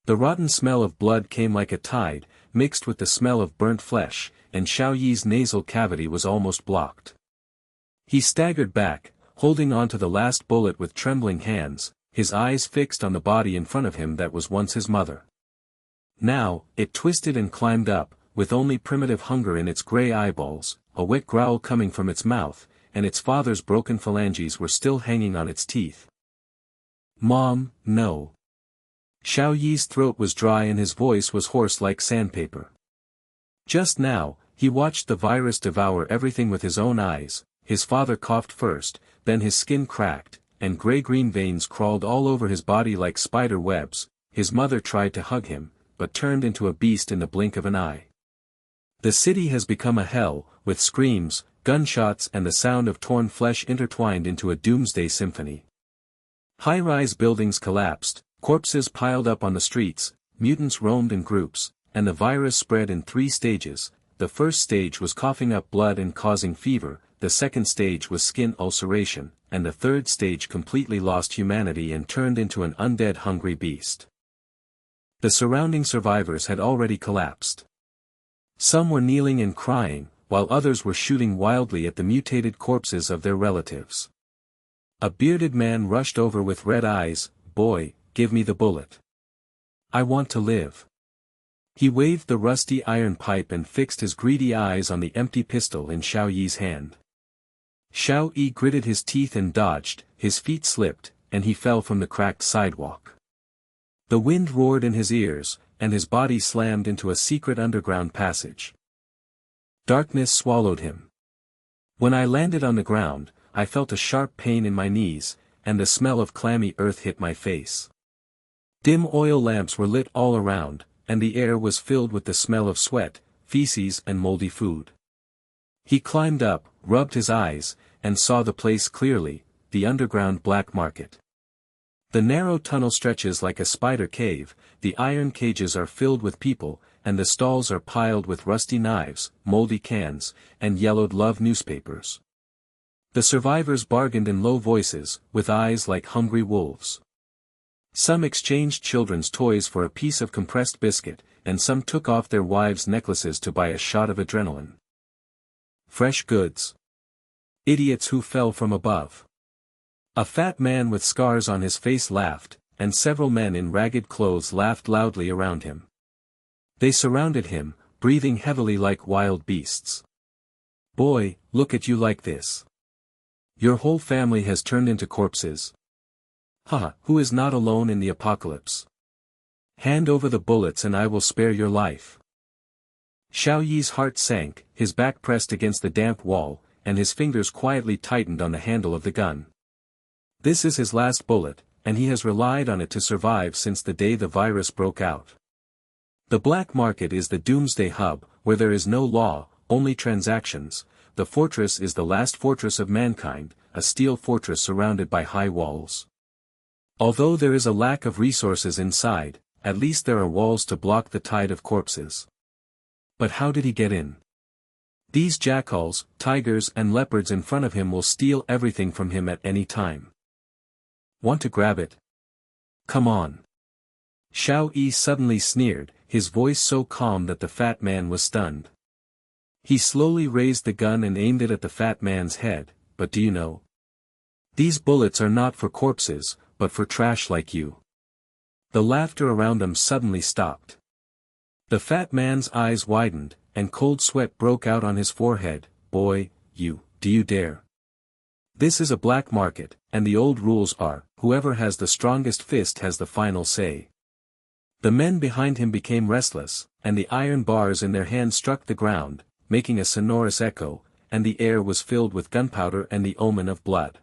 The rotten smell of blood came like a tide, mixed with the smell of burnt flesh, and Xiao Yi's nasal cavity was almost blocked. He staggered back, holding on to the last bullet with trembling hands, his eyes fixed on the body in front of him that was once his mother. Now, it twisted and climbed up, with only primitive hunger in its gray eyeballs, a wet growl coming from its mouth, and its father's broken phalanges were still hanging on its teeth. "Mom, no." Xiao Yi's throat was dry and his voice was hoarse like sandpaper. Just now, he watched the virus devour everything with his own eyes. His father coughed first, then his skin cracked, and gray-green veins crawled all over his body like spider webs. His mother tried to hug him, but turned into a beast in the blink of an eye. The city has become a hell, with screams, gunshots and the sound of torn flesh intertwined into a doomsday symphony. High-rise buildings collapsed, corpses piled up on the streets, mutants roamed in groups, and the virus spread in 3 stages. The first stage was coughing up blood and causing fever, the second stage was skin ulceration, and the third stage completely lost humanity and turned into an undead hungry beast. The surrounding survivors had already collapsed. Some were kneeling and crying, while others were shooting wildly at the mutated corpses of their relatives. A bearded man rushed over with red eyes. "Boy, give me the bullet. I want to live." He waved the rusty iron pipe and fixed his greedy eyes on the empty pistol in Xiao Yi's hand. Xiao Yi gritted his teeth and dodged, his feet slipped, and he fell from the cracked sidewalk. The wind roared in his ears, and his body slammed into a secret underground passage. Darkness swallowed him. When I landed on the ground, I felt a sharp pain in my knees, and the smell of clammy earth hit my face. Dim oil lamps were lit all around, and the air was filled with the smell of sweat, feces and moldy food. He climbed up, rubbed his eyes, and saw the place clearly, the underground black market. The narrow tunnel stretches like a spider cave, the iron cages are filled with people, and the stalls are piled with rusty knives, moldy cans, and yellowed love newspapers. The survivors bargained in low voices, with eyes like hungry wolves. Some exchanged children's toys for a piece of compressed biscuit, and some took off their wives' necklaces to buy a shot of adrenaline. Fresh goods. Idiots who fell from above. A fat man with scars on his face laughed, and several men in ragged clothes laughed loudly around him. They surrounded him, breathing heavily like wild beasts. "Boy, look at you like this. Your whole family has turned into corpses. Ha, who is not alone in the apocalypse? Hand over the bullets and I will spare your life." Xiao Yi's heart sank, his back pressed against the damp wall, and his fingers quietly tightened on the handle of the gun. This is his last bullet, and he has relied on it to survive since the day the virus broke out. The black market is the Doomsday hub, where there is no law, only transactions. The fortress is the last fortress of mankind, a steel fortress surrounded by high walls. Although there is a lack of resources inside, at least there are walls to block the tide of corpses. But how did he get in? These jackals, tigers and leopards in front of him will steal everything from him at any time. Want to grab it? Come on. Xiao Yi suddenly sneered, his voice so calm that the fat man was stunned. He slowly raised the gun and aimed it at the fat man's head. "But do you know? These bullets are not for corpses, but for trash like you." The laughter around him suddenly stopped. The fat man's eyes widened, and cold sweat broke out on his forehead. "Boy, do you dare? This is a black market, and the old rules are, whoever has the strongest fist has the final say." The men behind him became restless, and the iron bars in their hands struck the ground, making a sonorous echo, and the air was filled with gunpowder and the omen of blood.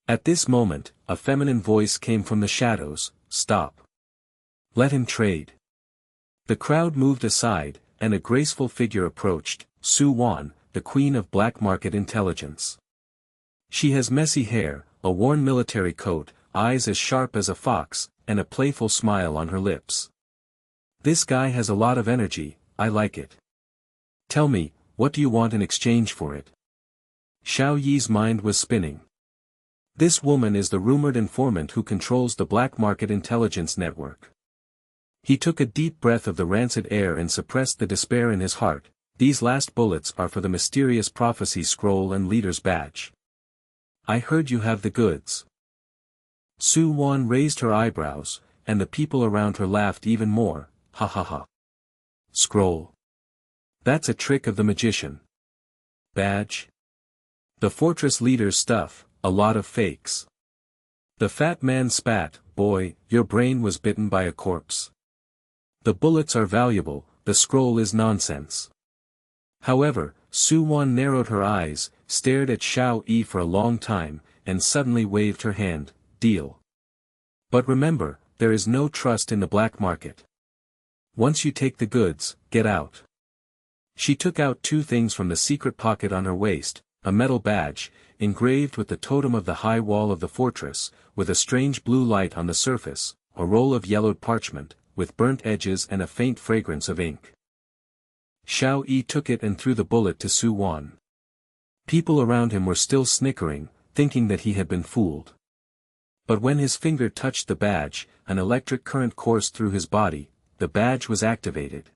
At this moment, a feminine voice came from the shadows. "Stop. Let him trade." The crowd moved aside, and a graceful figure approached, Su Wan, the queen of black market intelligence. She has messy hair, a worn military coat, eyes as sharp as a fox, and a playful smile on her lips. "This guy has a lot of energy, I like it. Tell me, what do you want in exchange for it?" Xiao Yi's mind was spinning. This woman is the rumored informant who controls the black market intelligence network. He took a deep breath of the rancid air and suppressed the despair in his heart. These last bullets are for the mysterious prophecy scroll and leader's badge. I heard you have the goods. Su Wan raised her eyebrows, and the people around her laughed even more. Ha ha ha. Scroll. That's a trick of the magician. Badge? The fortress leader's stuff, a lot of fakes. The fat man spat. Boy, your brain was bitten by a corpse. The bullets are valuable, the scroll is nonsense. However, Su Wan narrowed her eyes, stared at Xiao Yi for a long time, and suddenly waved her hand. Deal. But remember, there is no trust in the black market. Once you take the goods, get out. She took out two things from the secret pocket on her waist, a metal badge, engraved with the totem of the high wall of the fortress, with a strange blue light on the surface, a roll of yellowed parchment, with burnt edges and a faint fragrance of ink. Xiao Yi took it and threw the bullet to Su Wan. People around him were still snickering, thinking that he had been fooled. But when his finger touched the badge, an electric current coursed through his body, the badge was activated.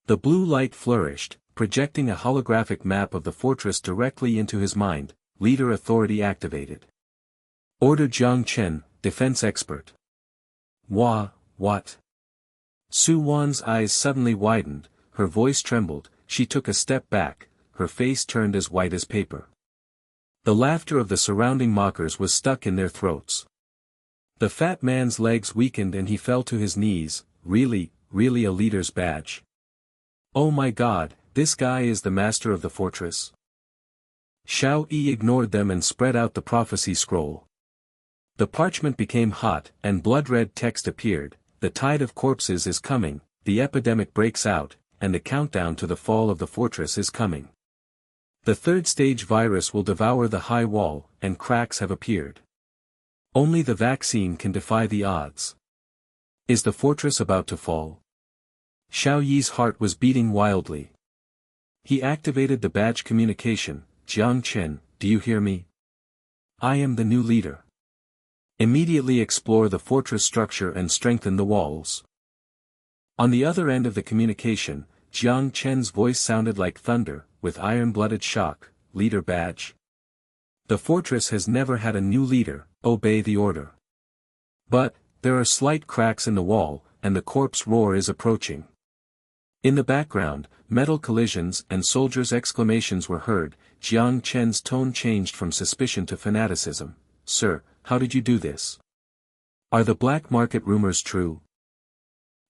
The blue light flourished, projecting a holographic map of the fortress directly into his mind. Leader authority activated. Order Jiang Chen, defense expert. What? Su Wan's eyes suddenly widened, her voice trembled, she took a step back, her face turned as white as paper. The laughter of the surrounding mockers was stuck in their throats. The fat man's legs weakened and he fell to his knees. Really a leader's badge. Oh my God, this guy is the master of the fortress. Xiao Yi ignored them and spread out the prophecy scroll. The parchment became hot, and blood-red text appeared. The tide of corpses is coming, the epidemic breaks out, and the countdown to the fall of the fortress is coming. The third stage virus will devour the high wall, and cracks have appeared. Only the vaccine can defy the odds. Is the fortress about to fall? Xiao Yi's heart was beating wildly. He activated the badge communication. Jiang Chen, do you hear me? I am the new leader. Immediately explore the fortress structure and strengthen the walls. On the other end of the communication, Jiang Chen's voice sounded like thunder, with iron-blooded shock. Leader badge. The fortress has never had a new leader, obey the order. But, there are slight cracks in the wall, and the corpse roar is approaching. In the background, metal collisions and soldiers' exclamations were heard. Jiang Chen's tone changed from suspicion to fanaticism. Sir, how did you do this? Are the black market rumors true?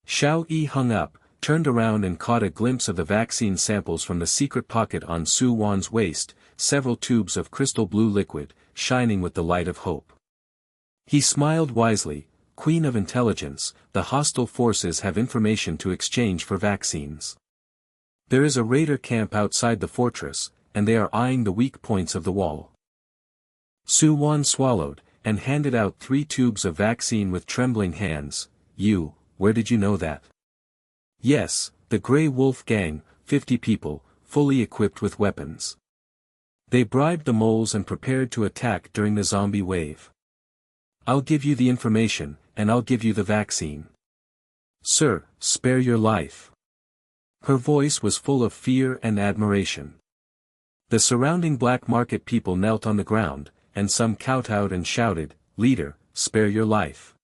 Xiao Yi hung up, turned around and caught a glimpse of the vaccine samples from the secret pocket on Su Wan's waist, several tubes of crystal blue liquid, shining with the light of hope. He smiled wisely. Queen of Intelligence, the hostile forces have information to exchange for vaccines. There is a raider camp outside the fortress, and they are eyeing the weak points of the wall. Su Wan swallowed, and handed out 3 tubes of vaccine with trembling hands. Where did you know that? Yes, the Grey Wolf Gang, 50 people, fully equipped with weapons. They bribed the moles and prepared to attack during the zombie wave. I'll give you the information, and I'll give you the vaccine. Sir, spare your life. Her voice was full of fear and admiration. The surrounding black market people knelt on the ground, and some kowtowed and shouted, Leader, spare your life.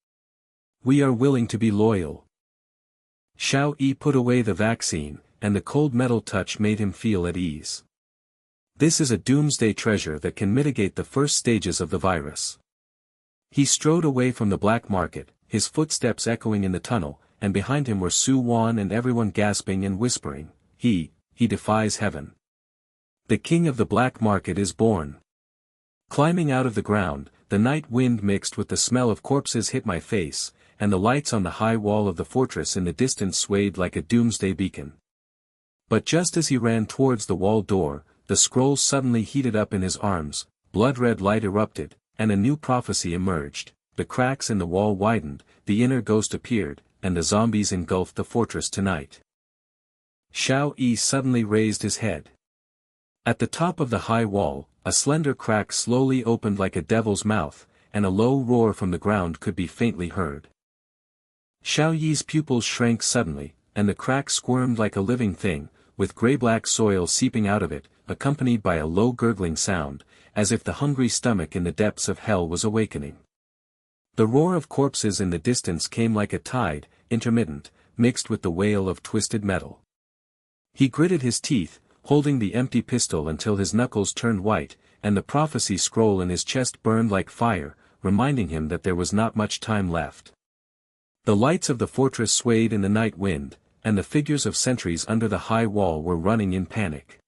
We are willing to be loyal. Xiao Yi put away the vaccine, and the cold metal touch made him feel at ease. This is a doomsday treasure that can mitigate the first stages of the virus. He strode away from the black market, his footsteps echoing in the tunnel, and behind him were Su Wan and everyone gasping and whispering, He defies heaven. The king of the black market is born. Climbing out of the ground, the night wind mixed with the smell of corpses hit my face, and the lights on the high wall of the fortress in the distance swayed like a doomsday beacon. But just as he ran towards the wall door, the scroll suddenly heated up in his arms, blood-red light erupted, and a new prophecy emerged. The cracks in the wall widened, the inner ghost appeared, and the zombies engulfed the fortress tonight. Xiao Yi suddenly raised his head. At the top of the high wall, a slender crack slowly opened like a devil's mouth, and a low roar from the ground could be faintly heard. Xiao Yi's pupils shrank suddenly, and the crack squirmed like a living thing, with grey-black soil seeping out of it, accompanied by a low gurgling sound, as if the hungry stomach in the depths of hell was awakening. The roar of corpses in the distance came like a tide, intermittent, mixed with the wail of twisted metal. He gritted his teeth, holding the empty pistol until his knuckles turned white, and the prophecy scroll in his chest burned like fire, reminding him that there was not much time left. The lights of the fortress swayed in the night wind, and the figures of sentries under the high wall were running in panic.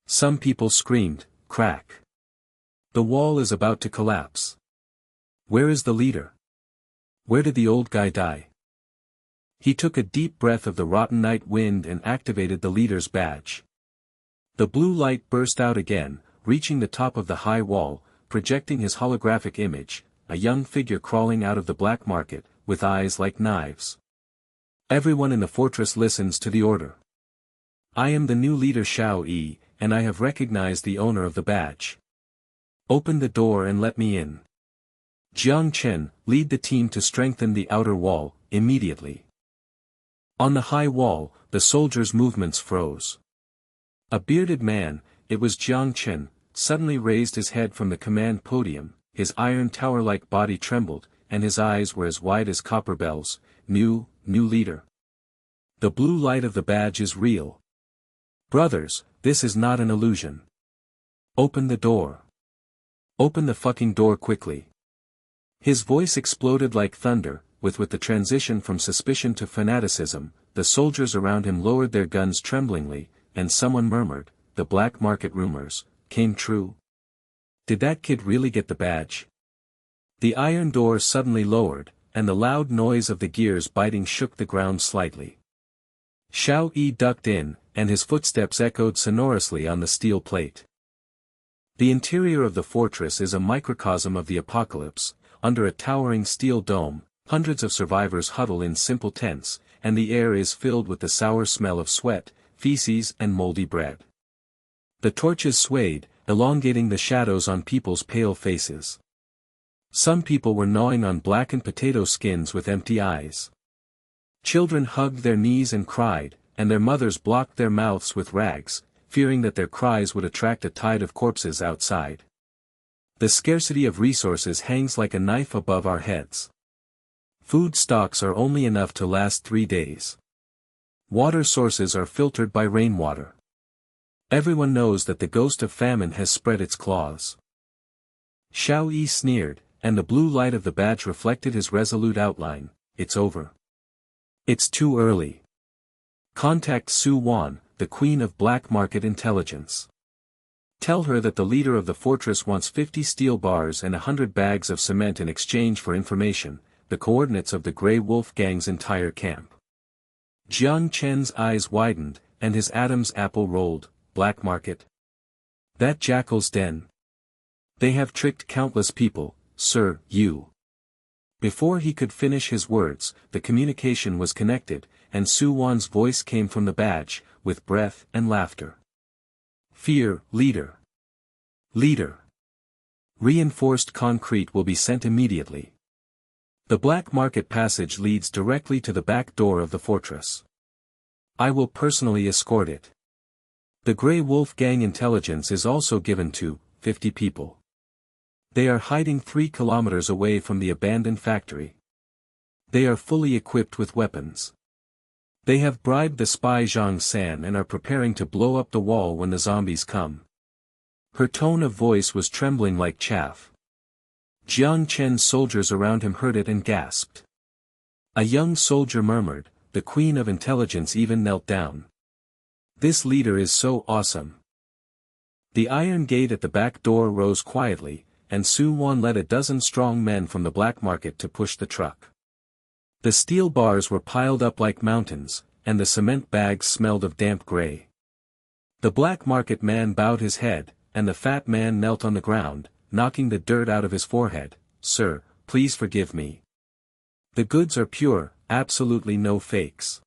Some people screamed, "Crack! The wall is about to collapse. Where is the leader? Where did the old guy die?" He took a deep breath of the rotten night wind and activated the leader's badge. The blue light burst out again, reaching the top of the high wall, projecting his holographic image, a young figure crawling out of the black market, with eyes like knives. Everyone in the fortress listens to the order. I am the new leader Xiao Yi, and I have recognized the owner of the badge. Open the door and let me in. Jiang Chen, lead the team to strengthen the outer wall, immediately. On the high wall, the soldiers' movements froze. A bearded man, it was Jiang Chen, suddenly raised his head from the command podium, his iron tower-like body trembled, and his eyes were as wide as copper bells. New leader. The blue light of the badge is real. Brothers, this is not an illusion. Open the door. Open the fucking door quickly. His voice exploded like thunder, with the transition from suspicion to fanaticism. The soldiers around him lowered their guns tremblingly, and someone murmured, the black market rumors came true. Did that kid really get the badge? The iron door suddenly lowered, and the loud noise of the gears biting shook the ground slightly. Xiao Yi ducked in, and his footsteps echoed sonorously on the steel plate. The interior of the fortress is a microcosm of the apocalypse. Under a towering steel dome, hundreds of survivors huddle in simple tents, and the air is filled with the sour smell of sweat, feces and moldy bread. The torches swayed, elongating the shadows on people's pale faces. Some people were gnawing on blackened potato skins with empty eyes. Children hugged their knees and cried, and their mothers blocked their mouths with rags, fearing that their cries would attract a tide of corpses outside. The scarcity of resources hangs like a knife above our heads. Food stocks are only enough to last 3 days. Water sources are filtered by rainwater. Everyone knows that the ghost of famine has spread its claws. Xiao Yi sneered, and the blue light of the badge reflected his resolute outline. It's over. It's too early. Contact Su Wan, the queen of black market intelligence. Tell her that the leader of the fortress wants 50 steel bars and 100 bags of cement in exchange for information, the coordinates of the Grey Wolf Gang's entire camp. Jiang Chen's eyes widened, and his Adam's apple rolled. Black market? That jackal's den. They have tricked countless people, Sir, you. Before he could finish his words, the communication was connected, and Su Wan's voice came from the badge, with breath and laughter. Fear, leader. Leader. Reinforced concrete will be sent immediately. The black market passage leads directly to the back door of the fortress. I will personally escort it. The Grey Wolf Gang intelligence is also given to 50 people. They are hiding 3 kilometers away from the abandoned factory. They are fully equipped with weapons. They have bribed the spy Zhang San and are preparing to blow up the wall when the zombies come. Her tone of voice was trembling like chaff. Jiang Chen's soldiers around him heard it and gasped. A young soldier murmured, the Queen of Intelligence even knelt down. This leader is so awesome. The iron gate at the back door rose quietly, and Su Wan led a dozen strong men from the black market to push the truck. The steel bars were piled up like mountains, and the cement bags smelled of damp gray. The black market man bowed his head, and the fat man knelt on the ground, knocking the dirt out of his forehead. Sir, please forgive me. The goods are pure, absolutely no fakes.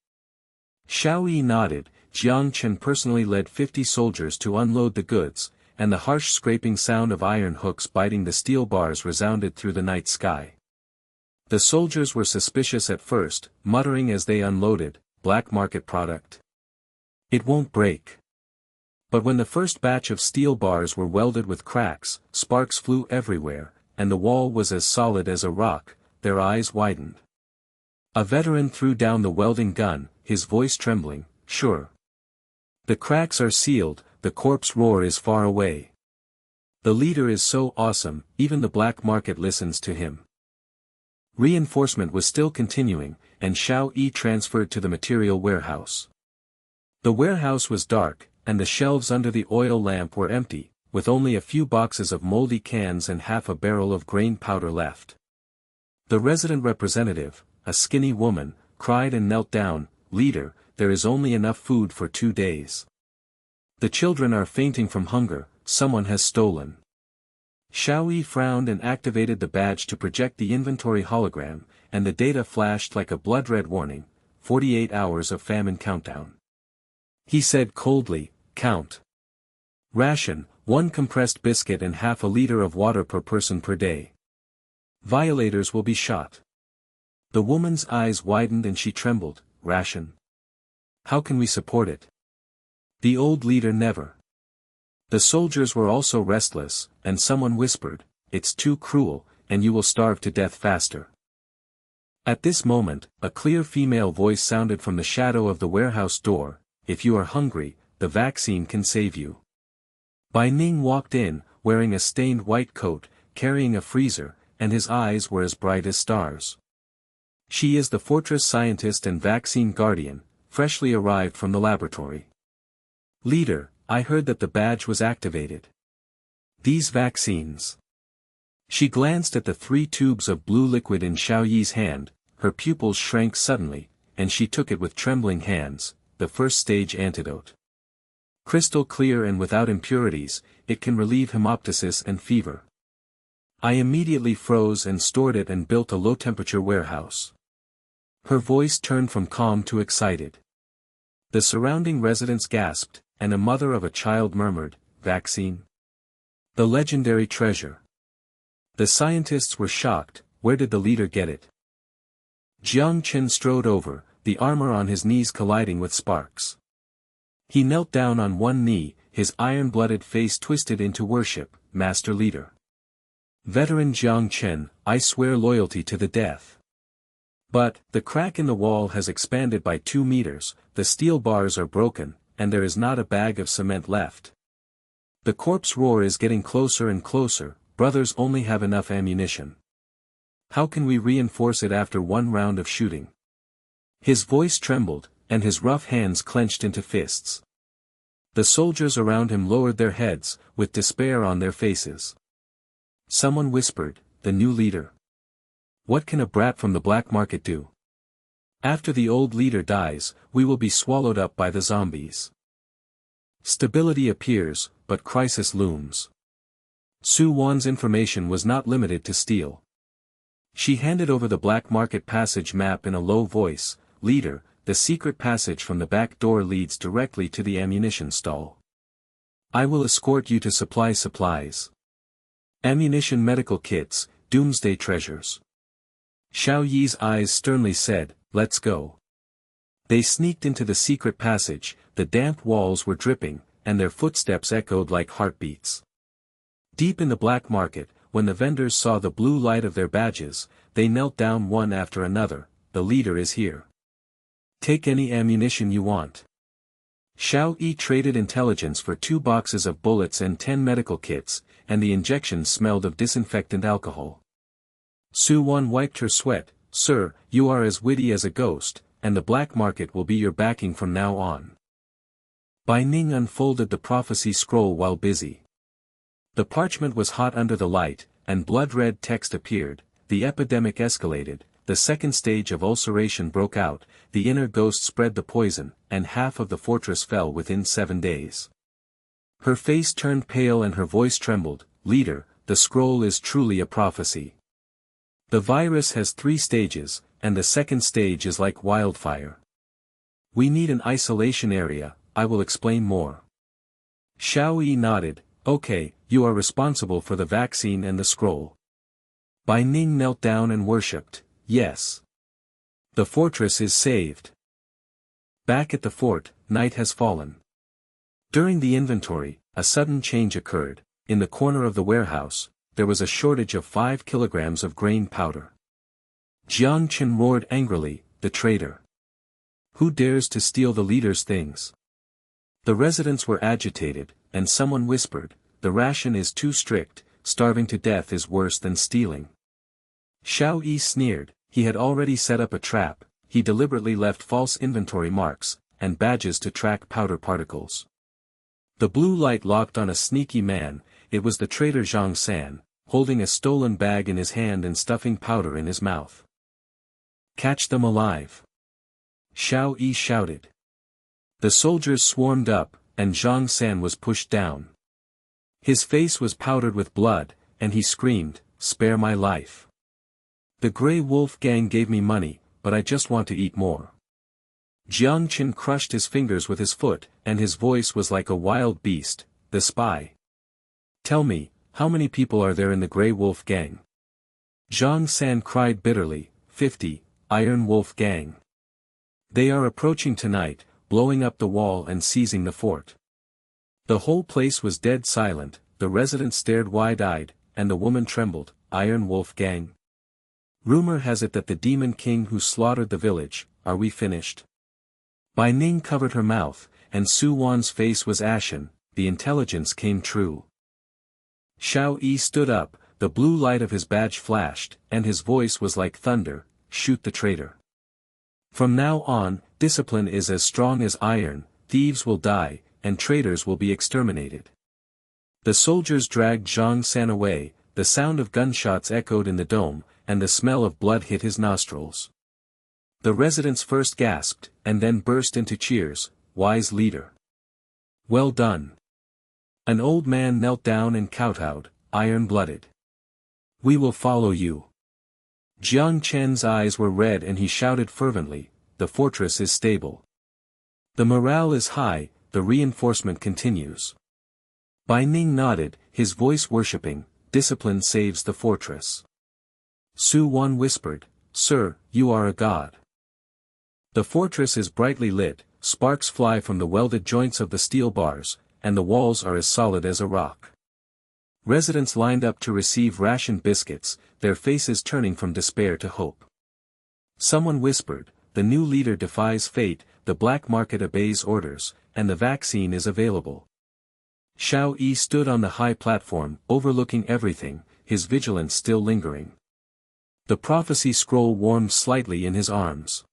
Xiao Yi nodded. Jiang Chen personally led 50 soldiers to unload the goods, and the harsh scraping sound of iron hooks biting the steel bars resounded through the night sky. The soldiers were suspicious at first, muttering as they unloaded, "Black market product. It won't break." But when the first batch of steel bars were welded with cracks, sparks flew everywhere, and the wall was as solid as a rock, their eyes widened. A veteran threw down the welding gun, his voice trembling, "Sure. The cracks are sealed, the corpse roar is far away. The leader is so awesome, even the black market listens to him." Reinforcement was still continuing, and Xiao Yi transferred to the material warehouse. The warehouse was dark, and the shelves under the oil lamp were empty, with only a few boxes of moldy cans and half a barrel of grain powder left. The resident representative, a skinny woman, cried and knelt down, "Leader, there is only enough food for 2 days. The children are fainting from hunger, someone has stolen." Xiao Yi frowned and activated the badge to project the inventory hologram, and the data flashed like a blood-red warning, 48 hours of famine countdown. He said coldly, "Count. Ration, 1 compressed biscuit and half a liter of water per person per day. Violators will be shot." The woman's eyes widened and she trembled, "Ration? How can we support it? The old leader never." The soldiers were also restless, and someone whispered, "It's too cruel, and you will starve to death faster." At this moment, a clear female voice sounded from the shadow of the warehouse door, "If you are hungry, the vaccine can save you." Bai Ning walked in, wearing a stained white coat, carrying a freezer, and his eyes were as bright as stars. She is the fortress scientist and vaccine guardian, freshly arrived from the laboratory. "Leader, I heard that the badge was activated. These vaccines." She glanced at the 3 tubes of blue liquid in Xiao Yi's hand, her pupils shrank suddenly, and she took it with trembling hands, "The first stage antidote. Crystal clear and without impurities, it can relieve hemoptysis and fever." I immediately froze and stored it and built a low-temperature warehouse. Her voice turned from calm to excited. The surrounding residents gasped, and a mother of a child murmured, "Vaccine? The legendary treasure." The scientists were shocked, where did the leader get it? Jiang Chen strode over, the armor on his knees colliding with sparks. He knelt down on one knee, his iron-blooded face twisted into worship, "Master Leader." Veteran Jiang Chen, I swear loyalty to the death. But, the crack in the wall has expanded by 2 meters, the steel bars are broken, and there is not a bag of cement left. The corpse roar is getting closer and closer, brothers only have enough ammunition. How can we reinforce it after 1 round of shooting? His voice trembled, and his rough hands clenched into fists. The soldiers around him lowered their heads, with despair on their faces. Someone whispered, "The new leader. What can a brat from the black market do? After the old leader dies, we will be swallowed up by the zombies." Stability appears, but crisis looms. Su Wan's information was not limited to steel. She handed over the black market passage map in a low voice, "Leader, the secret passage from the back door leads directly to the ammunition stall. I will escort you to supply supplies. Ammunition, medical kits, doomsday treasures." Xiao Yi's eyes sternly said, "Let's go." They sneaked into the secret passage, the damp walls were dripping, and their footsteps echoed like heartbeats. Deep in the black market, when the vendors saw the blue light of their badges, they knelt down one after another, "The leader is here. Take any ammunition you want." Xiao Yi traded intelligence for 2 boxes of bullets and 10 medical kits, and the injections smelled of disinfectant alcohol. Su Wan wiped her sweat, "Sir, you are as witty as a ghost, and the black market will be your backing from now on." Bai Ning unfolded the prophecy scroll while busy. The parchment was hot under the light, and blood-red text appeared, "The epidemic escalated, the 2nd stage of ulceration broke out, the inner ghost spread the poison, and half of the fortress fell within 7 days." Her face turned pale and her voice trembled, "Leader, the scroll is truly a prophecy. The virus has 3 stages, and the 2nd stage is like wildfire. We need an isolation area, I will explain more." Xiao Yi nodded, "Okay, you are responsible for the vaccine and the scroll." Bai Ning knelt down and worshipped, yes. The fortress is saved. Back at the fort, night has fallen. During the inventory, a sudden change occurred. In the corner of the warehouse, there was a shortage of 5 kilograms of grain powder. Jiang Chen roared angrily, "The traitor! Who dares to steal the leader's things?" The residents were agitated, and someone whispered, "The ration is too strict, starving to death is worse than stealing." Xiao Yi sneered. He had already set up a trap. He deliberately left false inventory marks, and badges to track powder particles. The blue light locked on a sneaky man. It was the traitor Jiang Chen, holding a stolen bag in his hand and stuffing powder in his mouth. "Catch them alive!" Xiao Yi shouted. The soldiers swarmed up, and Jiang Chen was pushed down. His face was powdered with blood, and he screamed, "Spare my life! The Grey Wolf gang gave me money, but I just want to eat more." Jiang Chen crushed his fingers with his foot, and his voice was like a wild beast, "The spy! Tell me, how many people are there in the Grey Wolf gang?" Jiang Chen cried bitterly, 50, Iron Wolf gang. They are approaching tonight, blowing up the wall and seizing the fort. The whole place was dead silent, the residents stared wide-eyed, and the woman trembled, "Iron Wolf gang? Rumor has it that the demon king who slaughtered the village, are we finished?" Bai Ning covered her mouth, and Su Wan's face was ashen. The intelligence came true. Xiao Yi stood up, the blue light of his badge flashed, and his voice was like thunder, "Shoot the traitor. From now on, discipline is as strong as iron, thieves will die, and traitors will be exterminated." The soldiers dragged Jiang Chen away, the sound of gunshots echoed in the dome, and the smell of blood hit his nostrils. The residents first gasped, and then burst into cheers, "Wise leader! Well done!" An old man knelt down and kowtowed, "Iron-blooded! We will follow you." Jiang Chen's eyes were red and he shouted fervently, "The fortress is stable. The morale is high, the reinforcement continues." Bai Ning nodded, his voice worshipping, "Discipline saves the fortress." Su Wan whispered, "Sir, you are a god." The fortress is brightly lit, sparks fly from the welded joints of the steel bars, and the walls are as solid as a rock. Residents lined up to receive rationed biscuits, their faces turning from despair to hope. Someone whispered, "The new leader defies fate, the black market obeys orders, and the vaccine is available." Xiao Yi stood on the high platform, overlooking everything, his vigilance still lingering. The prophecy scroll warmed slightly in his arms.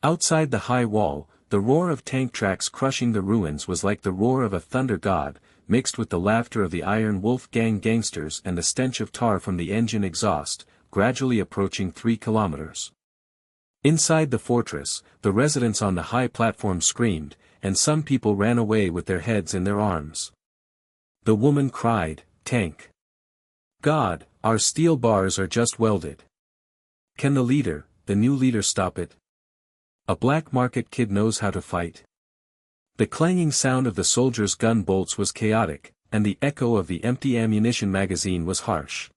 Outside the high wall, the roar of tank tracks crushing the ruins was like the roar of a thunder god, mixed with the laughter of the Iron Wolf gang gangsters and the stench of tar from the engine exhaust, gradually approaching 3 kilometers. Inside the fortress, the residents on the high platform screamed, and some people ran away with their heads in their arms. The woman cried, "Tank! God, our steel bars are just welded. Can the new leader stop it? A black market kid knows how to fight." The clanging sound of the soldiers' gun bolts was chaotic, and the echo of the empty ammunition magazine was harsh.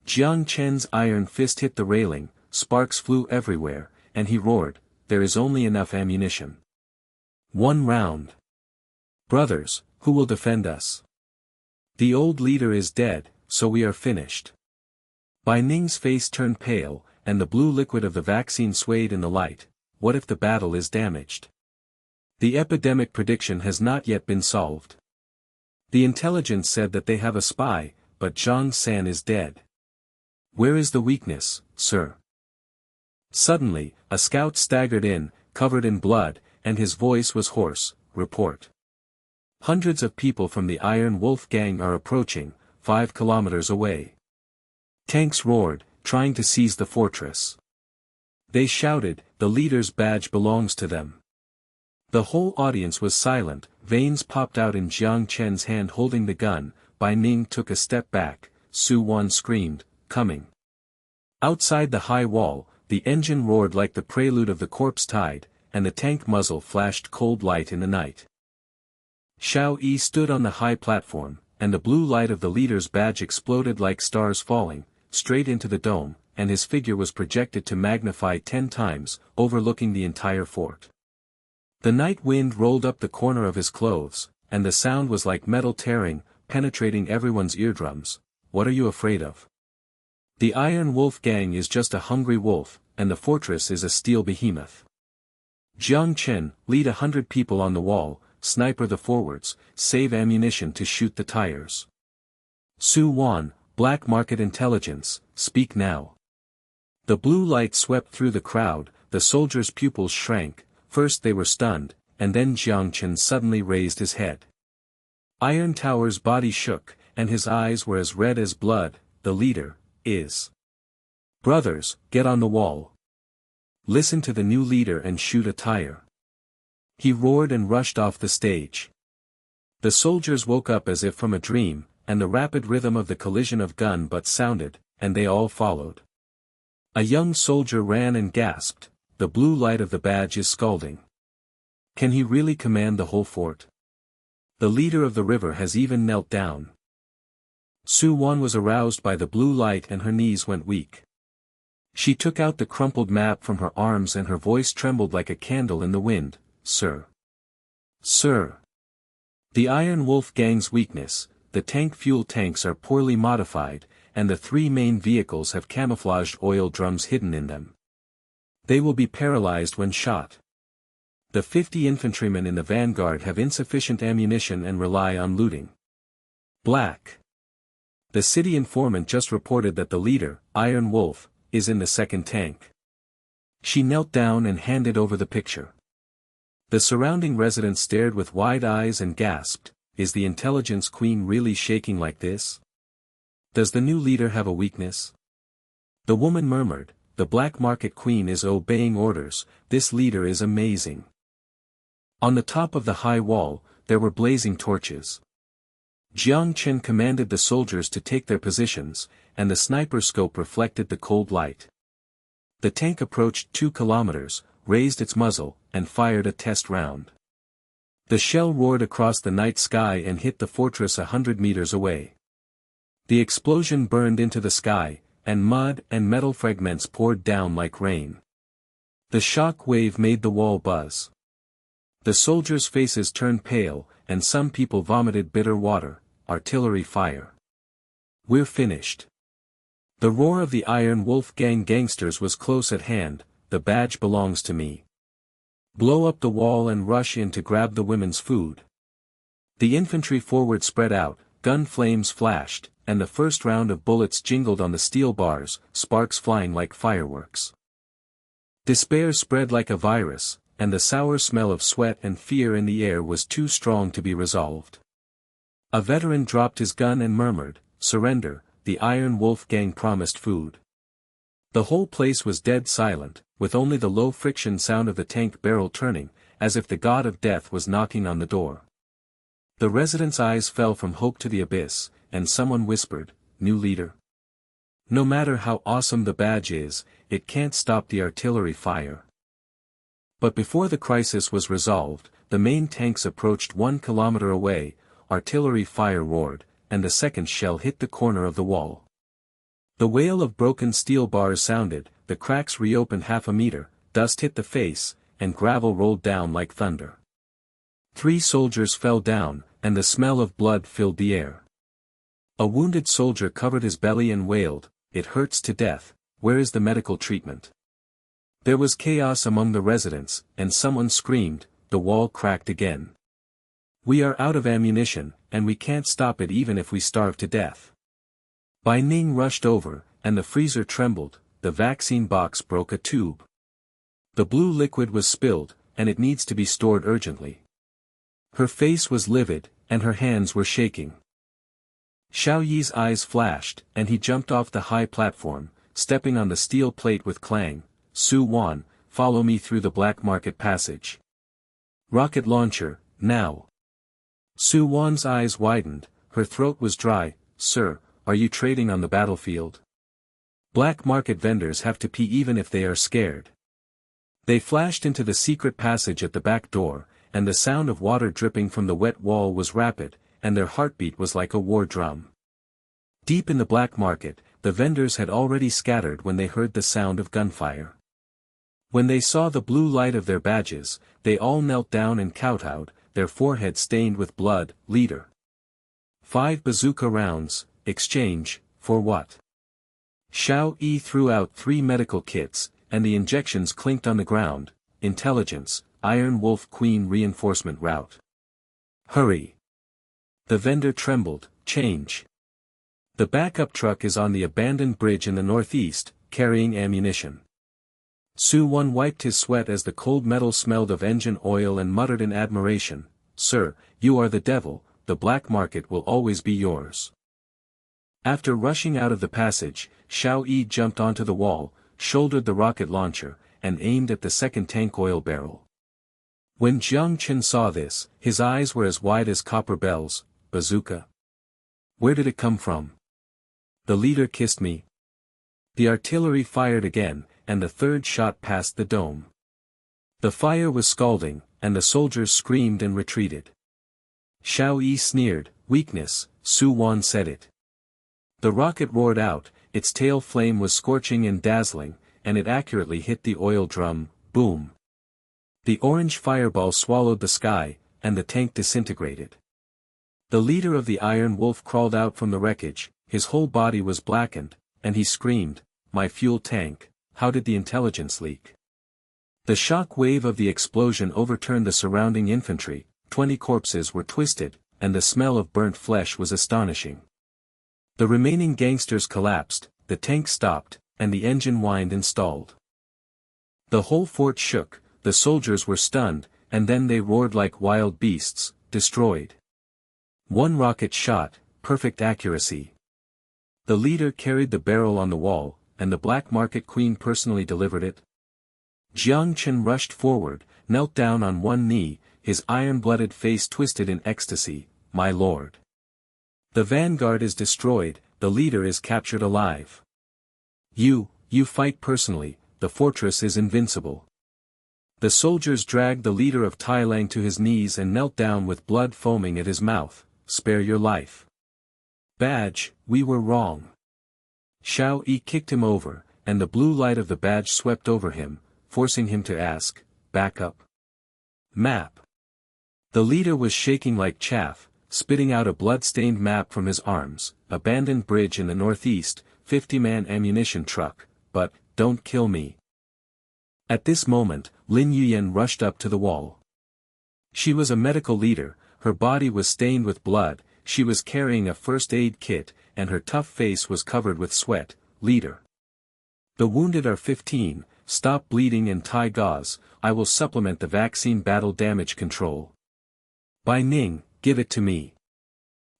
Jiang Chen's iron fist hit the railing, sparks flew everywhere, and he roared, "There is only enough ammunition. 1 round. Brothers, who will defend us? The old leader is dead, so we are finished." Bai Ning's face turned pale, and the blue liquid of the vaccine swayed in the light. What if the battle is damaged? The epidemic prediction has not yet been solved. The intelligence said that they have a spy, but Jiang Chen is dead. Where is the weakness, sir? Suddenly, a scout staggered in, covered in blood, and his voice was hoarse, "Report. Hundreds of people from the Iron Wolf gang are approaching, 5 kilometers away." Tanks roared, trying to seize the fortress. They shouted, "The leader's badge belongs to them." The whole audience was silent, veins popped out in Jiang Chen's hand holding the gun. Bai Ning took a step back, Su Wan screamed, "Coming." Outside the high wall, the engine roared like the prelude of the corpse tide, and the tank muzzle flashed cold light in the night. Xiao Yi stood on the high platform, and the blue light of the leader's badge exploded like stars falling, straight into the dome, and his figure was projected to magnify 10 times, overlooking the entire fort. The night wind rolled up the corner of his clothes, and the sound was like metal tearing, penetrating everyone's eardrums. What are you afraid of? The Iron Wolf gang is just a hungry wolf, and the fortress is a steel behemoth. Jiang Chen, lead 100 people on the wall, sniper the forwards, save ammunition to shoot the tires. Su Wan, black market intelligence, speak now. The blue light swept through the crowd, the soldiers' pupils shrank, first they were stunned, and then Jiang Chen suddenly raised his head. Iron Tower's body shook, and his eyes were as red as blood. The leader is. Brothers, get on the wall. Listen to the new leader and shoot a tire. He roared and rushed off the stage. The soldiers woke up as if from a dream, and the rapid rhythm of the collision of gun butts sounded, and they all followed. A young soldier ran and gasped, the blue light of the badge is scalding. Can he really command the whole fort? The leader of the river has even knelt down. Su Wan was aroused by the blue light and her knees went weak. She took out the crumpled map from her arms and her voice trembled like a candle in the wind. Sir. Sir. The Iron Wolf gang's weakness, the tank fuel tanks are poorly modified, and the 3 main vehicles have camouflaged oil drums hidden in them. They will be paralyzed when shot. The 50 infantrymen in the vanguard have insufficient ammunition and rely on looting. Black. The city informant just reported that the leader, Iron Wolf, is in the second tank. She knelt down and handed over the picture. The surrounding residents stared with wide eyes and gasped, is the intelligence queen really shaking like this? Does the new leader have a weakness? The woman murmured, the black market queen is obeying orders, this leader is amazing. On the top of the high wall, there were blazing torches. Jiang Chen commanded the soldiers to take their positions, and the sniper scope reflected the cold light. The tank approached 2 kilometers, raised its muzzle, and fired a test round. The shell roared across the night sky and hit the fortress 100 meters away. The explosion burned into the sky, and mud and metal fragments poured down like rain. The shock wave made the wall buzz. The soldiers' faces turned pale, and some people vomited bitter water. Artillery fire. We're finished. The roar of the Iron Wolf gang gangsters was close at hand, the badge belongs to me. Blow up the wall and rush in to grab the women's food. The infantry forward spread out, gun flames flashed, and the first round of bullets jingled on the steel bars, sparks flying like fireworks. Despair spread like a virus, and the sour smell of sweat and fear in the air was too strong to be resolved. A veteran dropped his gun and murmured, surrender, the Iron Wolf gang promised food. The whole place was dead silent, with only the low friction sound of the tank barrel turning, as if the god of death was knocking on the door. The residents' eyes fell from hope to the abyss, and someone whispered, new leader. No matter how awesome the badge is, it can't stop the artillery fire. But before the crisis was resolved, the main tanks approached 1 kilometer away, artillery fire roared, and the second shell hit the corner of the wall. The wail of broken steel bars sounded, the cracks reopened half a meter, dust hit the face, and gravel rolled down like thunder. 3 soldiers fell down, and the smell of blood filled the air. A wounded soldier covered his belly and wailed, it hurts to death, where is the medical treatment? There was chaos among the residents, and someone screamed, the wall cracked again. We are out of ammunition, and we can't stop it even if we starve to death. Bai Ning rushed over, and the freezer trembled, the vaccine box broke a tube. The blue liquid was spilled, and it needs to be stored urgently. Her face was livid, and her hands were shaking. Xiao Yi's eyes flashed, and he jumped off the high platform, stepping on the steel plate with clang. Su Wan, follow me through the black market passage. Rocket launcher, now. Su Wan's eyes widened, her throat was dry. Sir, are you trading on the battlefield? Black market vendors have to pee even if they are scared. They flashed into the secret passage at the back door, and the sound of water dripping from the wet wall was rapid, and their heartbeat was like a war drum. Deep in the black market, the vendors had already scattered when they heard the sound of gunfire. When they saw the blue light of their badges, they all knelt down and kowtowed, their foreheads stained with blood. Leader. 5 bazooka rounds, exchange, for what? Xiao Yi threw out 3 medical kits, and the injections clinked on the ground. Intelligence, Iron Wolf Queen reinforcement route. Hurry. The vendor trembled. Change. The backup truck is on the abandoned bridge in the northeast, carrying ammunition. Su Wan wiped his sweat as the cold metal smelled of engine oil and muttered in admiration, "Sir, you are the devil, the black market will always be yours." After rushing out of the passage, Xiao Yi jumped onto the wall, shouldered the rocket launcher, and aimed at the second tank oil barrel. When Jiang Chen saw this, his eyes were as wide as copper bells. Bazooka? Where did it come from? The leader kissed me. The artillery fired again, and the third shot passed the dome. The fire was scalding, and the soldiers screamed and retreated. Xiao Yi sneered. Weakness, Su Wan said it. The rocket roared out, its tail flame was scorching and dazzling, and it accurately hit the oil drum. Boom. The orange fireball swallowed the sky, and the tank disintegrated. The leader of the Iron Wolf crawled out from the wreckage, his whole body was blackened, and he screamed, "My fuel tank, how did the intelligence leak?" The shock wave of the explosion overturned the surrounding infantry, 20 corpses were twisted, and the smell of burnt flesh was astonishing. The remaining gangsters collapsed, the tank stopped, and the engine whined and stalled. The whole fort shook, the soldiers were stunned, and then they roared like wild beasts. Destroyed. 1 rocket shot, perfect accuracy. The leader carried the barrel on the wall, and the black market queen personally delivered it. Jiang Chen rushed forward, knelt down on one knee, his iron-blooded face twisted in ecstasy. "My lord. The vanguard is destroyed, the leader is captured alive. You fight personally, the fortress is invincible." The soldiers dragged the leader of Thailand to his knees and knelt down with blood foaming at his mouth. "Spare your life. Badge, we were wrong." Xiao Yi kicked him over, and the blue light of the badge swept over him, forcing him to ask, "Back up. Map." The leader was shaking like chaff, spitting out a blood-stained map from his arms. "Abandoned bridge in the northeast, 50-man ammunition truck, but, don't kill me." At this moment, Lin Yuyan rushed up to the wall. She was a medical leader, her body was stained with blood, she was carrying a first aid kit, and her tough face was covered with sweat. "Leader. The wounded are 15, stop bleeding and tie gauze, I will supplement the vaccine battle damage control." "Bai Ning, give it to me."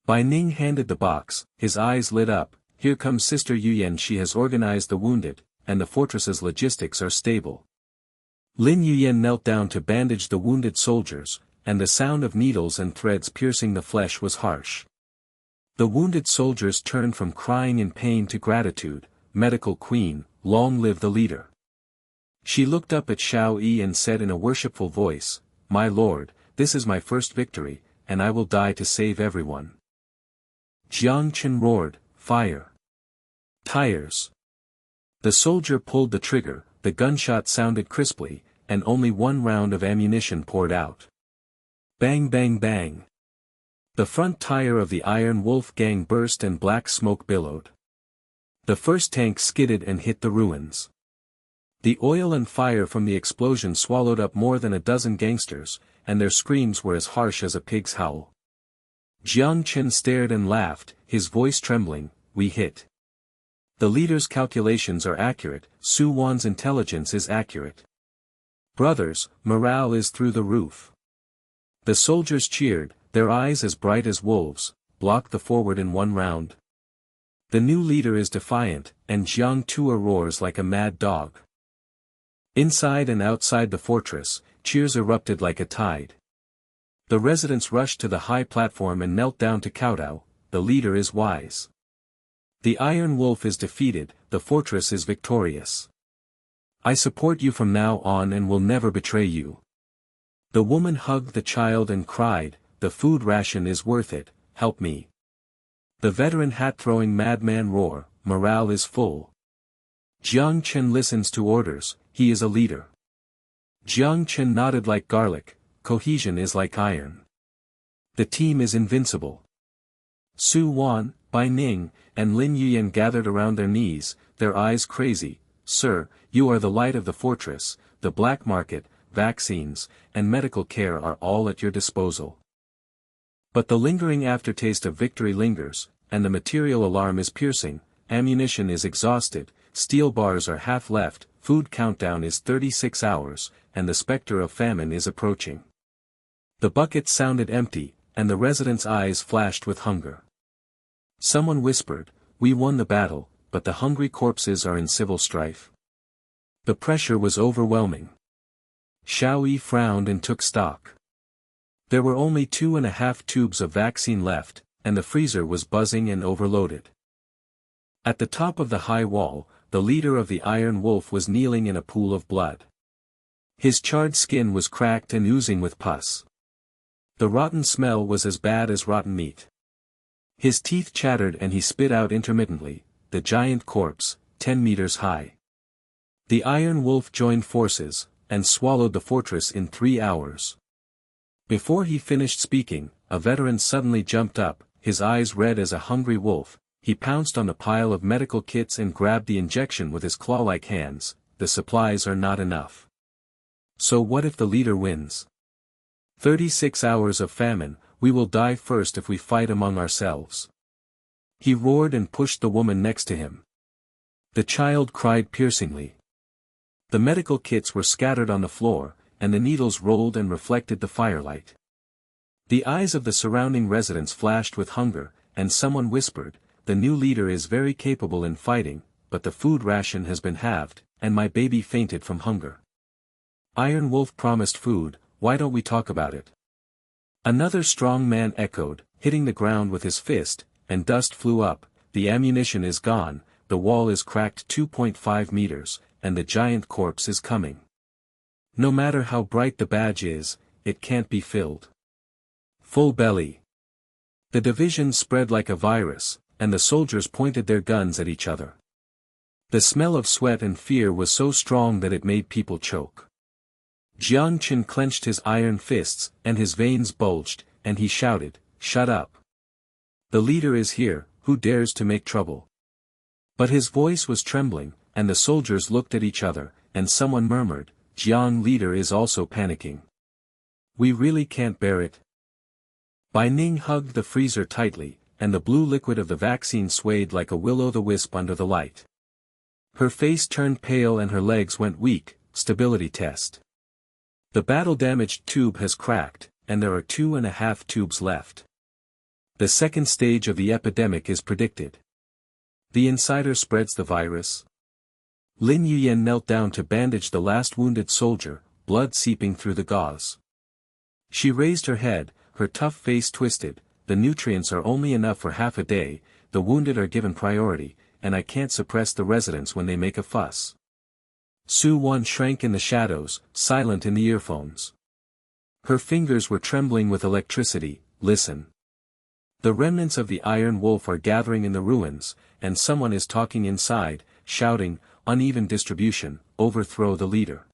Bai Ning handed the box, his eyes lit up. "Here comes Sister Yuyan, she has organized the wounded, and the fortress's logistics are stable." Lin Yuyan knelt down to bandage the wounded soldiers, and the sound of needles and threads piercing the flesh was harsh. The wounded soldiers turned from crying in pain to gratitude. "Medical Queen, long live the leader." She looked up at Xiao Yi and said in a worshipful voice, "My lord, this is my first victory, and I will die to save everyone." Jiang Chen roared, "Fire! Tires!" The soldier pulled the trigger, the gunshot sounded crisply, and only 1 round of ammunition poured out. Bang bang bang. The front tire of the Iron Wolf gang burst and black smoke billowed. The first tank skidded and hit the ruins. The oil and fire from the explosion swallowed up more than a dozen gangsters, and their screams were as harsh as a pig's howl. Jiang Chen stared and laughed, his voice trembling. "We hit. The leader's calculations are accurate, Su Wan's intelligence is accurate. Brothers, morale is through the roof." The soldiers cheered, their eyes as bright as wolves. "Block the forward in 1 round. The new leader is defiant, and Jiang Tua roars like a mad dog." Inside and outside the fortress, cheers erupted like a tide. The residents rushed to the high platform and knelt down to kowtow. "The leader is wise. The Iron Wolf is defeated, the fortress is victorious. I support you from now on and will never betray you." The woman hugged the child and cried, "The food ration is worth it, help me." The veteran hat-throwing madman roar, morale is full. Jiang Chen listens to orders, he is a leader. Jiang Chen nodded like garlic, cohesion is like iron. The team is invincible. Su Wan, Bai Ning, and Lin Yuyan gathered around their knees, their eyes crazy. Sir, you are the light of the fortress, the black market, vaccines, and medical care are all at your disposal. But the lingering aftertaste of victory lingers, and the material alarm is piercing, ammunition is exhausted, steel bars are half left, food countdown is 36 hours, and the specter of famine is approaching. The buckets sounded empty, and the residents' eyes flashed with hunger. Someone whispered, "We won the battle, but the hungry corpses are in civil strife." The pressure was overwhelming. Xiao Yi frowned and took stock. There were only 2.5 tubes of vaccine left, and the freezer was buzzing and overloaded. At the top of the high wall, the leader of the Iron Wolf was kneeling in a pool of blood. His charred skin was cracked and oozing with pus. The rotten smell was as bad as rotten meat. His teeth chattered and he spit out intermittently, the giant corpse, 10 meters high. The Iron Wolf joined forces, and swallowed the fortress in 3 hours. Before he finished speaking, a veteran suddenly jumped up, his eyes red as a hungry wolf. He pounced on the pile of medical kits and grabbed the injection with his claw-like hands. The supplies are not enough. So what if the leader wins? 36 hours of famine, we will die first if we fight among ourselves. He roared and pushed the woman next to him. The child cried piercingly. The medical kits were scattered on the floor, and the needles rolled and reflected the firelight. The eyes of the surrounding residents flashed with hunger, and someone whispered, "The new leader is very capable in fighting, but the food ration has been halved, and my baby fainted from hunger." Iron Wolf promised food, why don't we talk about it? Another strong man echoed, hitting the ground with his fist, and dust flew up. The ammunition is gone, the wall is cracked 2.5 meters, and the giant corpse is coming. No matter how bright the badge is, it can't be filled. Full belly. The division spread like a virus, and the soldiers pointed their guns at each other. The smell of sweat and fear was so strong that it made people choke. Jiang Chen clenched his iron fists, and his veins bulged, and he shouted, "Shut up! The leader is here, who dares to make trouble?" But his voice was trembling, and the soldiers looked at each other, and someone murmured, "Jiang leader is also panicking. We really can't bear it." Bai Ning hugged the freezer tightly, and the blue liquid of the vaccine swayed like a will-o'-the-wisp under the light. Her face turned pale and her legs went weak. Stability test. The battle-damaged tube has cracked, and there are 2.5 tubes left. The second stage of the epidemic is predicted. The insider spreads the virus. Lin Yuyan knelt down to bandage the last wounded soldier, blood seeping through the gauze. She raised her head, her tough face twisted. "The nutrients are only enough for half a day, the wounded are given priority, and I can't suppress the residents when they make a fuss." Su Wan shrank in the shadows, silent in the earphones. Her fingers were trembling with electricity. "Listen. The remnants of the Iron Wolf are gathering in the ruins, and someone is talking inside, shouting, 'Uneven distribution, overthrow the leader.'"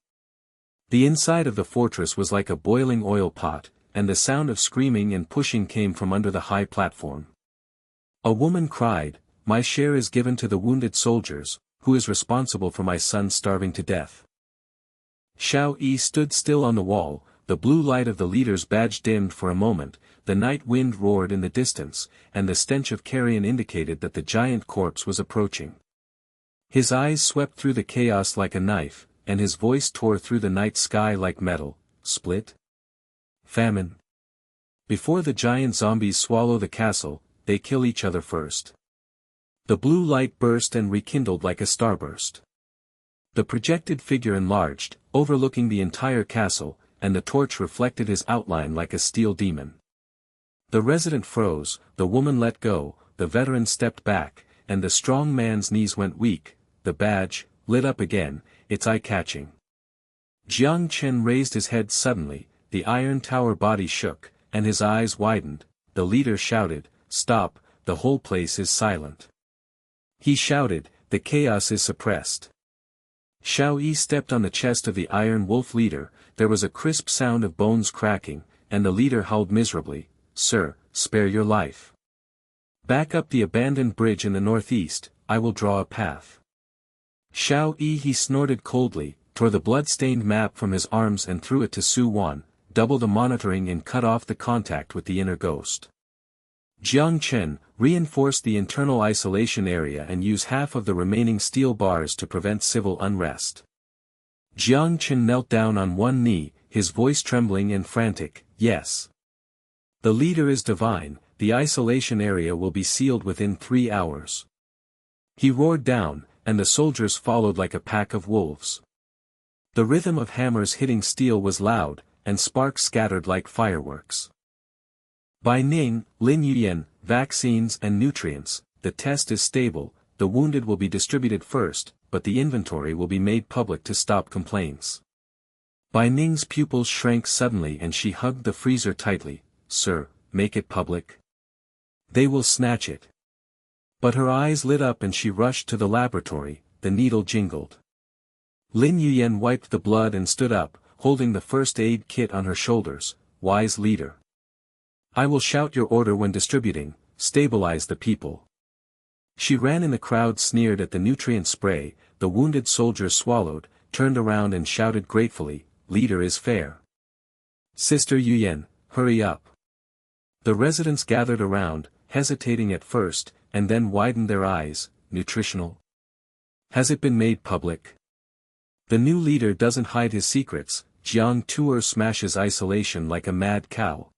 The inside of the fortress was like a boiling oil pot, and the sound of screaming and pushing came from under the high platform. A woman cried, "My share is given to the wounded soldiers, who is responsible for my son starving to death?" Xiao Yi stood still on the wall, the blue light of the leader's badge dimmed for a moment, the night wind roared in the distance, and the stench of carrion indicated that the giant corpse was approaching. His eyes swept through the chaos like a knife, and his voice tore through the night sky like metal. "Split? Famine. Before the giant zombies swallow the castle, they kill each other first." The blue light burst and rekindled like a starburst. The projected figure enlarged, overlooking the entire castle, and the torch reflected his outline like a steel demon. The resident froze, the woman let go, the veteran stepped back, and the strong man's knees went weak. The badge, lit up again, its eye-catching. Jiang Chen raised his head suddenly, the iron tower body shook, and his eyes widened. The leader shouted, "Stop, the whole place is silent. He shouted, the chaos is suppressed. Xiao Yi stepped on the chest of the Iron Wolf leader, there was a crisp sound of bones cracking, and the leader howled miserably, Sir, spare your life. Back up the abandoned bridge in the northeast, I will draw a path. Xiao Yi he snorted coldly, tore the blood-stained map from his arms and threw it to Su Wan, double the monitoring and cut off the contact with the inner ghost. Jiang Chen, reinforce the internal isolation area and use half of the remaining steel bars to prevent civil unrest. Jiang Chen knelt down on one knee, his voice trembling and frantic, yes. The leader is divine, the isolation area will be sealed within 3 hours. He roared down, and the soldiers followed like a pack of wolves. The rhythm of hammers hitting steel was loud, and sparks scattered like fireworks. By Ning, Lin Yuyan, vaccines and nutrients, the test is stable, the wounded will be distributed first, but the inventory will be made public to stop complaints. Bai Ning's pupils shrank suddenly and she hugged the freezer tightly, Sir, make it public. They will snatch it. But her eyes lit up and she rushed to the laboratory, the needle jingled. Lin Yuyan wiped the blood and stood up, holding the first aid kit on her shoulders, wise leader. I will shout your order when distributing, stabilize the people. She ran in the crowd sneered at the nutrient spray, the wounded soldier swallowed, turned around and shouted gratefully, leader is fair. Sister Yuyan, hurry up. The residents gathered around, hesitating at first, and then widened their eyes, nutritional. Has it been made public? The new leader doesn't hide his secrets, Jiang Tuer smashes isolation like a mad cow.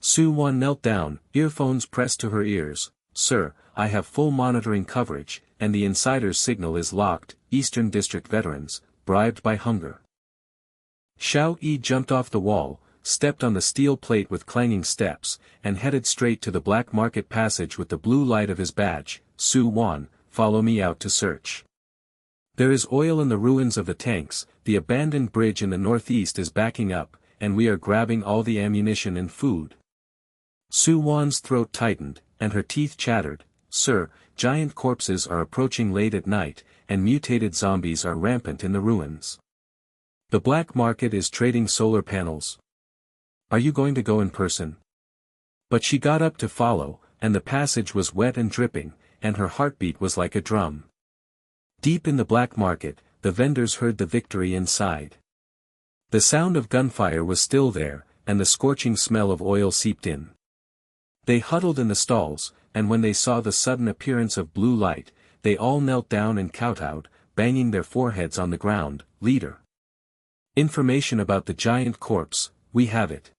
Su Wan knelt down, earphones pressed to her ears, Sir, I have full monitoring coverage, and the insider's signal is locked, Eastern District veterans, bribed by hunger. Xiao Yi jumped off the wall, stepped on the steel plate with clanging steps, and headed straight to the black market passage with the blue light of his badge, Su Wan, follow me out to search. There is oil in the ruins of the tanks, the abandoned bridge in the northeast is backing up, and we are grabbing all the ammunition and food. Su Wan's throat tightened, and her teeth chattered, Sir, giant corpses are approaching late at night, and mutated zombies are rampant in the ruins. The black market is trading solar panels. Are you going to go in person? But she got up to follow, and the passage was wet and dripping, and her heartbeat was like a drum. Deep in the black market, the vendors heard the victory inside. The sound of gunfire was still there, and the scorching smell of oil seeped in. They huddled in the stalls, and when they saw the sudden appearance of blue light, they all knelt down and kowtowed, banging their foreheads on the ground, Leader. Information about the giant corpse, we have it.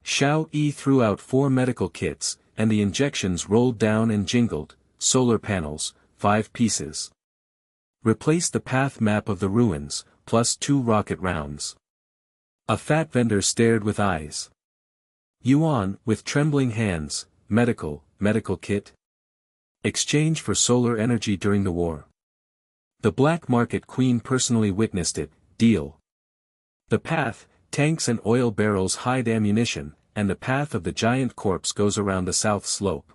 Xiao Yi threw out 4 medical kits, and the injections rolled down and jingled, solar panels, 5 pieces. Replace the path map of the ruins, plus 2 rocket rounds. A fat vendor stared with eyes. Yuan, with trembling hands, medical kit? Exchange for solar energy during the war. The black market queen personally witnessed it, deal. The path, tanks and oil barrels hide ammunition, and the path of the giant corpse goes around the south slope.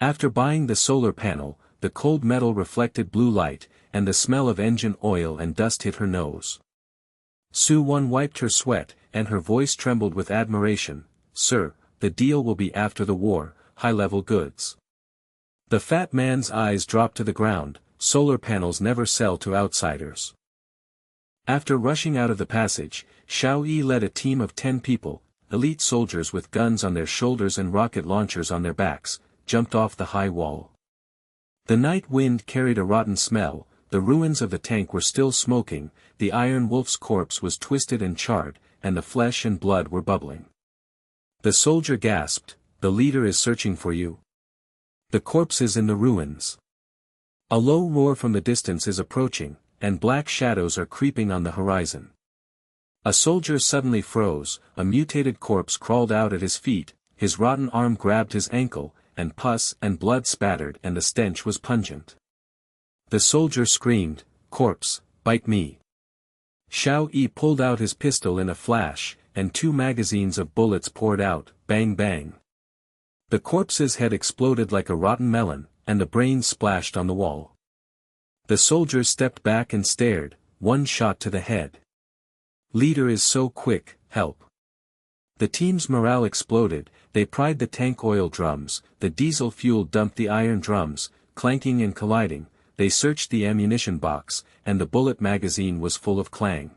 After buying the solar panel, the cold metal reflected blue light, and the smell of engine oil and dust hit her nose. Su Wan wiped her sweat, and her voice trembled with admiration, Sir, the deal will be after the war, high-level goods. The fat man's eyes dropped to the ground, solar panels never sell to outsiders. After rushing out of the passage, Xiao Yi led a team of 10 people, elite soldiers with guns on their shoulders and rocket launchers on their backs, jumped off the high wall. The night wind carried a rotten smell, the ruins of the tank were still smoking, the Iron Wolf's corpse was twisted and charred, and the flesh and blood were bubbling. The soldier gasped, the leader is searching for you. The corpse is in the ruins. A low roar from the distance is approaching, and black shadows are creeping on the horizon. A soldier suddenly froze, a mutated corpse crawled out at his feet, his rotten arm grabbed his ankle, and pus and blood spattered and the stench was pungent. The soldier screamed, corpse, bite me. Xiao Yi pulled out his pistol in a flash, and 2 magazines of bullets poured out, bang bang. The corpse's head exploded like a rotten melon, and the brains splashed on the wall. The soldiers stepped back and stared, one shot to the head. Leader is so quick, help. The team's morale exploded, they pried the tank oil drums, the diesel fuel dumped the iron drums, clanking and colliding, they searched the ammunition box, and the bullet magazine was full of clang.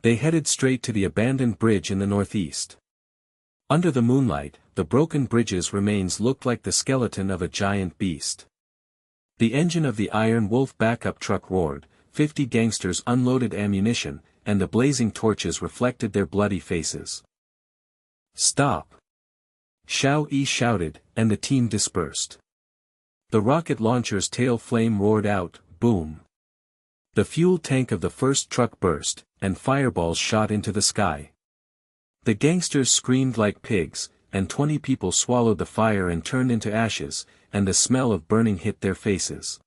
They headed straight to the abandoned bridge in the northeast. Under the moonlight, the broken bridge's remains looked like the skeleton of a giant beast. The engine of the Iron Wolf backup truck roared, 50 gangsters unloaded ammunition, and the blazing torches reflected their bloody faces. Stop! Xiao Yi shouted, and the team dispersed. The rocket launcher's tail flame roared out, boom. The fuel tank of the first truck burst, and fireballs shot into the sky. The gangsters screamed like pigs, and 20 people swallowed the fire and turned into ashes, and the smell of burning hit their faces.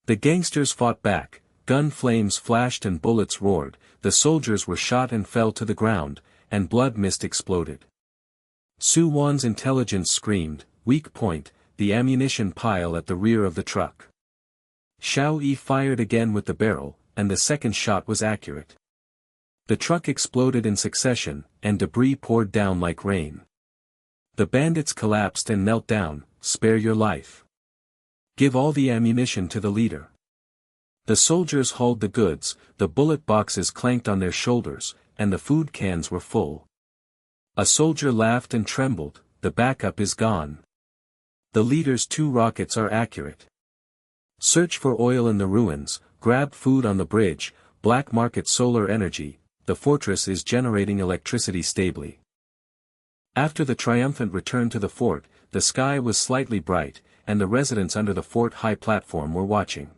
The gangsters fought back, gun flames flashed and bullets roared, the soldiers were shot and fell to the ground, and blood mist exploded. Su Wan's intelligence screamed, weak point, the ammunition pile at the rear of the truck. Xiao Yi fired again with the barrel, and the second shot was accurate. The truck exploded in succession, and debris poured down like rain. The bandits collapsed and knelt down, spare your life. Give all the ammunition to the leader. The soldiers hauled the goods, the bullet boxes clanked on their shoulders, and the food cans were full. A soldier laughed and trembled, the backup is gone. The leader's 2 rockets are accurate. Search for oil in the ruins, grab food on the bridge, black market solar energy, the fortress is generating electricity stably. After the triumphant return to the fort, the sky was slightly bright, and the residents under the fort high platform were watching.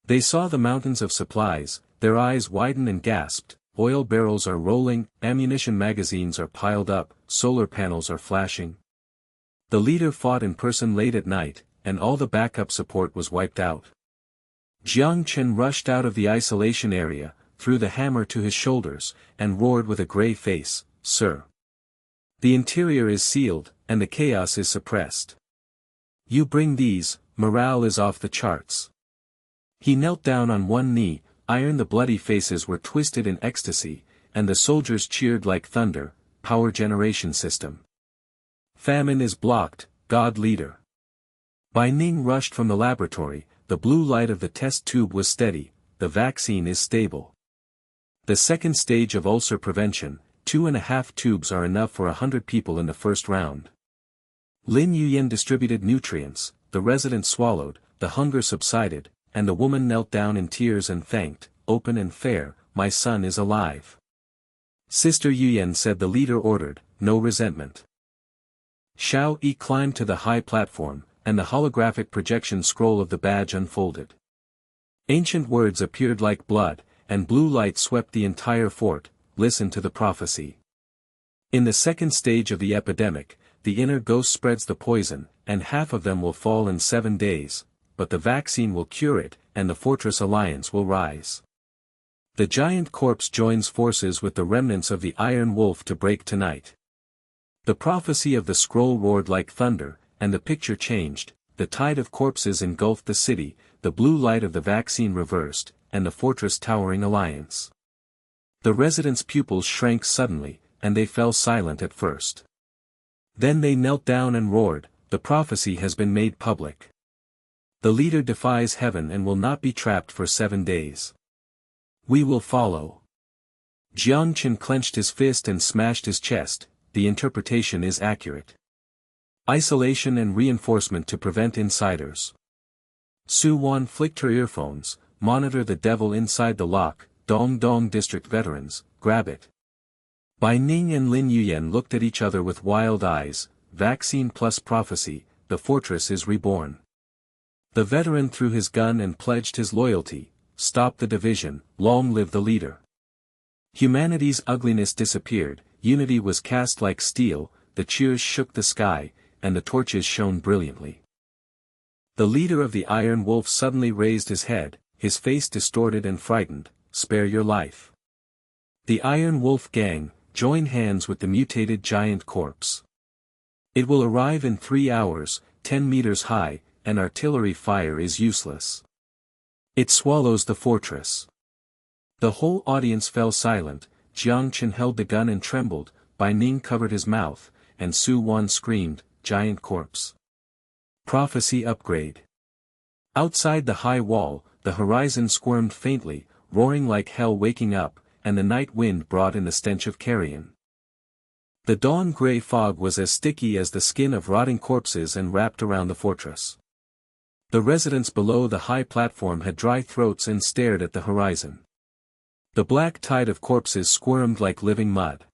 They saw the mountains of supplies, their eyes widened and gasped, oil barrels are rolling, ammunition magazines are piled up, solar panels are flashing. The leader fought in person late at night, and all the backup support was wiped out. Jiang Chen rushed out of the isolation area, threw the hammer to his shoulders, and roared with a grey face, "Sir! The interior is sealed, and the chaos is suppressed. You bring these, morale is off the charts." He knelt down on one knee, the bloody faces were twisted in ecstasy, and the soldiers cheered like thunder, power generation system. Famine is blocked, God leader. Bai Ning rushed from the laboratory, the blue light of the test tube was steady, the vaccine is stable. The second stage of ulcer prevention, 2.5 tubes are enough for 100 people in the first round. Lin Yuyan distributed nutrients, the residents swallowed, the hunger subsided, and the woman knelt down in tears and thanked, open and fair, my son is alive. Sister Yuyan said the leader ordered, no resentment. Xiao Yi climbed to the high platform, and the holographic projection scroll of the badge unfolded. Ancient words appeared like blood, and blue light swept the entire fort, listen to the prophecy. In the second stage of the epidemic, the inner ghost spreads the poison, and half of them will fall in 7 days, but the vaccine will cure it, and the Fortress Alliance will rise. The giant corpse joins forces with the remnants of the Iron Wolf to break tonight. The prophecy of the scroll roared like thunder, and the picture changed, the tide of corpses engulfed the city, the blue light of the vaccine reversed, and the fortress towering alliance. The residents' pupils shrank suddenly, and they fell silent at first. Then they knelt down and roared, the prophecy has been made public. The leader defies heaven and will not be trapped for 7 days. We will follow. Jiang Chen clenched his fist and smashed his chest, the interpretation is accurate. Isolation and reinforcement to prevent insiders. Su Wan flicked her earphones, monitor the devil inside the lock, Dong Dong district veterans, grab it. Bai Ning and Lin Yuyan looked at each other with wild eyes, vaccine plus prophecy, the fortress is reborn. The veteran threw his gun and pledged his loyalty, stop the division, long live the leader. Humanity's ugliness disappeared, unity was cast like steel, the cheers shook the sky, and the torches shone brilliantly. The leader of the Iron Wolf suddenly raised his head, his face distorted and frightened, spare your life. The Iron Wolf gang, join hands with the mutated giant corpse. It will arrive in 3 hours, 10 meters high, and artillery fire is useless. It swallows the fortress. The whole audience fell silent. Jiang Chen held the gun and trembled, Bai Ning covered his mouth, and Su Wan screamed, "Giant corpse." Prophecy upgrade. Outside the high wall, the horizon squirmed faintly, roaring like hell waking up, and the night wind brought in the stench of carrion. The dawn-gray fog was as sticky as the skin of rotting corpses and wrapped around the fortress. The residents below the high platform had dry throats and stared at the horizon. The black tide of corpses squirmed like living mud.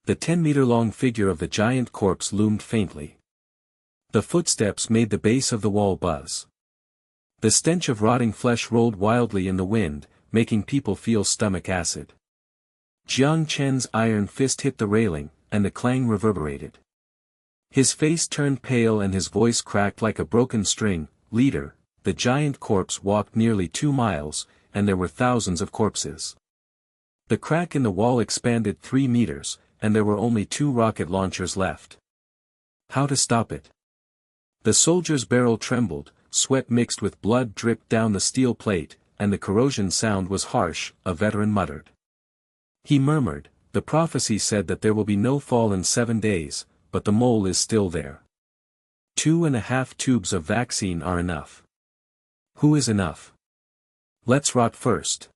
The 10-meter-long figure of the giant corpse loomed faintly. The footsteps made the base of the wall buzz. The stench of rotting flesh rolled wildly in the wind, making people feel stomach acid. Jiang Chen's iron fist hit the railing, and the clang reverberated. His face turned pale and his voice cracked like a broken string. "Leader, the giant corpse walked nearly 2 miles, and there were thousands of corpses. The crack in the wall expanded 3 meters, and there were only 2 rocket launchers left. How to stop it?" The soldier's barrel trembled, sweat mixed with blood dripped down the steel plate, and the corrosion sound was harsh, a veteran muttered. He murmured, "The prophecy said that there will be no fall in 7 days, but the mole is still there. 2.5 tubes of vaccine are enough." Who is enough? Let's rot first.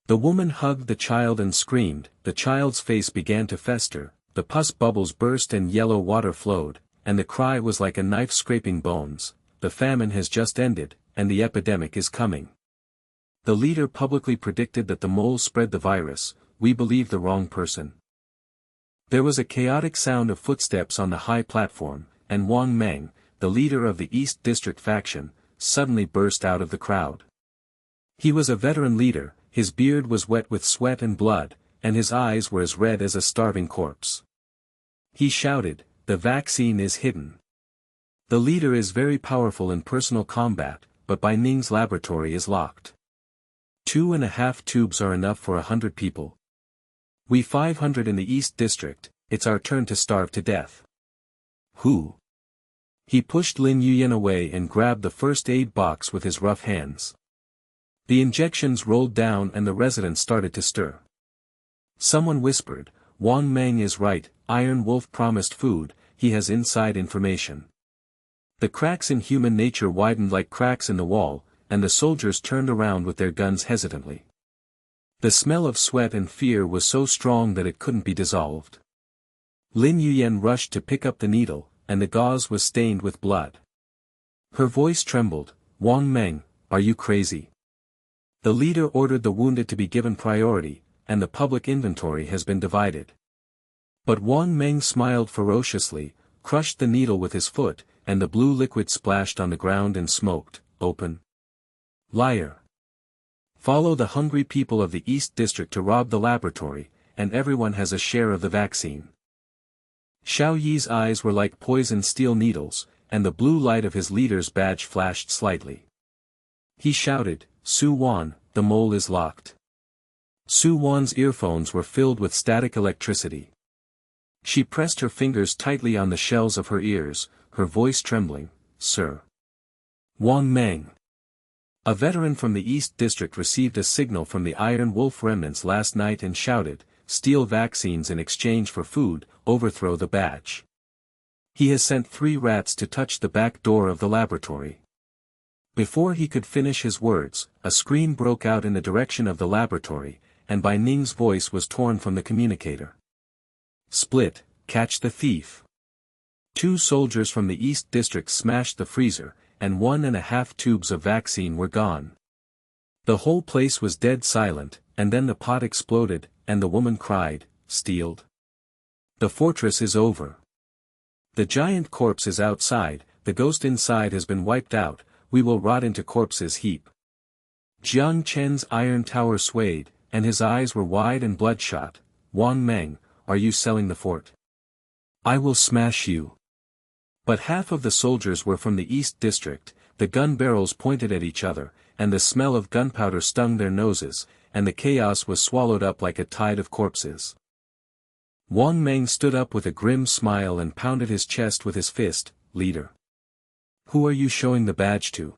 The woman hugged the child and screamed. The child's face began to fester, the pus bubbles burst and yellow water flowed, and the cry was like a knife scraping bones. "The famine has just ended, and the epidemic is coming." The leader publicly predicted that the mole spread the virus. We believe the wrong person. There was a chaotic sound of footsteps on the high platform, and Wang Meng, the leader of the East District faction, suddenly burst out of the crowd. He was a veteran leader, his beard was wet with sweat and blood, and his eyes were as red as a starving corpse. He shouted, "The vaccine is hidden. The leader is very powerful in personal combat, but Bai Ning's laboratory is locked. 2.5 tubes are enough for 100 people. We 500 in the East District, it's our turn to starve to death." Who? He pushed Lin Yuyan away and grabbed the first aid box with his rough hands. The injections rolled down and the residents started to stir. Someone whispered, "Wang Meng is right, Iron Wolf promised food, he has inside information." The cracks in human nature widened like cracks in the wall, and the soldiers turned around with their guns hesitantly. The smell of sweat and fear was so strong that it couldn't be dissolved. Lin Yuyan rushed to pick up the needle, and the gauze was stained with blood. Her voice trembled, "Wang Meng, are you crazy? The leader ordered the wounded to be given priority, and the public inventory has been divided." But Wang Meng smiled ferociously, crushed the needle with his foot, and the blue liquid splashed on the ground and smoked. "Open. Liar. Follow the hungry people of the East District to rob the laboratory, and everyone has a share of the vaccine." Xiao Yi's eyes were like poisoned steel needles, and the blue light of his leader's badge flashed slightly. He shouted, "Su Wan, the mole is locked." Su Wan's earphones were filled with static electricity. She pressed her fingers tightly on the shells of her ears, her voice trembling, "Sir." Wang Meng. A veteran from the East District received a signal from the Iron Wolf remnants last night and shouted, "Steal vaccines in exchange for food, overthrow the badge." He has sent 3 rats to touch the back door of the laboratory. Before he could finish his words, a scream broke out in the direction of the laboratory, and Bai Ning's voice was torn from the communicator. "Split, catch the thief." 2 soldiers from the East District smashed the freezer, and 1.5 tubes of vaccine were gone. The whole place was dead silent, and then the pot exploded, and the woman cried, "Stealed. The fortress is over. The giant corpse is outside, the ghost inside has been wiped out, we will rot into corpses heap." Jiang Chen's iron tower swayed, and his eyes were wide and bloodshot. "Wang Meng, are you selling the fort? I will smash you." But half of the soldiers were from the East District, the gun barrels pointed at each other, and the smell of gunpowder stung their noses, and the chaos was swallowed up like a tide of corpses. Wang Meng stood up with a grim smile and pounded his chest with his fist. Leader. Who are you showing the badge to?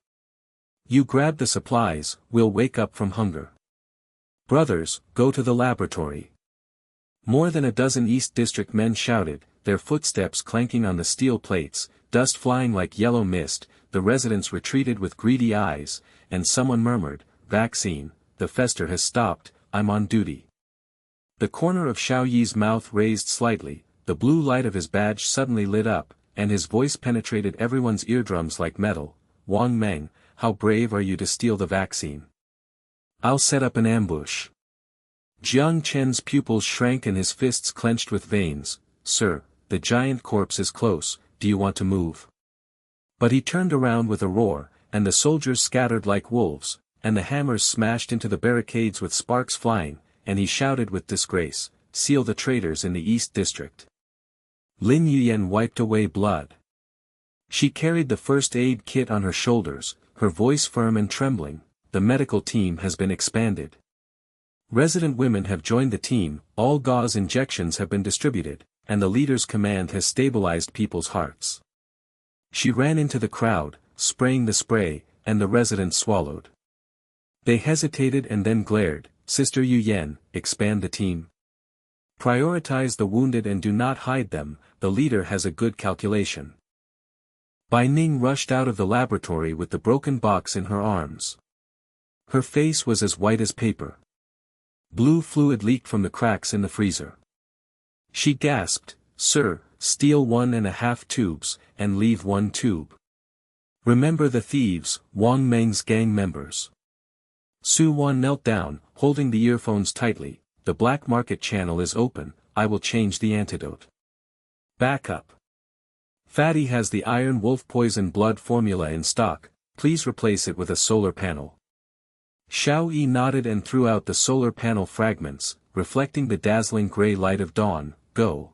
You grab the supplies, we'll wake up from hunger. Brothers, go to the laboratory. More than a dozen East District men shouted, their footsteps clanking on the steel plates, dust flying like yellow mist. The residents retreated with greedy eyes, and someone murmured, vaccine, the fester has stopped, I'm on duty. The corner of Xiao Yi's mouth raised slightly, the blue light of his badge suddenly lit up, and his voice penetrated everyone's eardrums like metal. Wang Meng, how brave are you to steal the vaccine? I'll set up an ambush. Jiang Chen's pupils shrank and his fists clenched with veins. Sir, the giant corpse is close, do you want to move? But he turned around with a roar, and the soldiers scattered like wolves, and the hammers smashed into the barricades with sparks flying, and he shouted with disgrace, seal the traitors in the East District. Lin Yuyan wiped away blood. She carried the first aid kit on her shoulders, her voice firm and trembling. The medical team has been expanded. Resident women have joined the team, all gauze injections have been distributed, and the leader's command has stabilized people's hearts. She ran into the crowd, spraying the spray, and the residents swallowed. They hesitated and then glared. Sister Yu Yan, expand the team. Prioritize the wounded and do not hide them, the leader has a good calculation. Bai Ning rushed out of the laboratory with the broken box in her arms. Her face was as white as paper. Blue fluid leaked from the cracks in the freezer. She gasped, Sir, steal 1.5 tubes, and leave 1 tube. Remember the thieves, Wang Meng's gang members. Su Wan knelt down, holding the earphones tightly. The black market channel is open, I will change the antidote. Back up. Fatty has the Iron Wolf poison blood formula in stock, please replace it with a solar panel. Xiao Yi nodded and threw out the solar panel fragments, reflecting the dazzling gray light of dawn. Go.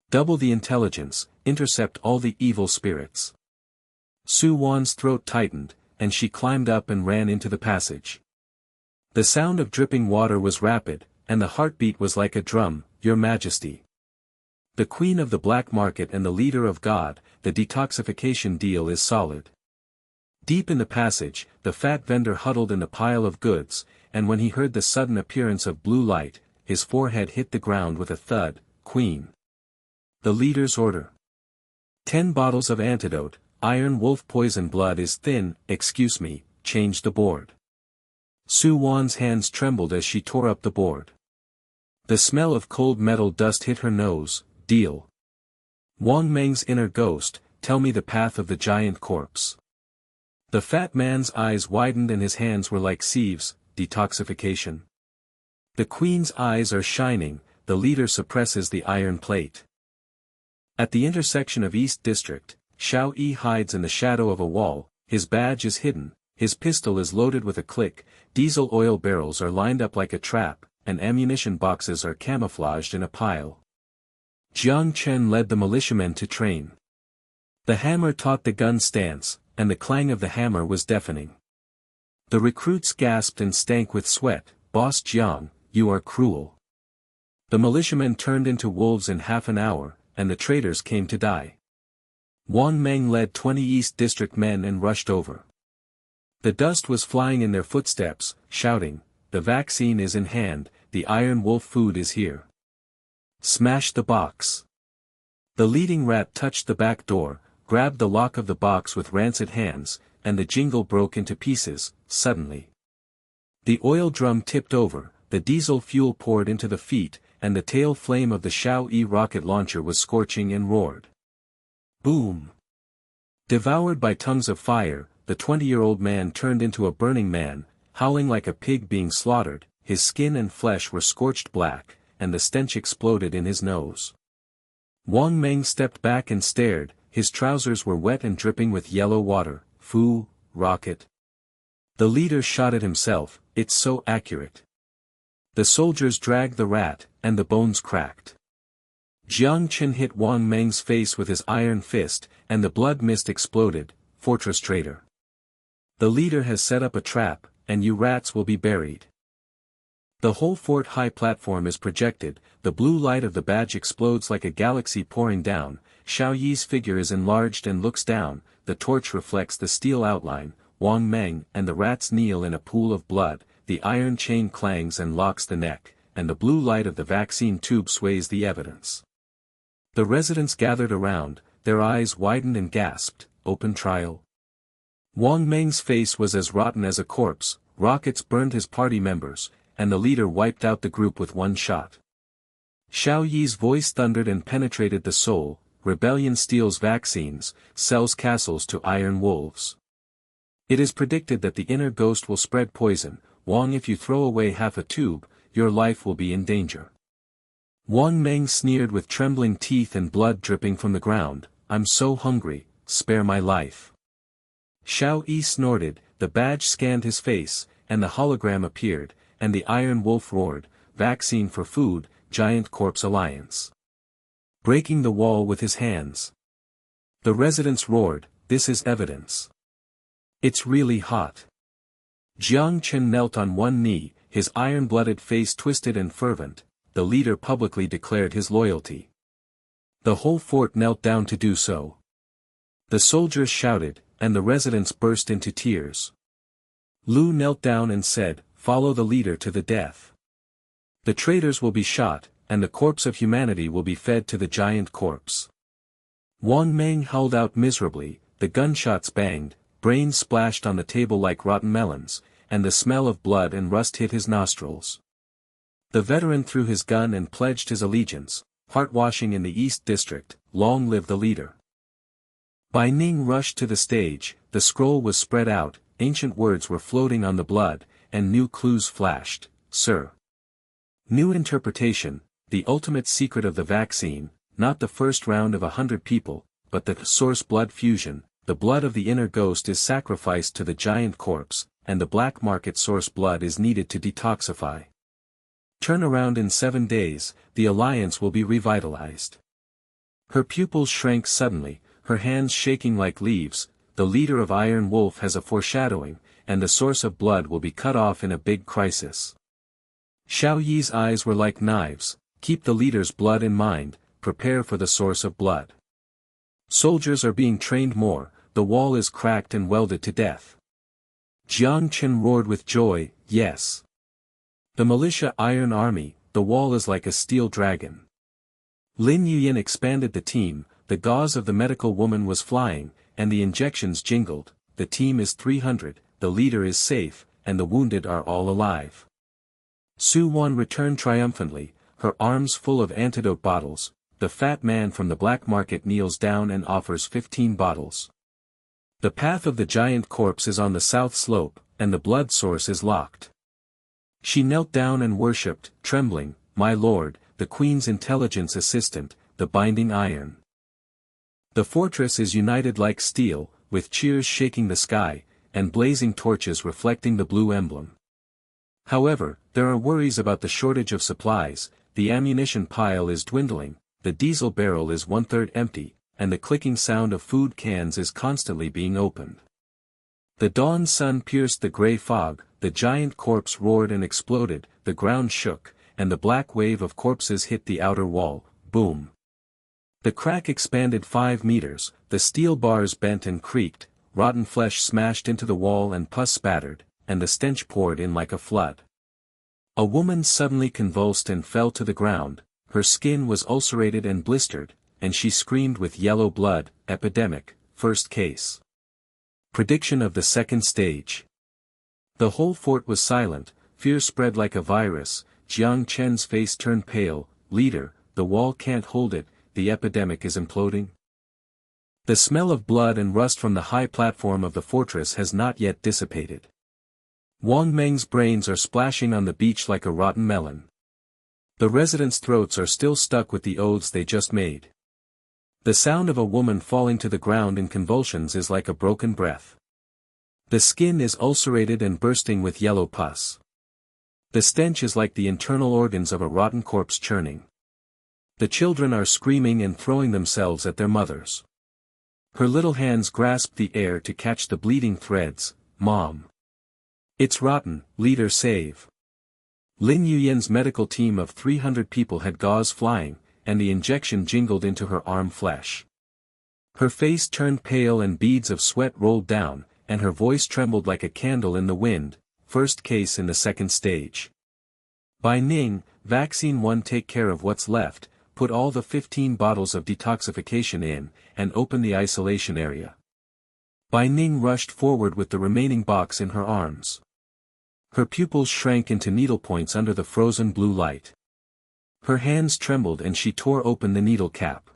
Double the intelligence, intercept all the evil spirits. Su Wan's throat tightened, and she climbed up and ran into the passage. The sound of dripping water was rapid, and the heartbeat was like a drum. Your Majesty. The Queen of the Black Market and the Leader of God, the detoxification deal is solid. Deep in the passage, the fat vendor huddled in the pile of goods, and when he heard the sudden appearance of blue light, his forehead hit the ground with a thud. Queen. The leader's order. 10 bottles of antidote, Iron Wolf poison blood is thin, excuse me, change the board. Su Wan's hands trembled as she tore up the board. The smell of cold metal dust hit her nose. Deal. Wang Meng's inner ghost, tell me the path of the giant corpse. The fat man's eyes widened and his hands were like sieves. Detoxification. The Queen's eyes are shining, the leader suppresses the iron plate. At the intersection of East District, Xiao Yi hides in the shadow of a wall, his badge is hidden, his pistol is loaded with a click, diesel oil barrels are lined up like a trap, and ammunition boxes are camouflaged in a pile. Jiang Chen led the militiamen to train. The hammer taught the gun stance, and the clang of the hammer was deafening. The recruits gasped and stank with sweat. Boss Jiang, you are cruel. The militiamen turned into wolves in half an hour, and the traitors came to die. Wang Meng led 20 East District men and rushed over. The dust was flying in their footsteps, shouting, the vaccine is in hand, the Iron Wolf food is here. Smash the box. The leading rat touched the back door, grabbed the lock of the box with rancid hands, and the jingle broke into pieces. Suddenly, the oil drum tipped over, the diesel fuel poured into the feet, and the tail flame of the Xiao Yi rocket launcher was scorching and roared. Boom! Devoured by tongues of fire, the 20-year-old man turned into a burning man, howling like a pig being slaughtered. His skin and flesh were scorched black, and the stench exploded in his nose. Wang Meng stepped back and stared, his trousers were wet and dripping with yellow water. Fu, rocket. The leader shot at himself, it's so accurate. The soldiers dragged the rat, and the bones cracked. Jiang Chen hit Wang Meng's face with his iron fist, and the blood mist exploded. Fortress traitor. The leader has set up a trap, and you rats will be buried. The whole fort high platform is projected, the blue light of the badge explodes like a galaxy pouring down, Xiao Yi's figure is enlarged and looks down, the torch reflects the steel outline, Wang Meng and the rats kneel in a pool of blood, the iron chain clangs and locks the neck, and the blue light of the vaccine tube sways the evidence. The residents gathered around, their eyes widened and gasped, open trial. Wang Meng's face was as rotten as a corpse, rockets burned his party members, and the leader wiped out the group with one shot. Xiao Yi's voice thundered and penetrated the soul, rebellion steals vaccines, sells castles to iron wolves. It is predicted that the inner ghost will spread poison, Wang, if you throw away half a tube, your life will be in danger. Wang Meng sneered with trembling teeth and blood dripping from the ground, I'm so hungry, spare my life. Xiao Yi snorted, the badge scanned his face, and the hologram appeared, and the Iron Wolf roared, vaccine for food, Giant Corpse Alliance. Breaking the wall with his hands. The residents roared, this is evidence. It's really hot. Jiang Chen knelt on one knee, his iron-blooded face twisted and fervent, the leader publicly declared his loyalty. The whole fort knelt down to do so. The soldiers shouted, and the residents burst into tears. Lu knelt down and said, follow the leader to the death. The traitors will be shot, and the corpse of humanity will be fed to the giant corpse. Wang Meng howled out miserably, the gunshots banged, brains splashed on the table like rotten melons, and the smell of blood and rust hit his nostrils. The veteran threw his gun and pledged his allegiance, heart-washing in the East District, long live the leader. Bai Ning rushed to the stage, the scroll was spread out, ancient words were floating on the blood, and new clues flashed, sir. New interpretation, the ultimate secret of the vaccine, not the first round of 100 people, but the source blood fusion, the blood of the inner ghost is sacrificed to the giant corpse, and the black market source blood is needed to detoxify. Turn around in 7 days, the alliance will be revitalized. Her pupils shrank suddenly, her hands shaking like leaves, the leader of Iron Wolf has a foreshadowing, and the source of blood will be cut off in a big crisis. Xiao Yi's eyes were like knives, keep the leader's blood in mind, prepare for the source of blood. Soldiers are being trained more, the wall is cracked and welded to death. Jiang Chen roared with joy, yes. The militia Iron Army, the wall is like a steel dragon. Lin Yuyin expanded the team, the gauze of the medical woman was flying, and the injections jingled, the team is 300, the leader is safe, and the wounded are all alive. Su Wan returned triumphantly, her arms full of antidote bottles, the fat man from the black market kneels down and offers 15 bottles. The path of the giant corpse is on the south slope, and the blood source is locked. She knelt down and worshipped, trembling, my lord, the queen's intelligence assistant, the binding iron. The fortress is united like steel, with cheers shaking the sky, and blazing torches reflecting the blue emblem. However, there are worries about the shortage of supplies, the ammunition pile is dwindling, the diesel barrel is 1/3 empty, and the clicking sound of food cans is constantly being opened. The dawn sun pierced the gray fog, the giant corpse roared and exploded, the ground shook, and the black wave of corpses hit the outer wall, boom. The crack expanded 5 meters, the steel bars bent and creaked, rotten flesh smashed into the wall and pus spattered, and the stench poured in like a flood. A woman suddenly convulsed and fell to the ground, her skin was ulcerated and blistered, and she screamed with yellow blood, epidemic, first case. Prediction of the second stage. The whole fort was silent, fear spread like a virus, Jiang Chen's face turned pale, leader, the wall can't hold it, the epidemic is imploding. The smell of blood and rust from the high platform of the fortress has not yet dissipated. Wang Meng's brains are splashing on the beach like a rotten melon. The residents' throats are still stuck with the oaths they just made. The sound of a woman falling to the ground in convulsions is like a broken breath. The skin is ulcerated and bursting with yellow pus. The stench is like the internal organs of a rotten corpse churning. The children are screaming and throwing themselves at their mothers. Her little hands grasp the air to catch the bleeding threads, Mom. It's rotten, leader save. Lin Yuyan's medical team of 300 people had gauze flying, and the injection jingled into her arm flesh. Her face turned pale and beads of sweat rolled down, and her voice trembled like a candle in the wind. First case in the second stage. By Ning, Vaccine 1, take care of what's left, put all the 15 bottles of detoxification in, and open the isolation area. Bai Ning rushed forward with the remaining box in her arms. Her pupils shrank into needlepoints under the frozen blue light. Her hands trembled and she tore open the needle cap.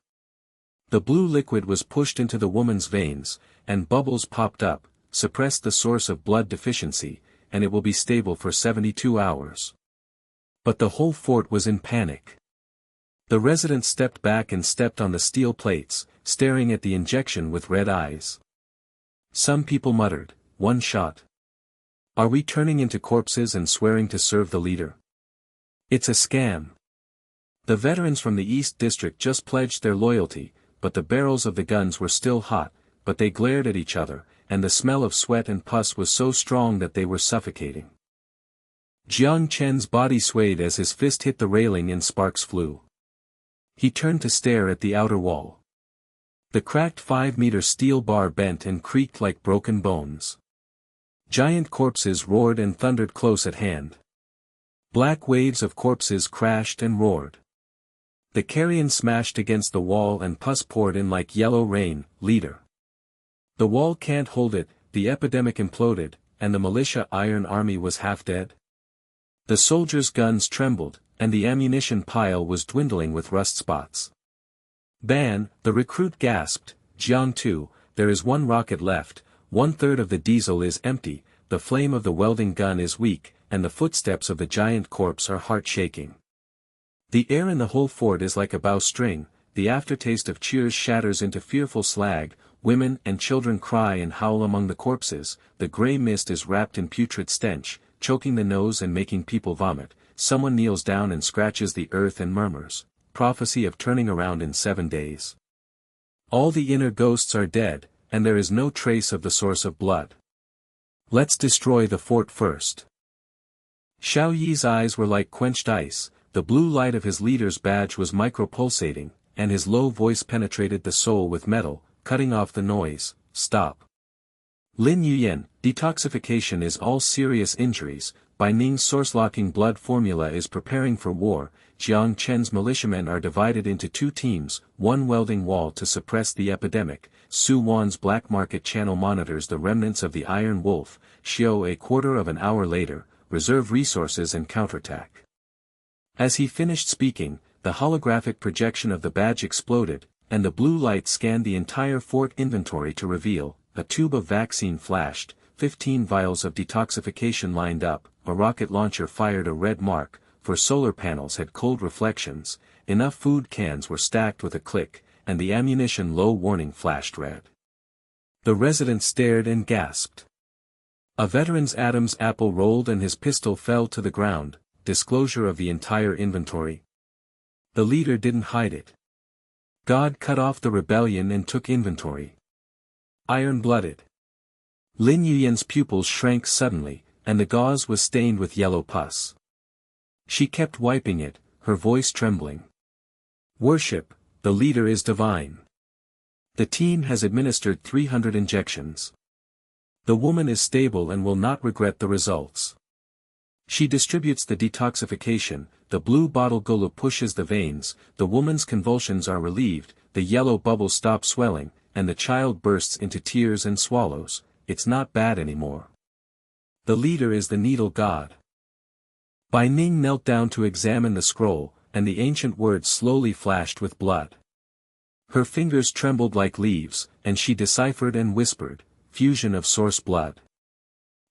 The blue liquid was pushed into the woman's veins, and bubbles popped up, suppressed the source of blood deficiency, and it will be stable for 72 hours. But the whole fort was in panic. The residents stepped back and stepped on the steel plates, staring at the injection with red eyes. Some people muttered, "One shot. Are we turning into corpses and swearing to serve the leader? It's a scam." The veterans from the East District just pledged their loyalty, but the barrels of the guns were still hot, but they glared at each other, and the smell of sweat and pus was so strong that they were suffocating. Jiang Chen's body swayed as his fist hit the railing and sparks flew. He turned to stare at the outer wall. The cracked 5-meter steel bar bent and creaked like broken bones. Giant corpses roared and thundered close at hand. Black waves of corpses crashed and roared. The carrion smashed against the wall and pus poured in like yellow rain. "Leader. The wall can't hold it," the epidemic imploded, and the militia Iron Army was half dead. The soldiers' guns trembled, and the ammunition pile was dwindling with rust spots. "Ban," the recruit gasped. "Jiang 2, there is one rocket left, 1/3 of the diesel is empty, the flame of the welding gun is weak, and the footsteps of the giant corpse are heart-shaking. The air in the whole fort is like a bowstring, the aftertaste of cheers shatters into fearful slag, women and children cry and howl among the corpses, the grey mist is wrapped in putrid stench, choking the nose and making people vomit. Someone kneels down and scratches the earth and murmurs, prophecy of turning around in 7 days. All the inner ghosts are dead, and there is no trace of the source of blood. Let's destroy the fort first." Xiao Yi's eyes were like quenched ice, the blue light of his leader's badge was micro-pulsating, and his low voice penetrated the soul with metal, cutting off the noise. "Stop. Lin Yuyan, detoxification is all serious injuries, Bai Ning's source-locking blood formula is preparing for war, Jiang Chen's militiamen are divided into 2 teams, one welding wall to suppress the epidemic, Su Wan's black market channel monitors the remnants of the Iron Wolf, Xiao a quarter of an hour later, reserve resources and counterattack." As he finished speaking, the holographic projection of the badge exploded, and the blue light scanned the entire fort inventory to reveal, a tube of vaccine flashed, 15 vials of detoxification lined up, a rocket launcher fired a red mark, for solar panels had cold reflections, enough food cans were stacked with a click, and the ammunition low warning flashed red. The resident stared and gasped. A veteran's Adam's apple rolled and his pistol fell to the ground, disclosure of the entire inventory. The leader didn't hide it. God cut off the rebellion and took inventory. Iron-blooded. Lin Yuyan's pupils shrank suddenly, and the gauze was stained with yellow pus. She kept wiping it, her voice trembling. "Worship, the leader is divine. The team has administered 300 injections. The woman is stable and will not regret the results." She distributes the detoxification, the blue bottle gulu pushes the veins, the woman's convulsions are relieved, the yellow bubbles stop swelling, and the child bursts into tears and swallows. It's not bad anymore. The leader is the needle god. Bai Ning knelt down to examine the scroll, and the ancient words slowly flashed with blood. Her fingers trembled like leaves, and she deciphered and whispered, "Fusion of source blood.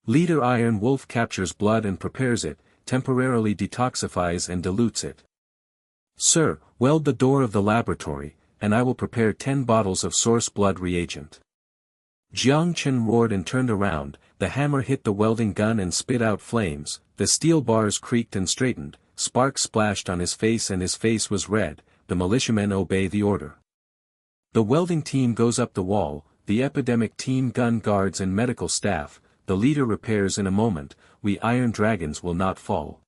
Leader Iron Wolf captures blood and prepares it, temporarily detoxifies and dilutes it. Sir, weld the door of the laboratory, and I will prepare 10 bottles of source blood reagent." Jiang Chen roared and turned around, the hammer hit the welding gun and spit out flames, the steel bars creaked and straightened, sparks splashed on his face and his face was red. The militiamen obey the order. The welding team goes up the wall, the epidemic team gun guards and medical staff, the leader repairs in a moment, we Iron Dragons will not fall.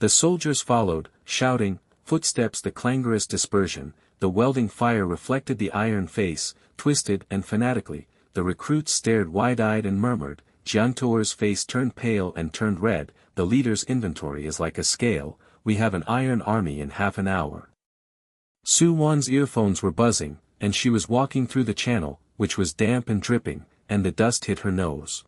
The soldiers followed, shouting, footsteps the clangorous dispersion, the welding fire reflected the iron face, twisted and fanatically, the recruits stared wide-eyed and murmured, Jiang Chen's face turned pale and turned red, the leader's inventory is like a scale, we have an iron army in half an hour. Su Wan's earphones were buzzing, and she was walking through the channel, which was damp and dripping, and the dust hit her nose.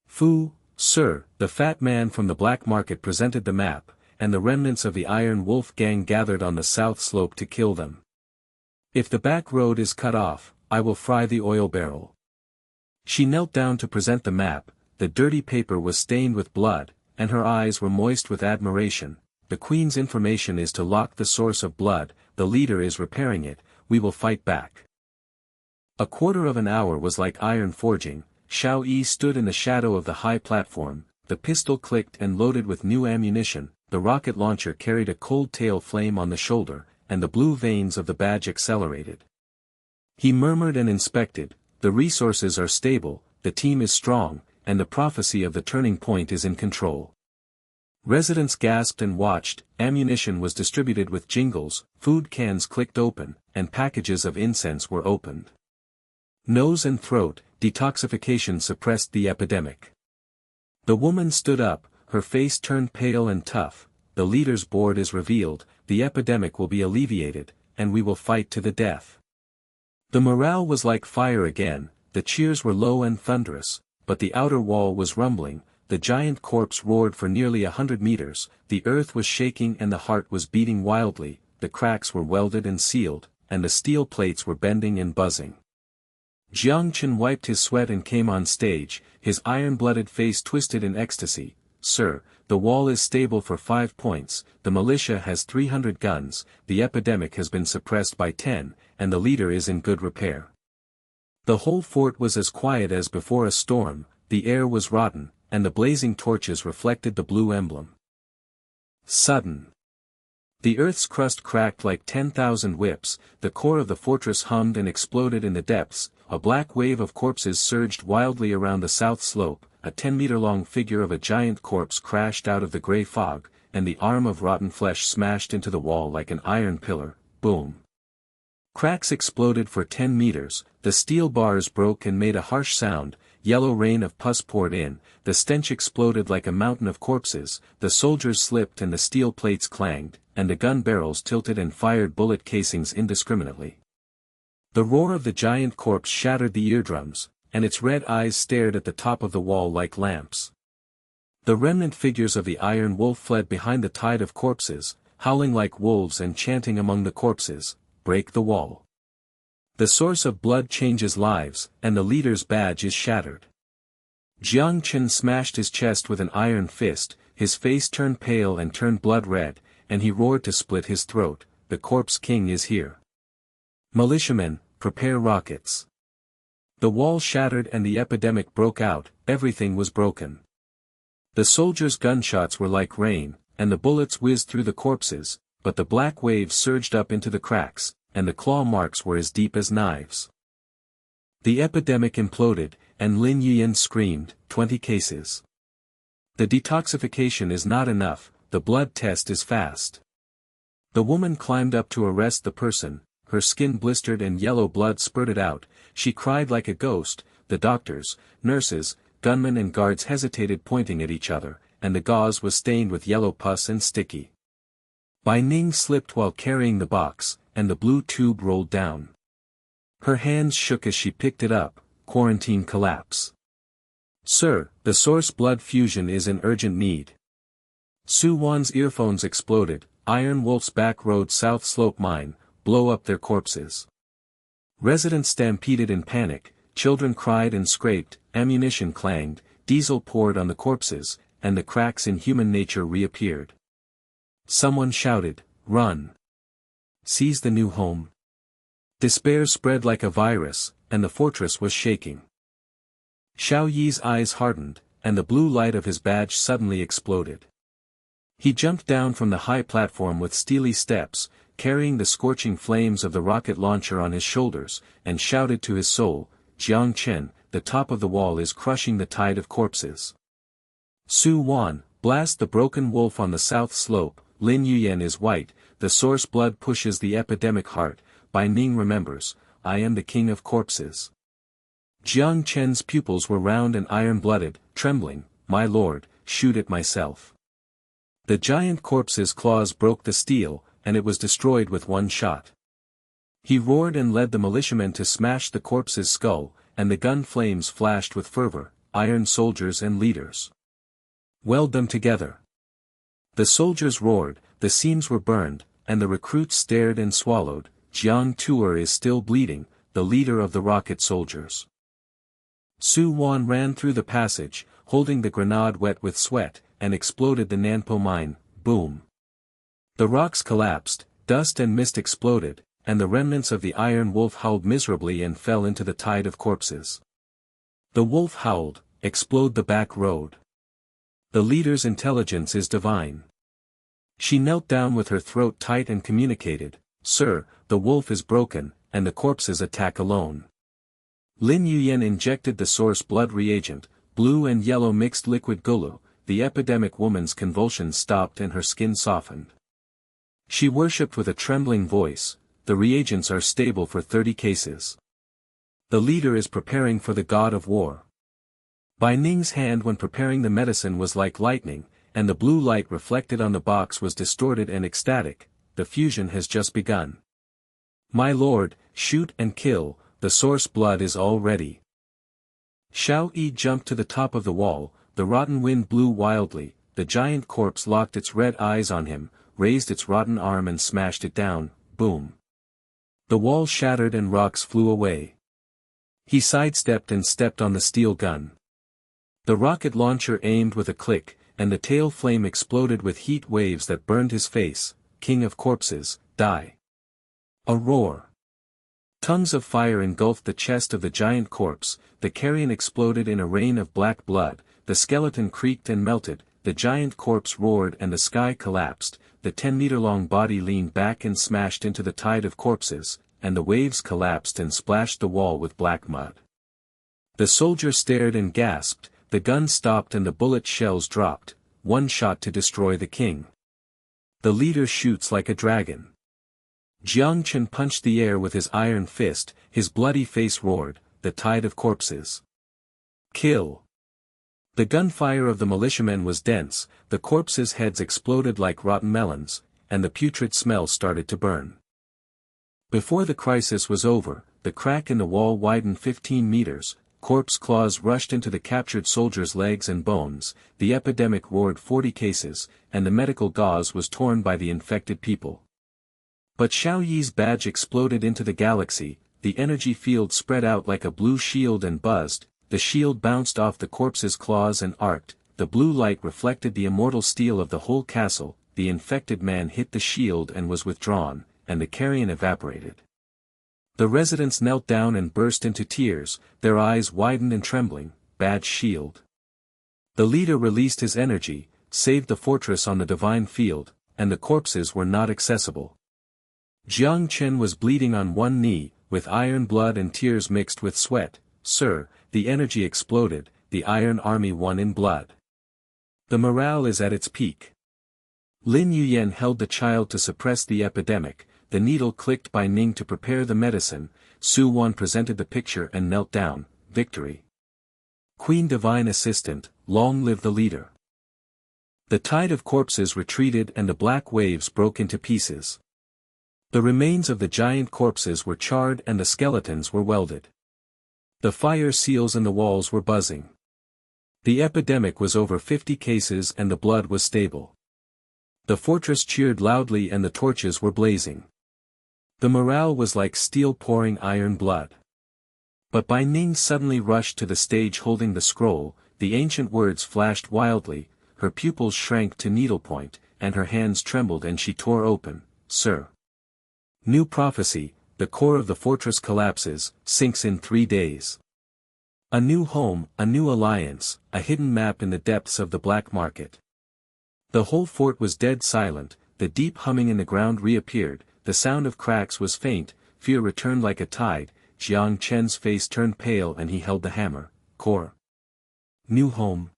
Fu, sir, the fat man from the black market presented the map, and the remnants of the Iron Wolf gang gathered on the south slope to kill them. If the back road is cut off, I will fry the oil barrel. She knelt down to present the map, the dirty paper was stained with blood, and her eyes were moist with admiration. The Queen's information is to lock the source of blood, the leader is repairing it, we will fight back. A quarter of an hour was like iron forging. Xiao Yi stood in the shadow of the high platform, the pistol clicked and loaded with new ammunition, the rocket launcher carried a cold tail flame on the shoulder, and the blue veins of the badge accelerated. He murmured and inspected, the resources are stable, the team is strong, and the prophecy of the turning point is in control. Residents gasped and watched, ammunition was distributed with jingles, food cans clicked open, and packages of incense were opened. Nose and throat, detoxification suppressed the epidemic. The woman stood up, her face turned pale and tough, the leader's board is revealed, the epidemic will be alleviated, and we will fight to the death. The morale was like fire again, the cheers were low and thunderous, but the outer wall was rumbling, the giant corpse roared for nearly 100 meters, the earth was shaking and the heart was beating wildly, the cracks were welded and sealed, and the steel plates were bending and buzzing. Jiang Chen wiped his sweat and came on stage, his iron-blooded face twisted in ecstasy. Sir, the wall is stable for 5 points, the militia has 300 guns, the epidemic has been suppressed by 10, and the leader is in good repair. The whole fort was as quiet as before a storm, the air was rotten, and the blazing torches reflected the blue emblem. Sudden. The earth's crust cracked like 10,000 whips, the core of the fortress hummed and exploded in the depths, a black wave of corpses surged wildly around the south slope, a 10-meter-long figure of a giant corpse crashed out of the gray fog, and the arm of rotten flesh smashed into the wall like an iron pillar, boom. Cracks exploded for 10 meters, the steel bars broke and made a harsh sound, yellow rain of pus poured in, the stench exploded like a mountain of corpses, the soldiers slipped and the steel plates clanged, and the gun barrels tilted and fired bullet casings indiscriminately. The roar of the giant corpse shattered the eardrums, and its red eyes stared at the top of the wall like lamps. The remnant figures of the Iron Wolf fled behind the tide of corpses, howling like wolves and chanting among the corpses, break the wall. The source of blood changes lives, and the leader's badge is shattered. Jiang Chen smashed his chest with an iron fist, his face turned pale and turned blood red, and he roared to split his throat, the corpse king is here. Militiamen, prepare rockets. The wall shattered and the epidemic broke out, everything was broken. The soldiers' gunshots were like rain, and the bullets whizzed through the corpses, but the black waves surged up into the cracks, and the claw marks were as deep as knives. The epidemic imploded, and Lin Yiyan screamed, 20 cases. The detoxification is not enough, the blood test is fast. The woman climbed up to arrest the person, her skin blistered and yellow blood spurted out, she cried like a ghost, the doctors, nurses, gunmen and guards hesitated pointing at each other, and the gauze was stained with yellow pus and sticky. Bai Ning slipped while carrying the box, and the blue tube rolled down. Her hands shook as she picked it up, quarantine collapse. Sir, the source blood fusion is in urgent need. Su Wan's earphones exploded, Iron Wolf's back road south slope mine, blow up their corpses. Residents stampeded in panic, children cried and scraped, ammunition clanged, diesel poured on the corpses, and the cracks in human nature reappeared. Someone shouted, run. Seize the new home. Despair spread like a virus, and the fortress was shaking. Xiao Yi's eyes hardened, and the blue light of his badge suddenly exploded. He jumped down from the high platform with steely steps, carrying the scorching flames of the rocket launcher on his shoulders, and shouted to his soul, Jiang Chen, the top of the wall is crushing the tide of corpses. Su Wan, Blast the broken wolf on the south slope. Lin Yuyan is white, the source blood pushes the epidemic heart. Bai Ning remembers, I am the king of corpses. Jiang Chen's pupils were round and iron-blooded, trembling, my lord, shoot it myself. The giant corpse's claws broke the steel, and it was destroyed with one shot. He roared and led the militiamen to smash the corpse's skull, and the gun flames flashed with fervor, iron soldiers and leaders. Weld them together. The soldiers roared, the seams were burned, and the recruits stared and swallowed. Jiang Tuer is still bleeding, the leader of the rocket soldiers. Su Wan ran through the passage, holding the grenade wet with sweat, and exploded the Nanpo mine, boom. The rocks collapsed, dust and mist exploded, and the remnants of the iron wolf howled miserably and fell into the tide of corpses. The wolf howled, explode the back road. The leader's intelligence is divine. She knelt down with her throat tight and communicated, Sir, the wolf is broken, and the corpses attack alone. Lin Yuyan injected the source blood reagent, blue and yellow mixed liquid gulu. The epidemic woman's convulsions stopped and her skin softened. She worshipped with a trembling voice, the reagents are stable for 30 cases. The leader is preparing for the god of war. Bai Ning's hand when preparing the medicine was like lightning, and the blue light reflected on the box was distorted and ecstatic, the fusion has just begun. My lord, shoot and kill, the source blood is all ready. Xiao Yi jumped to the top of the wall, the rotten wind blew wildly, the giant corpse locked its red eyes on him, raised its rotten arm and smashed it down, boom. The wall shattered and rocks flew away. He sidestepped and stepped on the steel gun. The rocket launcher aimed with a click, and the tail flame exploded with heat waves that burned his face, king of corpses, die. A roar. Tongues of fire engulfed the chest of the giant corpse, the carrion exploded in a rain of black blood, the skeleton creaked and melted, the giant corpse roared and the sky collapsed, the 10-meter-long body leaned back and smashed into the tide of corpses, and the waves collapsed and splashed the wall with black mud. The soldier stared and gasped, the gun stopped and the bullet shells dropped, one shot to destroy the king. The leader shoots like a dragon. Jiang Chen punched the air with his iron fist, his bloody face roared, the tide of corpses. Kill. The gunfire of the militiamen was dense, the corpses' heads exploded like rotten melons, and the putrid smell started to burn. Before the crisis was over, the crack in the wall widened 15 meters, corpse claws rushed into the captured soldiers' legs and bones, the epidemic roared 40 cases, and the medical gauze was torn by the infected people. But Xiao Yi's badge exploded into the galaxy, the energy field spread out like a blue shield and buzzed, the shield bounced off the corpse's claws and arced, the blue light reflected the immortal steel of the whole castle, the infected man hit the shield and was withdrawn, and the carrion evaporated. The residents knelt down and burst into tears, their eyes widened and trembling, badge shield. The leader released his energy, saved the fortress on the divine field, and the corpses were not accessible. Jiang Chen was bleeding on one knee, with iron blood and tears mixed with sweat. Sir, the energy exploded, the Iron Army won in blood. The morale is at its peak. Lin Yuyan held the child to suppress the epidemic, the needle clicked by Ning to prepare the medicine, Su Wan presented the picture and knelt down, victory. Queen Divine Assistant, long live the leader. The tide of corpses retreated and the black waves broke into pieces. The remains of the giant corpses were charred and the skeletons were welded. The fire seals in the walls were buzzing. The epidemic was over 50 cases and the blood was stable. The fortress cheered loudly and the torches were blazing. The morale was like steel pouring iron blood. But Bai Ning suddenly rushed to the stage holding the scroll, the ancient words flashed wildly, her pupils shrank to needlepoint, and her hands trembled and she tore open, Sir. New prophecy, the core of the fortress collapses, sinks in 3 days. A new home, a new alliance, a hidden map in the depths of the black market. The whole fort was dead silent, the deep humming in the ground reappeared, the sound of cracks was faint, fear returned like a tide, Jiang Chen's face turned pale and he held the hammer, core. New home.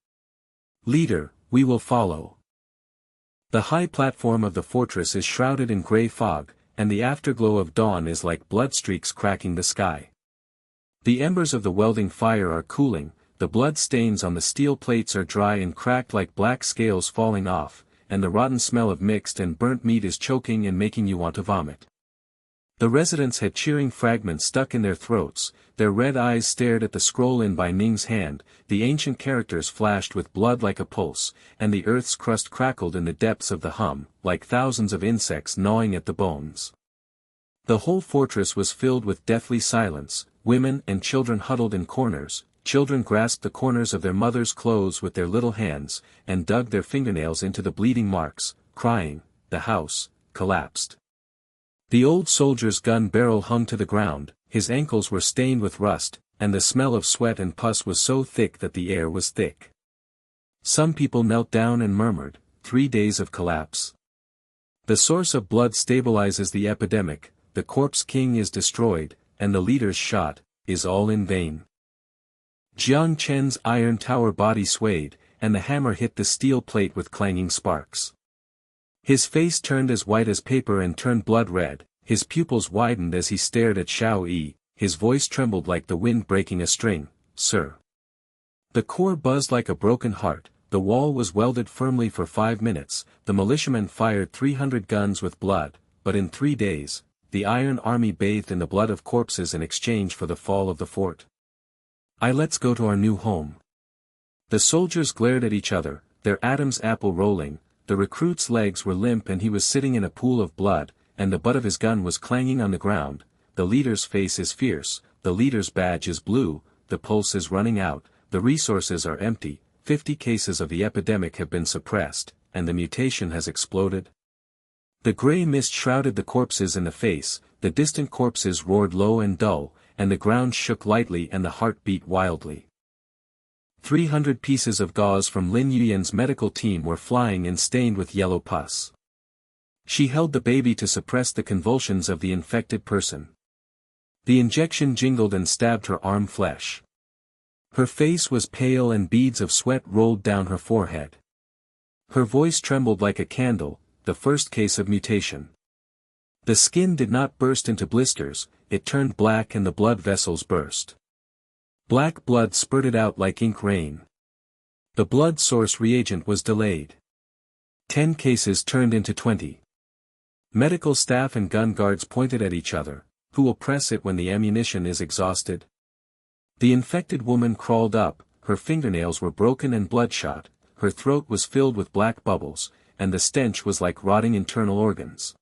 Leader, we will follow. The high platform of the fortress is shrouded in grey fog, and the afterglow of dawn is like blood streaks cracking the sky. The embers of the welding fire are cooling, the blood stains on the steel plates are dry and cracked like black scales falling off, and the rotten smell of mixed and burnt meat is choking and making you want to vomit. The residents had cheering fragments stuck in their throats, their red eyes stared at the scroll in by Ning's hand, the ancient characters flashed with blood like a pulse, and the earth's crust crackled in the depths of the hum, like thousands of insects gnawing at the bones. The whole fortress was filled with deathly silence, women and children huddled in corners, children grasped the corners of their mothers' clothes with their little hands, and dug their fingernails into the bleeding marks, crying, the house collapsed. The old soldier's gun barrel hung to the ground, his ankles were stained with rust, and the smell of sweat and pus was so thick that the air was thick. Some people knelt down and murmured, 3 days of collapse. The source of blood stabilizes the epidemic, the corpse king is destroyed, and the leader's shot, is all in vain. Jiang Chen's iron tower body swayed, and the hammer hit the steel plate with clanging sparks. His face turned as white as paper and turned blood red, his pupils widened as he stared at Xiao Yi, his voice trembled like the wind breaking a string, "Sir." The core buzzed like a broken heart, the wall was welded firmly for 5 minutes, the militiamen fired 300 guns with blood, but in 3 days, the Iron Army bathed in the blood of corpses in exchange for the fall of the fort. Let's go to our new home. The soldiers glared at each other, their Adam's apple rolling. The recruit's legs were limp and he was sitting in a pool of blood, and the butt of his gun was clanging on the ground. The leader's face is fierce, the leader's badge is blue, the pulse is running out, the resources are empty, 50 cases of the epidemic have been suppressed, and the mutation has exploded. The grey mist shrouded the corpses in the face, the distant corpses roared low and dull, and the ground shook lightly and the heart beat wildly. 300 pieces of gauze from Lin Yuyan's medical team were flying and stained with yellow pus. She held the baby to suppress the convulsions of the infected person. The injection jingled and stabbed her arm flesh. Her face was pale and beads of sweat rolled down her forehead. Her voice trembled like a candle, the first case of mutation. The skin did not burst into blisters, it turned black and the blood vessels burst. Black blood spurted out like ink rain. The blood source reagent was delayed. 10 cases turned into 20. Medical staff and gun guards pointed at each other. Who will press it when the ammunition is exhausted? The infected woman crawled up, her fingernails were broken and bloodshot, her throat was filled with black bubbles, and the stench was like rotting internal organs.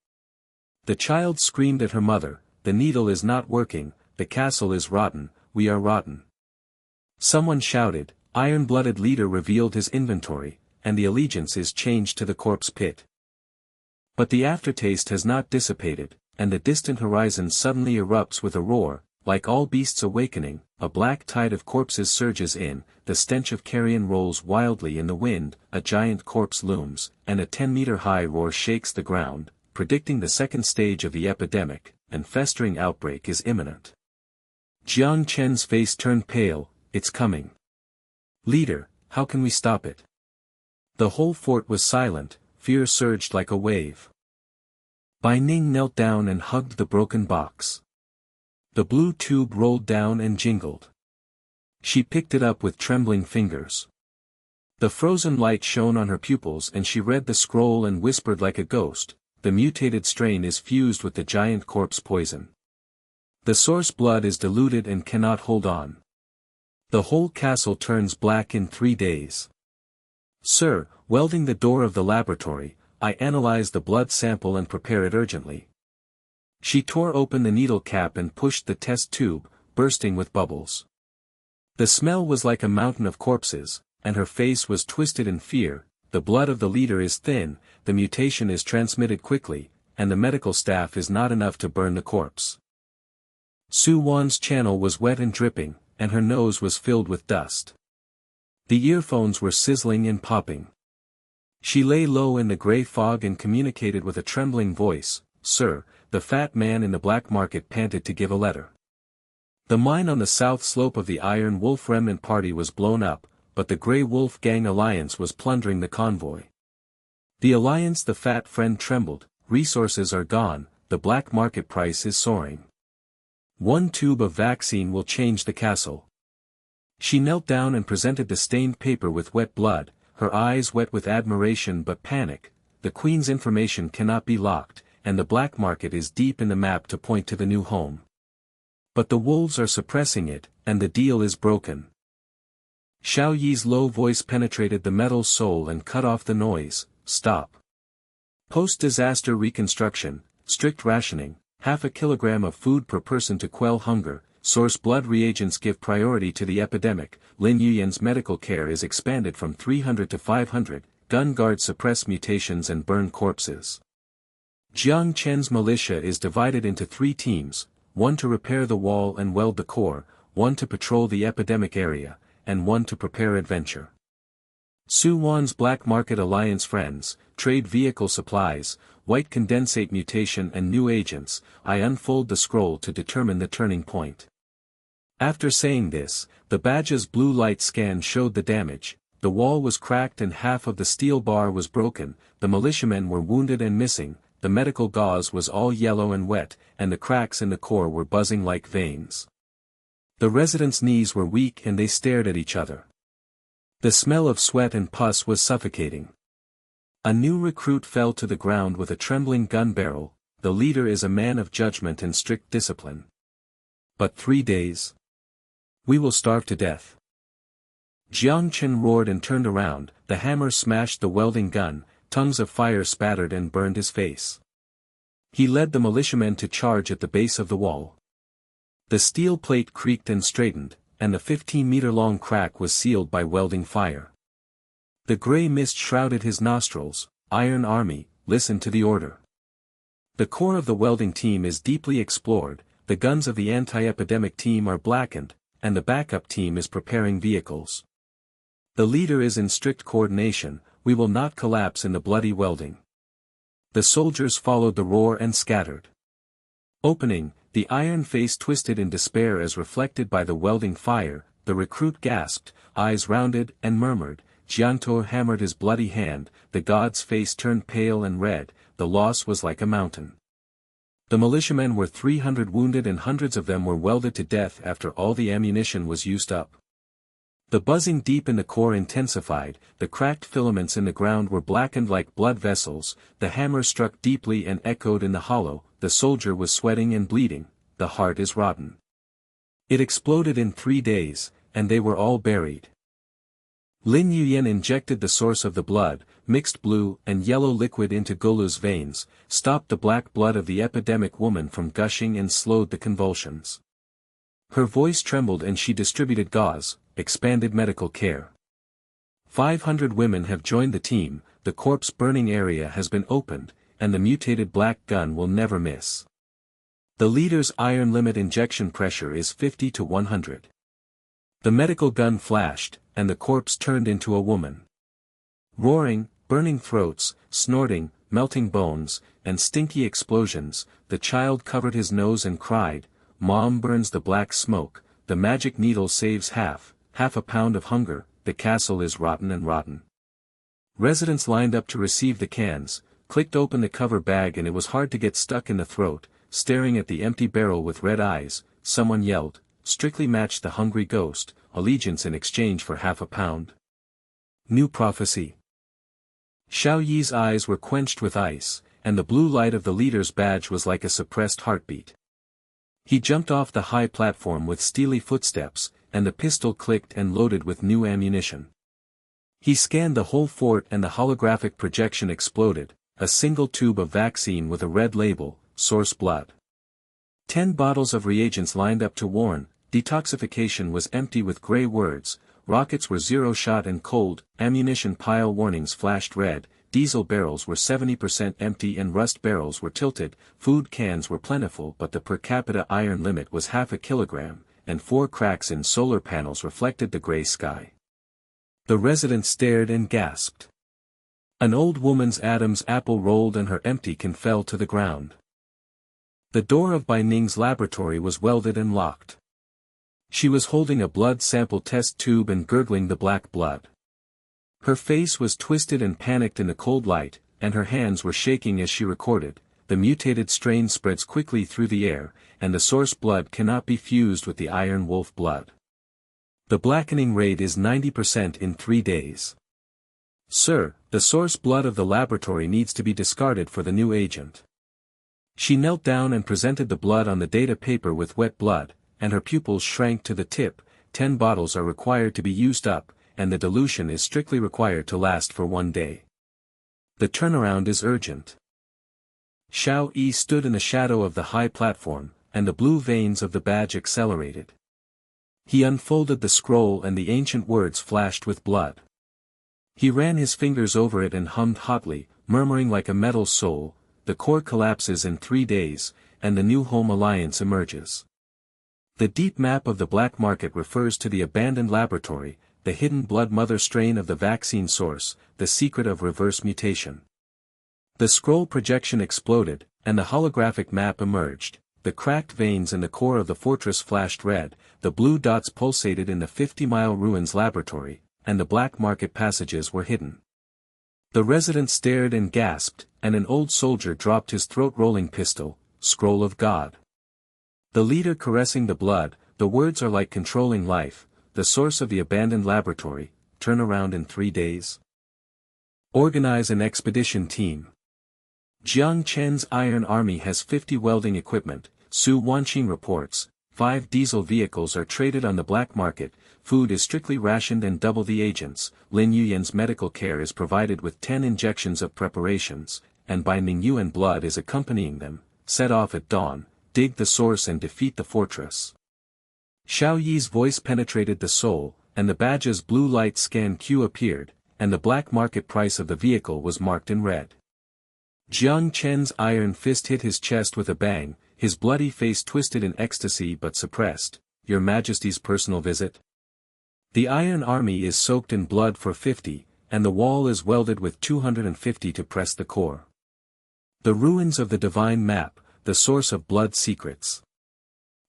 The child screamed at her mother, "The needle is not working, the castle is rotten, we are rotten." Someone shouted, "Iron-blooded leader revealed his inventory, and the allegiance is changed to the corpse pit." But the aftertaste has not dissipated, and the distant horizon suddenly erupts with a roar, like all beasts awakening, a black tide of corpses surges in, the stench of carrion rolls wildly in the wind, a giant corpse looms, and a 10-meter-high roar shakes the ground, predicting the second stage of the epidemic, and festering outbreak is imminent. Jiang Chen's face turned pale, "It's coming. Leader, how can we stop it?" The whole fort was silent, fear surged like a wave. Bai Ning knelt down and hugged the broken box. The blue tube rolled down and jingled. She picked it up with trembling fingers. The frozen light shone on her pupils and she read the scroll and whispered like a ghost, "The mutated strain is fused with the giant corpse poison. The source blood is diluted and cannot hold on. The whole castle turns black in 3 days. Sir, welding the door of the laboratory, I analyze the blood sample and prepare it urgently." She tore open the needle cap and pushed the test tube, bursting with bubbles. The smell was like a mountain of corpses, and her face was twisted in fear. The blood of the leader is thin, the mutation is transmitted quickly, and the medical staff is not enough to burn the corpse. Su Wan's channel was wet and dripping, and her nose was filled with dust. The earphones were sizzling and popping. She lay low in the grey fog and communicated with a trembling voice, "Sir, the fat man in the black market panted to give a letter. The mine on the south slope of the Iron Wolf remnant party was blown up, but the Grey Wolf Gang alliance was plundering the convoy. The alliance, the fat friend trembled, resources are gone, the black market price is soaring. One tube of vaccine will change the castle. She knelt down and presented the stained paper with wet blood, her eyes wet with admiration but panic. The Queen's information cannot be locked, and the black market is deep in the map to point to the new home. But the wolves are suppressing it, and the deal is broken. Xiao Yi's low voice penetrated the metal soul and cut off the noise. Stop. Post-disaster reconstruction, strict rationing, half a kilogram of food per person to quell hunger, source blood reagents give priority to the epidemic, Lin Yuyan's medical care is expanded from 300 to 500, gun guards suppress mutations and burn corpses. Jiang Chen's militia is divided into 3 teams, one to repair the wall and weld the core, one to patrol the epidemic area, and one to prepare adventure. Su Wan's Black Market Alliance friends, trade vehicle supplies, white condensate mutation and new agents. I unfold the scroll to determine the turning point. After saying this, the badge's blue light scan showed the damage. The wall was cracked and half of the steel bar was broken, the militiamen were wounded and missing, the medical gauze was all yellow and wet, and the cracks in the core were buzzing like veins. The residents' knees were weak and they stared at each other. The smell of sweat and pus was suffocating. A new recruit fell to the ground with a trembling gun barrel. The leader is a man of judgment and strict discipline. But 3 days? We will starve to death. Jiang Chen roared and turned around, the hammer smashed the welding gun, tongues of fire spattered and burned his face. He led the militiamen to charge at the base of the wall. The steel plate creaked and straightened, and the 15-meter-long crack was sealed by welding fire. The gray mist shrouded his nostrils. Iron Army, listen to the order. The core of the welding team is deeply explored, the guns of the anti-epidemic team are blackened, and the backup team is preparing vehicles. The leader is in strict coordination, we will not collapse in the bloody welding. The soldiers followed the roar and scattered. Opening, the iron face twisted in despair as reflected by the welding fire, the recruit gasped, eyes rounded and murmured. Jiangtou hammered his bloody hand, the god's face turned pale and red, the loss was like a mountain. The militiamen were 300 wounded and hundreds of them were welded to death after all the ammunition was used up. The buzzing deep in the core intensified, the cracked filaments in the ground were blackened like blood vessels, the hammer struck deeply and echoed in the hollow, the soldier was sweating and bleeding, the heart is rotten. It exploded in 3 days, and they were all buried. Lin Yuyan injected the source of the blood, mixed blue and yellow liquid into Golu's veins, stopped the black blood of the epidemic woman from gushing and slowed the convulsions. Her voice trembled and she distributed gauze, expanded medical care. 500 women have joined the team, the corpse burning area has been opened, and the mutated black gun will never miss. The leader's iron limit injection pressure is 50 to 100. The medical gun flashed, and the corpse turned into a woman. Roaring, burning throats, snorting, melting bones, and stinky explosions, the child covered his nose and cried, "Mom burns the black smoke, the magic needle saves half a pound of hunger, the castle is rotten and rotten." Residents lined up to receive the cans, clicked open the cover bag and it was hard to get stuck in the throat, staring at the empty barrel with red eyes, someone yelled, "Strictly match the hungry ghost, allegiance in exchange for half a pound." New prophecy. Xiao Yi's eyes were quenched with ice, and the blue light of the leader's badge was like a suppressed heartbeat. He jumped off the high platform with steely footsteps, and the pistol clicked and loaded with new ammunition. He scanned the whole fort and the holographic projection exploded, a single tube of vaccine with a red label, source blood. 10 bottles of reagents lined up to warn, detoxification was empty with gray words, rockets were 0 shot and cold, ammunition pile warnings flashed red, diesel barrels were 70% empty and rust barrels were tilted, food cans were plentiful but the per capita iron limit was half a kilogram, and 4 cracks in solar panels reflected the gray sky. The residents stared and gasped. An old woman's Adam's apple rolled and her empty can fell to the ground. The door of Bai Ning's laboratory was welded and locked. She was holding a blood sample test tube and gurgling the black blood. Her face was twisted and panicked in the cold light, and her hands were shaking as she recorded. The mutated strain spreads quickly through the air, and the source blood cannot be fused with the iron wolf blood. The blackening rate is 90% in 3 days. Sir, the source blood of the laboratory needs to be discarded for the new agent. She knelt down and presented the blood on the data paper with wet blood, and her pupils shrank to the tip. 10 bottles are required to be used up, and the dilution is strictly required to last for 1 day. The turnaround is urgent. Xiao Yi stood in the shadow of the high platform, and the blue veins of the badge accelerated. He unfolded the scroll and the ancient words flashed with blood. He ran his fingers over it and hummed hotly, murmuring like a metal soul. The core collapses in 3 days, and the new home alliance emerges. The deep map of the black market refers to the abandoned laboratory, the hidden blood mother strain of the vaccine source, the secret of reverse mutation. The scroll projection exploded, and the holographic map emerged. The cracked veins in the core of the fortress flashed red, the blue dots pulsated in the 50-mile ruins laboratory, and the black market passages were hidden. The residents stared and gasped, and an old soldier dropped his throat-rolling pistol. Scroll of God. The leader caressing the blood, the words are like controlling life, the source of the abandoned laboratory, turn around in 3 days. Organize an expedition team. Jiang Chen's Iron Army has 50 welding equipment, Su Wanqing reports. 5 diesel vehicles are traded on the black market, food is strictly rationed and double the agents. Lin Yuyan's medical care is provided with 10 injections of preparations, and Binding Yuan blood is accompanying them. Set off at dawn, dig the source and defeat the fortress. Xiao Yi's voice penetrated the soul, and the badge's blue light scan queue appeared, and the black market price of the vehicle was marked in red. Jiang Chen's iron fist hit his chest with a bang, his bloody face twisted in ecstasy but suppressed. Your Majesty's personal visit? The Iron Army is soaked in blood for 50, and the wall is welded with 250 to press the core. The ruins of the divine map, the source of blood secrets.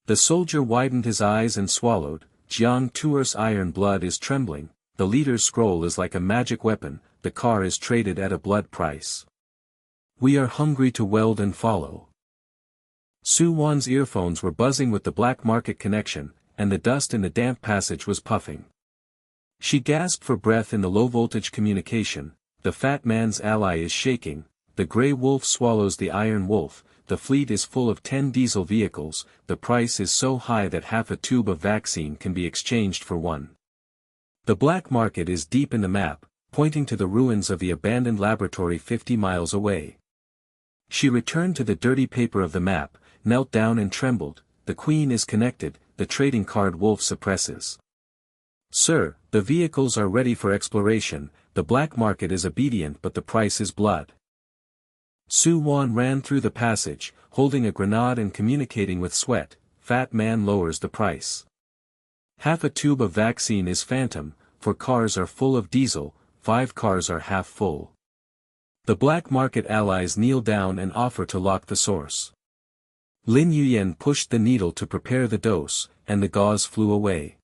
The soldier widened his eyes and swallowed. Jiang Tuer's iron blood is trembling, the leader's scroll is like a magic weapon, the car is traded at a blood price. We are hungry to weld and follow. Su Wan's earphones were buzzing with the black market connection, and the dust in the damp passage was puffing. She gasped for breath in the low-voltage communication. The fat man's ally is shaking, the grey wolf swallows the iron wolf, the fleet is full of 10 diesel vehicles, the price is so high that half a tube of vaccine can be exchanged for one. The black market is deep in the map, pointing to the ruins of the abandoned laboratory 50 miles away. She returned to the dirty paper of the map, knelt down and trembled. The queen is connected, the trading card wolf suppresses. Sir, the vehicles are ready for exploration, the black market is obedient but the price is blood. Su Wan ran through the passage, holding a grenade and communicating with sweat. Fat man lowers the price. Half a tube of vaccine is phantom, for cars are full of diesel, 5 cars are half full. The black market allies kneel down and offer to lock the source. Lin Yuyan pushed the needle to prepare the dose, and the gauze flew away.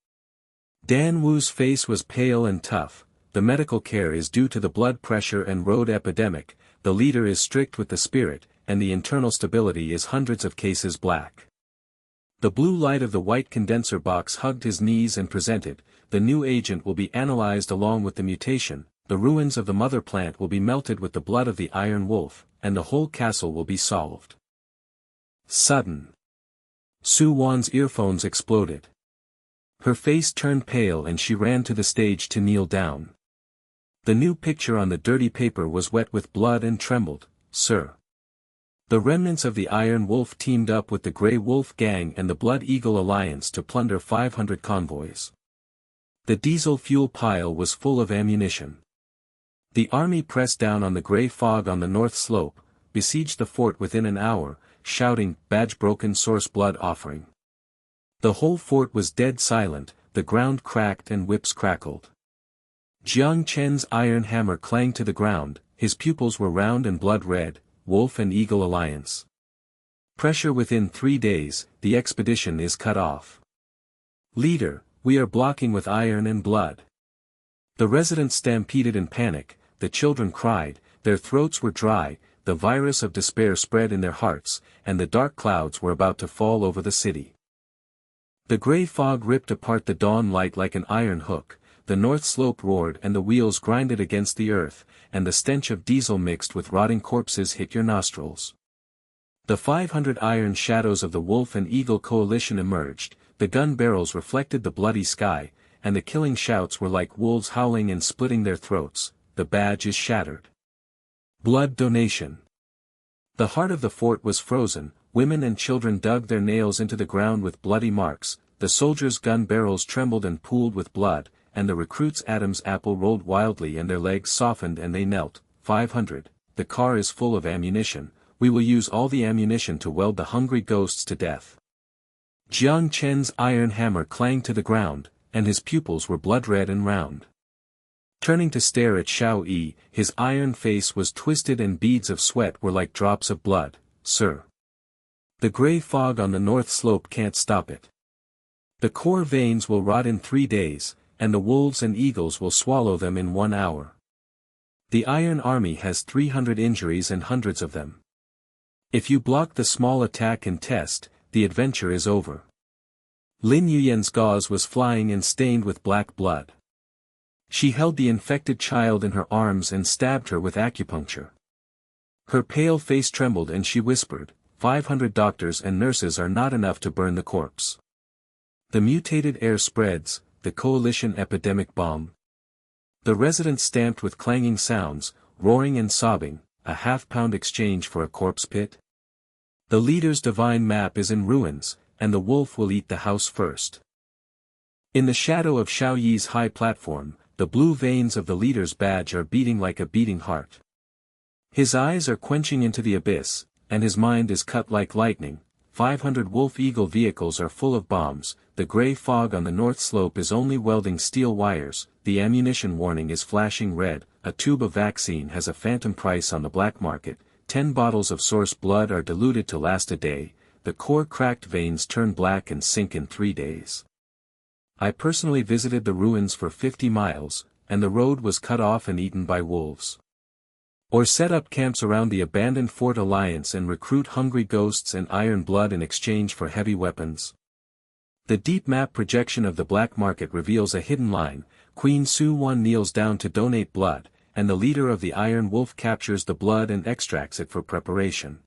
Dan Wu's face was pale and tough. The medical care is due to the blood pressure and road epidemic, the leader is strict with the spirit, and the internal stability is hundreds of cases black. The blue light of the white condenser box hugged his knees and presented. The new agent will be analyzed along with the mutation, the ruins of the mother plant will be melted with the blood of the iron wolf, and the whole castle will be solved. Sudden. Su Wan's earphones exploded. Her face turned pale and she ran to the stage to kneel down. The new picture on the dirty paper was wet with blood and trembled. Sir. The remnants of the Iron Wolf teamed up with the Grey Wolf Gang and the Blood Eagle Alliance to plunder 500 convoys. The diesel fuel pile was full of ammunition. The army pressed down on the grey fog on the north slope, besieged the fort within an hour, shouting, badge broken source blood offering. The whole fort was dead silent, the ground cracked and whips crackled. Jiang Chen's iron hammer clanged to the ground, his pupils were round and blood red. Wolf and Eagle Alliance. Pressure within 3 days, the expedition is cut off. Leader, we are blocking with iron and blood. The residents stampeded in panic, the children cried, their throats were dry, the virus of despair spread in their hearts, and the dark clouds were about to fall over the city. The gray fog ripped apart the dawn light like an iron hook, the north slope roared and the wheels grinded against the earth, and the stench of diesel mixed with rotting corpses hit your nostrils. The 500 iron shadows of the Wolf and Eagle coalition emerged, the gun barrels reflected the bloody sky, and the killing shouts were like wolves howling and splitting their throats. The badge is shattered. Blood donation. The heart of the fort was frozen, women and children dug their nails into the ground with bloody marks, the soldiers' gun barrels trembled and pooled with blood, and the recruits' Adam's apple rolled wildly and their legs softened and they knelt. 500. The car is full of ammunition, we will use all the ammunition to weld the hungry ghosts to death. Jiang Chen's iron hammer clanged to the ground, and his pupils were blood-red and round. Turning to stare at Xiao Yi, his iron face was twisted and beads of sweat were like drops of blood. Sir. The gray fog on the north slope can't stop it. The core veins will rot in 3 days, and the wolves and eagles will swallow them in 1 hour. The Iron Army has 300 injuries and hundreds of them. If you block the small attack and test, the adventure is over. Lin Yuyan's gauze was flying and stained with black blood. She held the infected child in her arms and stabbed her with acupuncture. Her pale face trembled and she whispered, 500 doctors and nurses are not enough to burn the corpse. The mutated air spreads, the coalition epidemic bomb. The residents stamped with clanging sounds, roaring and sobbing, a half-pound exchange for a corpse pit. The leader's divine map is in ruins, and the wolf will eat the house first. In the shadow of Xiao Yi's high platform, the blue veins of the leader's badge are beating like a beating heart. His eyes are quenching into the abyss, and his mind is cut like lightning. 500 Wolf-Eagle vehicles are full of bombs, the gray fog on the north slope is only welding steel wires, the ammunition warning is flashing red, a tube of vaccine has a phantom price on the black market, 10 bottles of source blood are diluted to last a day, the core cracked veins turn black and sink in 3 days. I personally visited the ruins for 50 miles, and the road was cut off and eaten by wolves. Or set up camps around the abandoned Fort Alliance and recruit hungry ghosts and iron blood in exchange for heavy weapons. The deep map projection of the black market reveals a hidden line, Queen Su-Wan kneels down to donate blood, and the leader of the Iron Wolf captures the blood and extracts it for preparation.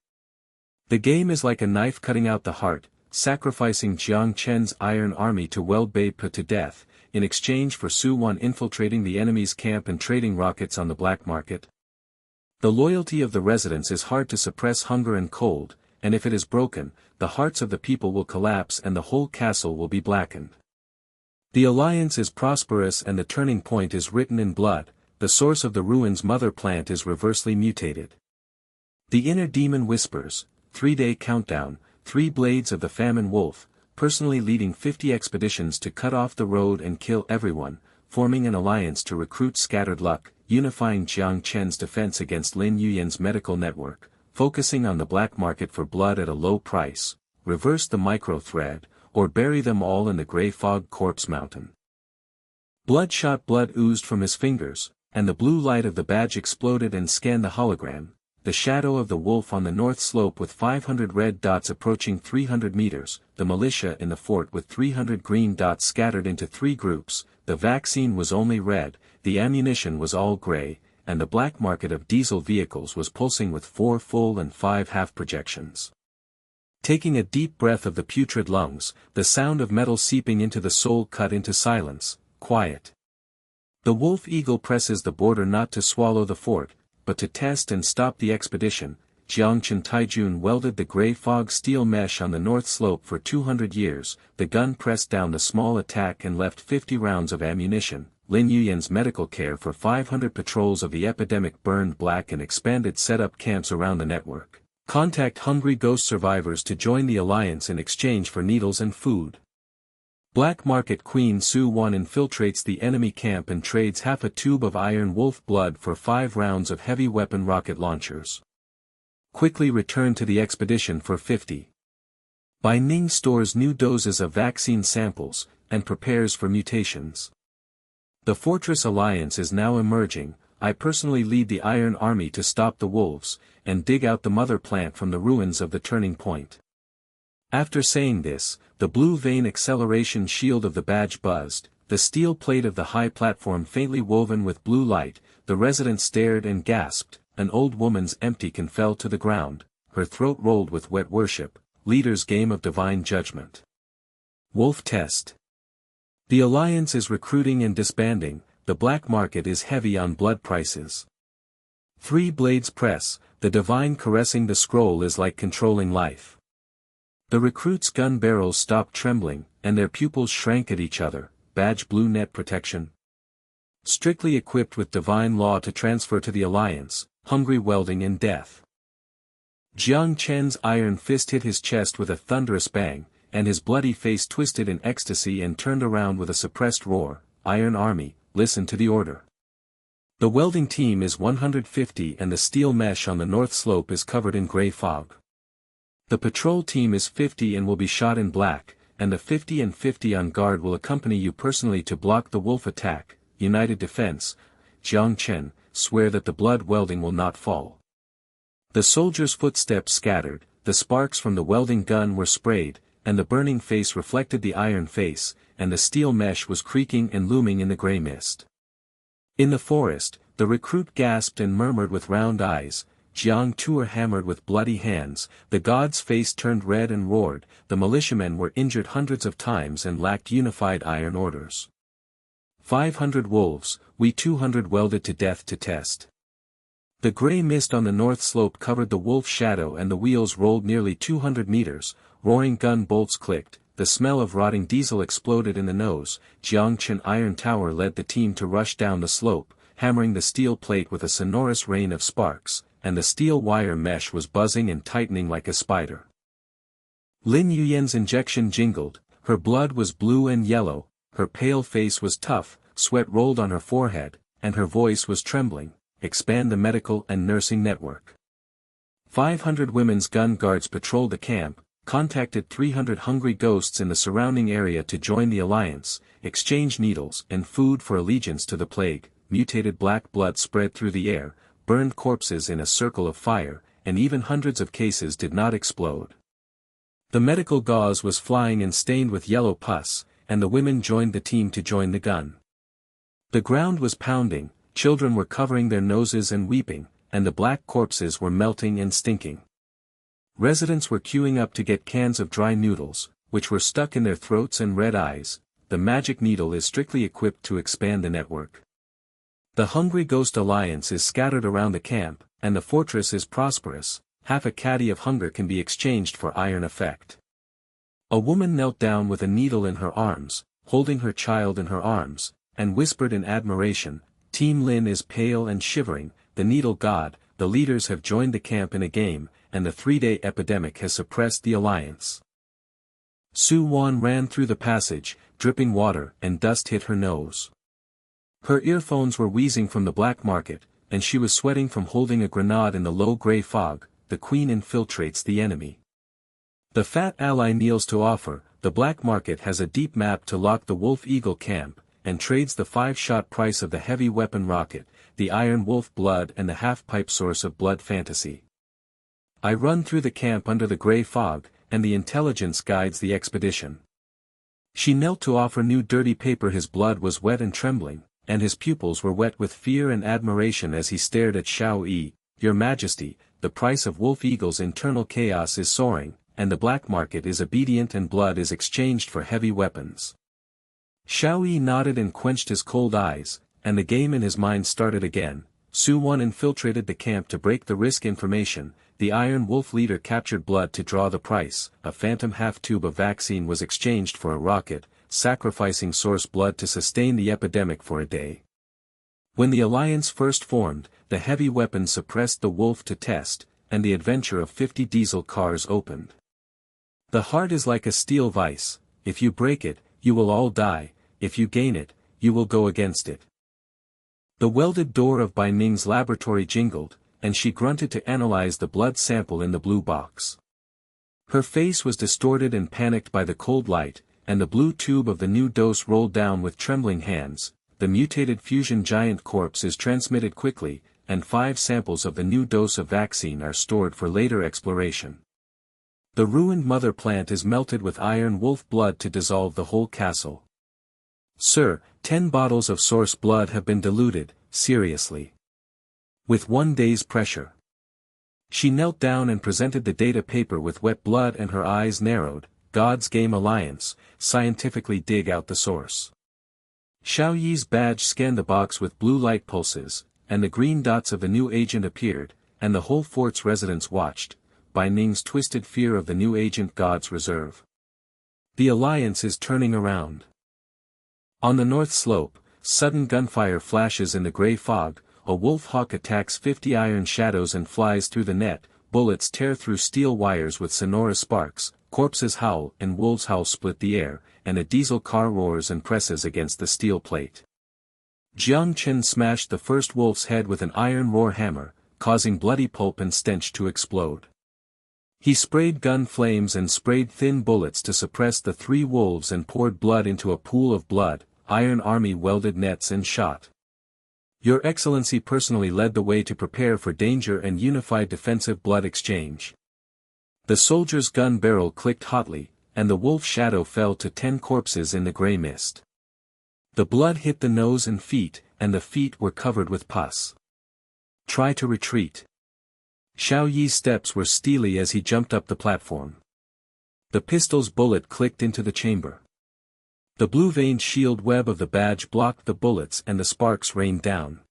The game is like a knife cutting out the heart, sacrificing Jiang Chen's Iron Army to weld Bei-Pa to death, in exchange for Su-Wan infiltrating the enemy's camp and trading rockets on the black market. The loyalty of the residents is hard to suppress hunger and cold, and if it is broken, the hearts of the people will collapse and the whole castle will be blackened. The alliance is prosperous and the turning point is written in blood, the source of the ruins' mother plant is reversely mutated. The inner demon whispers, 3-day countdown, 3 blades of the famine wolf, personally leading 50 expeditions to cut off the road and kill everyone, forming an alliance to recruit scattered luck, unifying Jiang Chen's defense against Lin Yuyan's medical network, focusing on the black market for blood at a low price, reverse the micro-thread, or bury them all in the gray fog corpse mountain. Bloodshot blood oozed from his fingers, and the blue light of the badge exploded and scanned the hologram, the shadow of the wolf on the north slope with 500 red dots approaching 300 meters, the militia in the fort with 300 green dots scattered into 3 groups, the vaccine was only red, the ammunition was all gray, and the black market of diesel vehicles was pulsing with 4 full and 5 half projections. Taking a deep breath of the putrid lungs, the sound of metal seeping into the soul cut into silence, quiet. The Wolf-Eagle presses the border not to swallow the fort, but to test and stop the expedition. Jiang Chen Taijun welded the gray fog steel mesh on the north slope for 200 years, the gun pressed down the small attack and left 50 rounds of ammunition. Lin Yuyan's medical care for 500 patrols of the epidemic burned black and expanded set up camps around the network. Contact hungry ghost survivors to join the alliance in exchange for needles and food. Black market Queen Su-Wan infiltrates the enemy camp and trades half a tube of Iron Wolf blood for 5 rounds of heavy weapon rocket launchers. Quickly return to the expedition for 50. Bai Ning stores new doses of vaccine samples, and prepares for mutations. The Fortress Alliance is now emerging. I personally lead the Iron Army to stop the wolves, and dig out the mother plant from the ruins of the turning point. After saying this, the blue vein acceleration shield of the badge buzzed, the steel plate of the high platform faintly woven with blue light. The resident stared and gasped. An old woman's empty can fell to the ground, her throat rolled with wet worship, leader's game of divine judgment. Wolf test. The Alliance is recruiting and disbanding, the black market is heavy on blood prices. 3 blades press, the divine caressing the scroll is like controlling life. The recruits' gun barrels stopped trembling, and their pupils shrank at each other. Badge blue net protection. Strictly equipped with divine law to transfer to the Alliance, hungry welding in death. Jiang Chen's iron fist hit his chest with a thunderous bang, and his bloody face twisted in ecstasy and turned around with a suppressed roar. Iron Army, listen to the order. The welding team is 150 and the steel mesh on the north slope is covered in gray fog. The patrol team is 50 and will be shot in black, and the 50 and 50 on guard will accompany you personally to block the wolf attack. United Defense, Jiang Chen, swear that the blood welding will not fall. The soldiers' footsteps scattered, the sparks from the welding gun were sprayed, and the burning face reflected the iron face, and the steel mesh was creaking and looming in the gray mist. In the forest, the recruit gasped and murmured with round eyes. Jiang Tuer hammered with bloody hands, the god's face turned red and roared. The militiamen were injured hundreds of times and lacked unified iron orders. 500 wolves, we 200 welded to death to test. The gray mist on the north slope covered the wolf shadow and the wheels rolled nearly 200 meters, roaring gun bolts clicked, the smell of rotting diesel exploded in the nose. Jiang Chen Iron Tower led the team to rush down the slope, hammering the steel plate with a sonorous rain of sparks, and the steel wire mesh was buzzing and tightening like a spider. Lin Yuyen's injection jingled, her blood was blue and yellow, her pale face was tough, sweat rolled on her forehead, and her voice was trembling. Expand the medical and nursing network. 500 women's gun guards patrolled the camp, contacted 300 hungry ghosts in the surrounding area to join the Alliance, exchange needles and food for allegiance to the plague. Mutated black blood spread through the air, burned corpses in a circle of fire, and even hundreds of cases did not explode. The medical gauze was flying and stained with yellow pus, and the women joined the team to join the gun. The ground was pounding, children were covering their noses and weeping, and the black corpses were melting and stinking. Residents were queuing up to get cans of dry noodles, which were stuck in their throats and red eyes. The magic needle is strictly equipped to expand the network. The Hungry Ghost Alliance is scattered around the camp, and the fortress is prosperous. Half a caddy of hunger can be exchanged for iron effect. A woman knelt down with a needle in her arms, holding her child in her arms, and whispered in admiration, Team Lin is pale and shivering, the needle god, the leaders have joined the camp in a game, and the 3-day epidemic has suppressed the Alliance. Su Wan ran through the passage, dripping water and dust hit her nose. Her earphones were wheezing from the black market, and she was sweating from holding a grenade in the low gray fog. The queen infiltrates the enemy. The fat ally kneels to offer, the black market has a deep map to lock the Wolf Eagle camp, and trades the 5-shot price of the heavy weapon rocket, the Iron Wolf blood and the half-pipe source of blood fantasy. I run through the camp under the gray fog, and the intelligence guides the expedition. She knelt to offer new dirty paper. His blood was wet and trembling, and his pupils were wet with fear and admiration as he stared at Xiao Yi. Your Majesty, the price of Wolf Eagle's internal chaos is soaring, and the black market is obedient and blood is exchanged for heavy weapons. Xiao Yi nodded and quenched his cold eyes, and the game in his mind started again. Su Wan infiltrated the camp to break the risk information. The Iron Wolf leader captured blood to draw the price. A phantom half-tube of vaccine was exchanged for a rocket, sacrificing source blood to sustain the epidemic for a day. When the Alliance first formed, the heavy weapon suppressed the wolf to test, and the adventure of 50 diesel cars opened. The heart is like a steel vice, if you break it, you will all die, if you gain it, you will go against it. The welded door of Bai Ning's laboratory jingled, and she grunted to analyze the blood sample in the blue box. Her face was distorted and panicked by the cold light. and the blue tube of the new dose rolled down with trembling hands. The mutated fusion giant corpse is transmitted quickly, and 5 samples of the new dose of vaccine are stored for later exploration. The ruined mother plant is melted with iron wolf blood to dissolve the whole castle. Sir, 10 bottles of source blood have been diluted, seriously. With 1 day's pressure. She knelt down and presented the data paper with wet blood and her eyes narrowed. God's Game Alliance, scientifically dig out the source. Xiao Yi's badge scanned the box with blue light pulses, and the green dots of the new agent appeared, and the whole fort's residents watched, by Ning's twisted fear of the new agent God's reserve. The Alliance is turning around. On the north slope, sudden gunfire flashes in the gray fog, a wolf hawk attacks 50 iron shadows and flies through the net, bullets tear through steel wires with sonorous sparks, corpses howl and wolves howl split the air, and a diesel car roars and presses against the steel plate. Jiang Chen smashed the first wolf's head with an iron roar hammer, causing bloody pulp and stench to explode. He sprayed gun flames and sprayed thin bullets to suppress the 3 wolves and poured blood into a pool of blood. Iron Army welded nets and shot. Your Excellency personally led the way to prepare for danger and unified defensive blood exchange. The soldier's gun barrel clicked hotly, and the wolf shadow fell to 10 corpses in the gray mist. The blood hit the nose and feet, and the feet were covered with pus. Try to retreat. Xiao Yi's steps were steely as he jumped up the platform. The pistol's bullet clicked into the chamber. The blue-veined shield web of the badge blocked the bullets and the sparks rained down.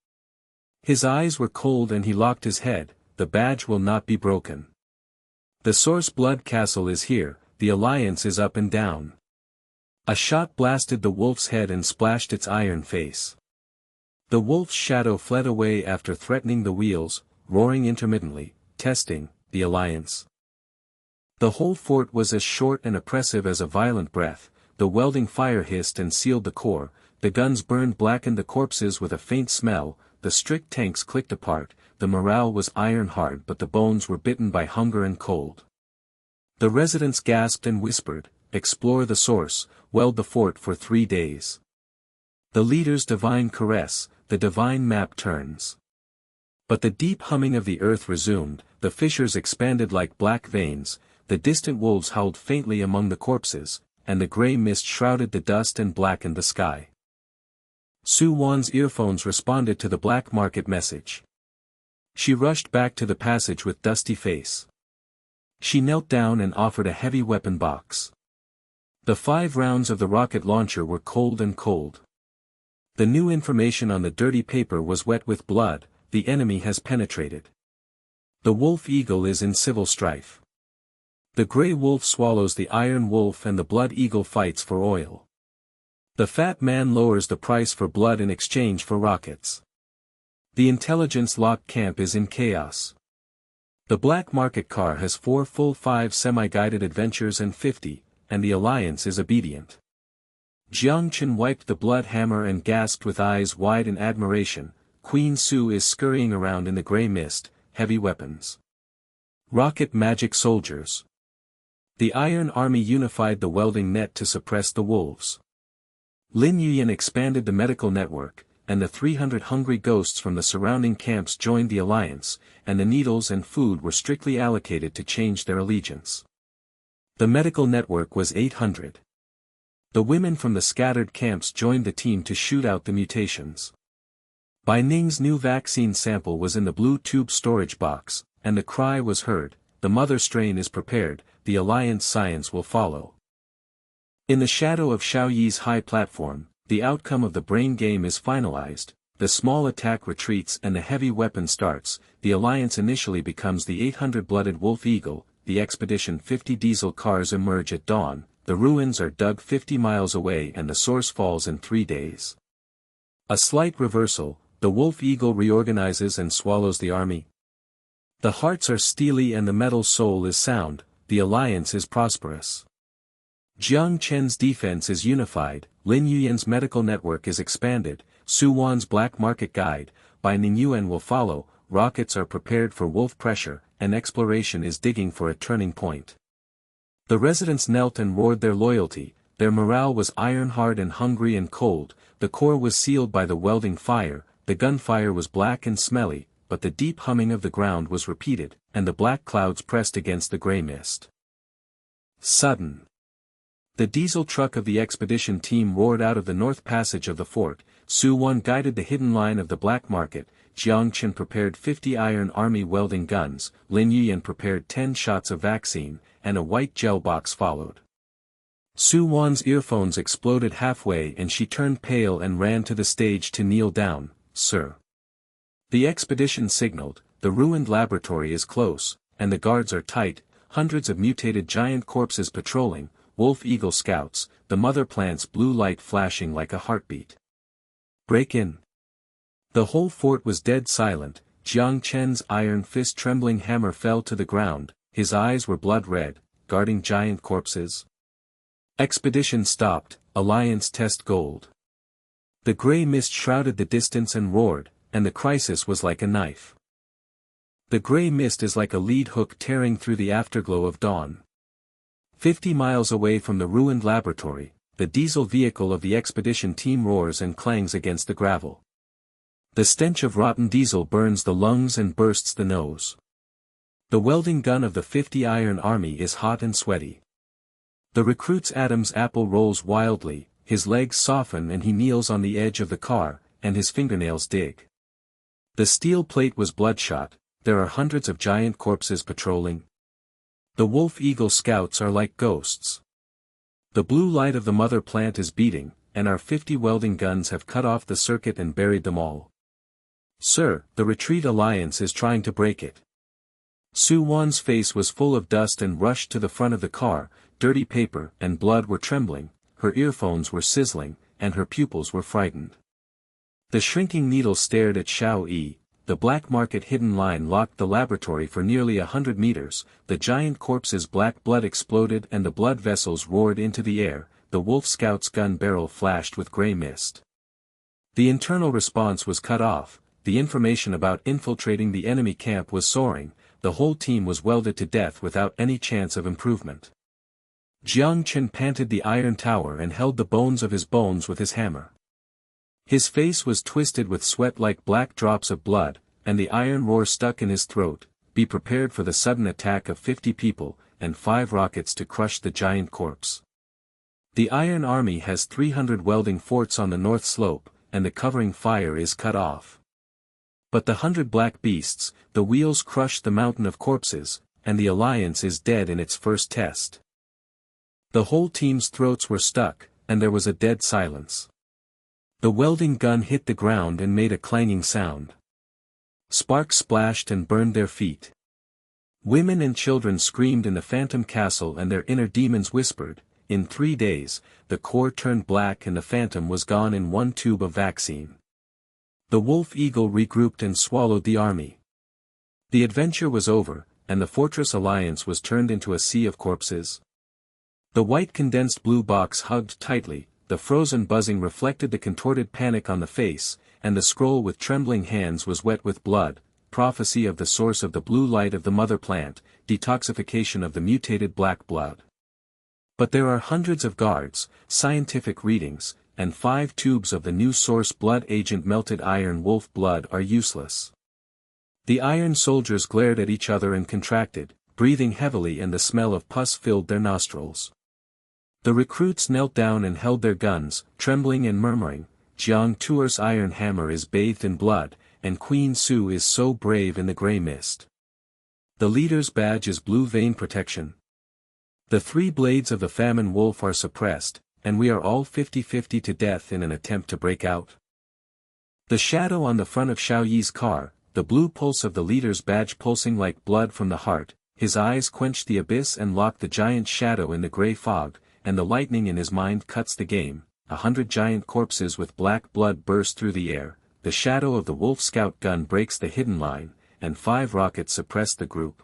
His eyes were cold and he locked his head. The badge will not be broken. The source blood castle is here, the Alliance is up and down. A shot blasted the wolf's head and splashed its iron face. The wolf's shadow fled away after threatening the wheels, roaring intermittently, testing, the Alliance. The whole fort was as short and oppressive as a violent breath. The welding fire hissed and sealed the core, the guns burned blackened the corpses with a faint smell, the strict tanks clicked apart, the morale was iron hard but the bones were bitten by hunger and cold. The residents gasped and whispered, explore the source, weld the fort for 3 days. The leader's divine caress, the divine map turns. But the deep humming of the earth resumed, the fissures expanded like black veins, the distant wolves howled faintly among the corpses, and the gray mist shrouded the dust and blackened the sky. Su Wan's earphones responded to the black market message. She rushed back to the passage with dusty face. She knelt down and offered a heavy weapon box. The 5 rounds of the rocket launcher were cold and cold. The new information on the dirty paper was wet with blood. The enemy has penetrated. The wolf eagle is in civil strife. The gray wolf swallows the iron wolf and the blood eagle fights for oil. The fat man lowers the price for blood in exchange for rockets. The intelligence locked camp is in chaos. The black market car has 4 full 5 semi-guided adventures and 50, and the Alliance is obedient. Jiang Chen wiped the blood hammer and gasped with eyes wide in admiration. Queen Su is scurrying around in the gray mist, heavy weapons. Rocket magic soldiers. The Iron Army unified the welding net to suppress the wolves. Lin Yuyan expanded the medical network, and the 300 hungry ghosts from the surrounding camps joined the Alliance, and the needles and food were strictly allocated to change their allegiance. The medical network was 800. The women from the scattered camps joined the team to shoot out the mutations. Bai Ning's new vaccine sample was in the blue tube storage box, and the cry was heard, the mother strain is prepared, the Alliance science will follow. In the shadow of Xiao Yi's high platform, the outcome of the brain game is finalized, the small attack retreats and the heavy weapon starts. The Alliance initially becomes the 800-blooded Wolf Eagle, the Expedition 50 diesel cars emerge at dawn, the ruins are dug 50 miles away and the source falls in 3 days. A slight reversal, the Wolf Eagle reorganizes and swallows the army. The hearts are steely and the metal soul is sound, the Alliance is prosperous. Jiang Chen's defense is unified, Lin Yuyan's medical network is expanded, Su Wan's black market guide, Bai Ningyuan will follow, rockets are prepared for wolf pressure, and exploration is digging for a turning point. The residents knelt and roared their loyalty, their morale was iron-hard and hungry and cold, the core was sealed by the welding fire, the gunfire was black and smelly, but the deep humming of the ground was repeated, and the black clouds pressed against the grey mist. Sudden. The diesel truck of the expedition team roared out of the north passage of the fort. Su Wan guided the hidden line of the black market, Jiang Chen prepared 50 Iron Army welding guns, Lin Yuyan prepared 10 shots of vaccine, and a white gel box followed. Su Wan's earphones exploded halfway and she turned pale and ran to the stage to kneel down. "Sir." The expedition signaled, "The ruined laboratory is close, and the guards are tight, hundreds of mutated giant corpses patrolling, Wolf Eagle scouts, the mother plant's blue light flashing like a heartbeat. Break in." The whole fort was dead silent. Jiang Chen's iron fist trembling hammer fell to the ground, his eyes were blood red, guarding giant corpses. Expedition stopped, Alliance test gold. The grey mist shrouded the distance and roared, and the crisis was like a knife. The grey mist is like a lead hook tearing through the afterglow of dawn. 50 miles away from the ruined laboratory, the diesel vehicle of the expedition team roars and clangs against the gravel. The stench of rotten diesel burns the lungs and bursts the nose. The welding gun of the 50 Iron Army is hot and sweaty. The recruit's Adam's apple rolls wildly, his legs soften and he kneels on the edge of the car, and his fingernails dig. The steel plate was bloodshot, there are hundreds of giant corpses patrolling. The Wolf Eagle scouts are like ghosts. The blue light of the mother plant is beating, and our 50 welding guns have cut off the circuit and buried them all. "Sir, the retreat alliance is trying to break it." Su Wan's face was full of dust and rushed to the front of the car, dirty paper and blood were trembling, her earphones were sizzling, and her pupils were frightened. The shrinking needle stared at Xiao Yi, the black market hidden line locked the laboratory for nearly 100 meters, the giant corpse's black blood exploded and the blood vessels roared into the air, the Wolf Scout's gun barrel flashed with grey mist. The internal response was cut off, the information about infiltrating the enemy camp was soaring, the whole team was welded to death without any chance of improvement. Jiang Chen panted the iron tower and held the bones of his bones with his hammer. His face was twisted with sweat like black drops of blood, and the iron roar stuck in his throat. "Be prepared for the sudden attack of 50 people, and 5 rockets to crush the giant corpse. The Iron Army has 300 welding forts on the north slope, and the covering fire is cut off. But the 100 black beasts, the wheels crush the mountain of corpses, and the Alliance is dead in its first test." The whole team's throats were stuck, and there was a dead silence. The welding gun hit the ground and made a clanging sound. Sparks splashed and burned their feet. Women and children screamed in the phantom castle and their inner demons whispered. In 3 days, the core turned black and the phantom was gone in 1 tube of vaccine. The Wolf Eagle regrouped and swallowed the army. The adventure was over, and the Fortress Alliance was turned into a sea of corpses. The white condensed blue box hugged tightly, the frozen buzzing reflected the contorted panic on the face, and the scroll with trembling hands was wet with blood, prophecy of the source of the blue light of the mother plant, detoxification of the mutated black blood. But there are hundreds of guards, scientific readings, and 5 tubes of the new source blood agent melted iron wolf blood are useless. The iron soldiers glared at each other and contracted, breathing heavily and the smell of pus filled their nostrils. The recruits knelt down and held their guns, trembling and murmuring, "Jiang Tuer's iron hammer is bathed in blood, and Queen Su is so brave in the grey mist. The leader's badge is blue vein protection. The 3 blades of the famine wolf are suppressed, and we are all 50-50 to death in an attempt to break out." The shadow on the front of Xiao Yi's car, the blue pulse of the leader's badge pulsing like blood from the heart, his eyes quenched the abyss and locked the giant shadow in the grey fog, and the lightning in his mind cuts the game. 100 giant corpses with black blood burst through the air, the shadow of the Wolf Scout gun breaks the hidden line, and 5 rockets suppress the group.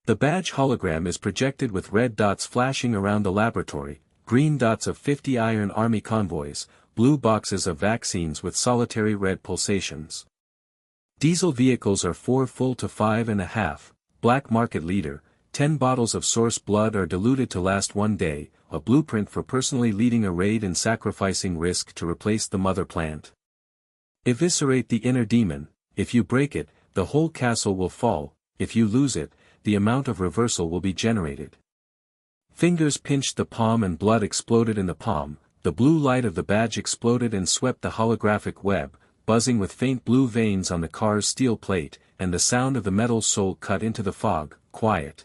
The badge hologram is projected with red dots flashing around the laboratory, green dots of 50 Iron Army convoys, blue boxes of vaccines with solitary red pulsations. Diesel vehicles are 4 full to 5.5, black market leader, 10 bottles of source blood are diluted to last 1 day, a blueprint for personally leading a raid and sacrificing risk to replace the mother plant. Eviscerate the inner demon. If you break it, the whole castle will fall. If you lose it, the amount of reversal will be generated. Fingers pinched the palm and blood exploded in the palm. The blue light of the badge exploded and swept the holographic web, buzzing with faint blue veins on the car's steel plate, and the sound of the metal sole cut into the fog. Quiet.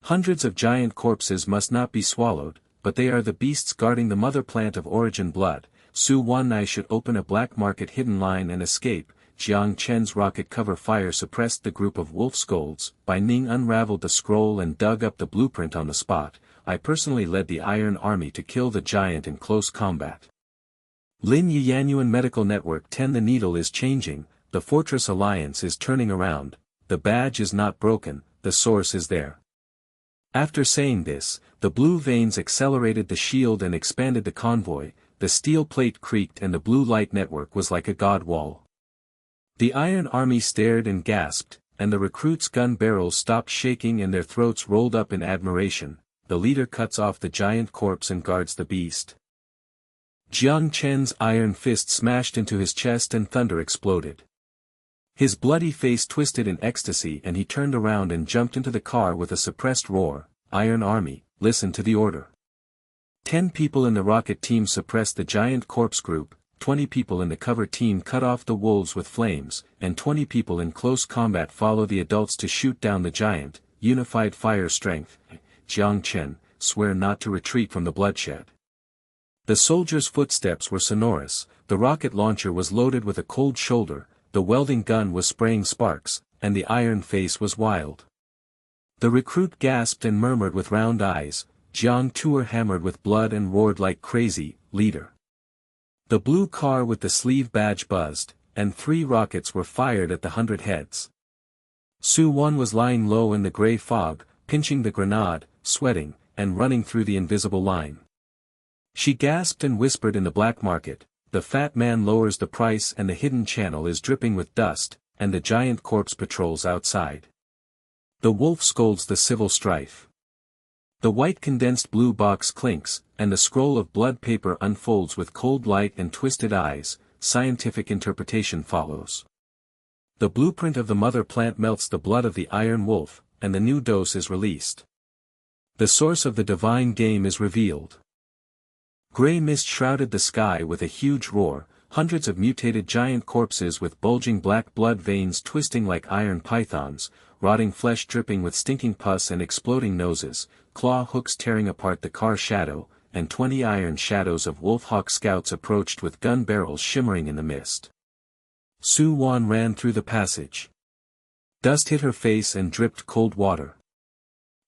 Hundreds of giant corpses must not be swallowed, but they are the beasts guarding the mother plant of origin blood. Su Wanai should open a black market hidden line and escape. Jiang Chen's rocket cover fire suppressed the group of wolf scolds. Bai Ning unraveled the scroll and dug up the blueprint on the spot. I personally led the Iron Army to kill the giant in close combat. Lin Yianyuan Medical Network 10. The needle is changing, the Fortress Alliance is turning around, the badge is not broken, the source is there. After saying this, the blue veins accelerated the shield and expanded the convoy, the steel plate creaked and the blue light network was like a god wall. The Iron Army stared and gasped, and the recruits' gun barrels stopped shaking and their throats rolled up in admiration. The leader cuts off the giant corpse and guards the beast. Jiang Chen's iron fist smashed into his chest and thunder exploded. His bloody face twisted in ecstasy and he turned around and jumped into the car with a suppressed roar. Iron Army, listen to the order. 10 people in the rocket team suppressed the giant corpse group, 20 people in the cover team cut off the wolves with flames, and 20 people in close combat follow the adults to shoot down the giant. Unified fire strength. Jiang Chen, swear not to retreat from the bloodshed. The soldiers' footsteps were sonorous, the rocket launcher was loaded with a cold shoulder, the welding gun was spraying sparks, and the iron face was wild. The recruit gasped and murmured with round eyes. Jiang Tuer hammered with blood and roared like crazy, leader. The blue car with the sleeve badge buzzed, and 3 rockets were fired at the 100 heads. Su Wan was lying low in the gray fog, pinching the grenade, sweating, and running through the invisible line. She gasped and whispered in the black market, the fat man lowers the price and the hidden channel is dripping with dust, and the giant corpse patrols outside. The wolf scolds the civil strife. The white condensed blue box clinks, and the scroll of blood paper unfolds with cold light and twisted eyes. Scientific interpretation follows. The blueprint of the mother plant melts the blood of the iron wolf, and the new dose is released. The source of the divine game is revealed. Gray mist shrouded the sky with a huge roar, hundreds of mutated giant corpses with bulging black blood veins twisting like iron pythons, rotting flesh dripping with stinking pus and exploding noses, claw hooks tearing apart the car shadow, and 20 iron shadows of Wolfhawk scouts approached with gun barrels shimmering in the mist. Su Wan ran through the passage. Dust hit her face and dripped cold water.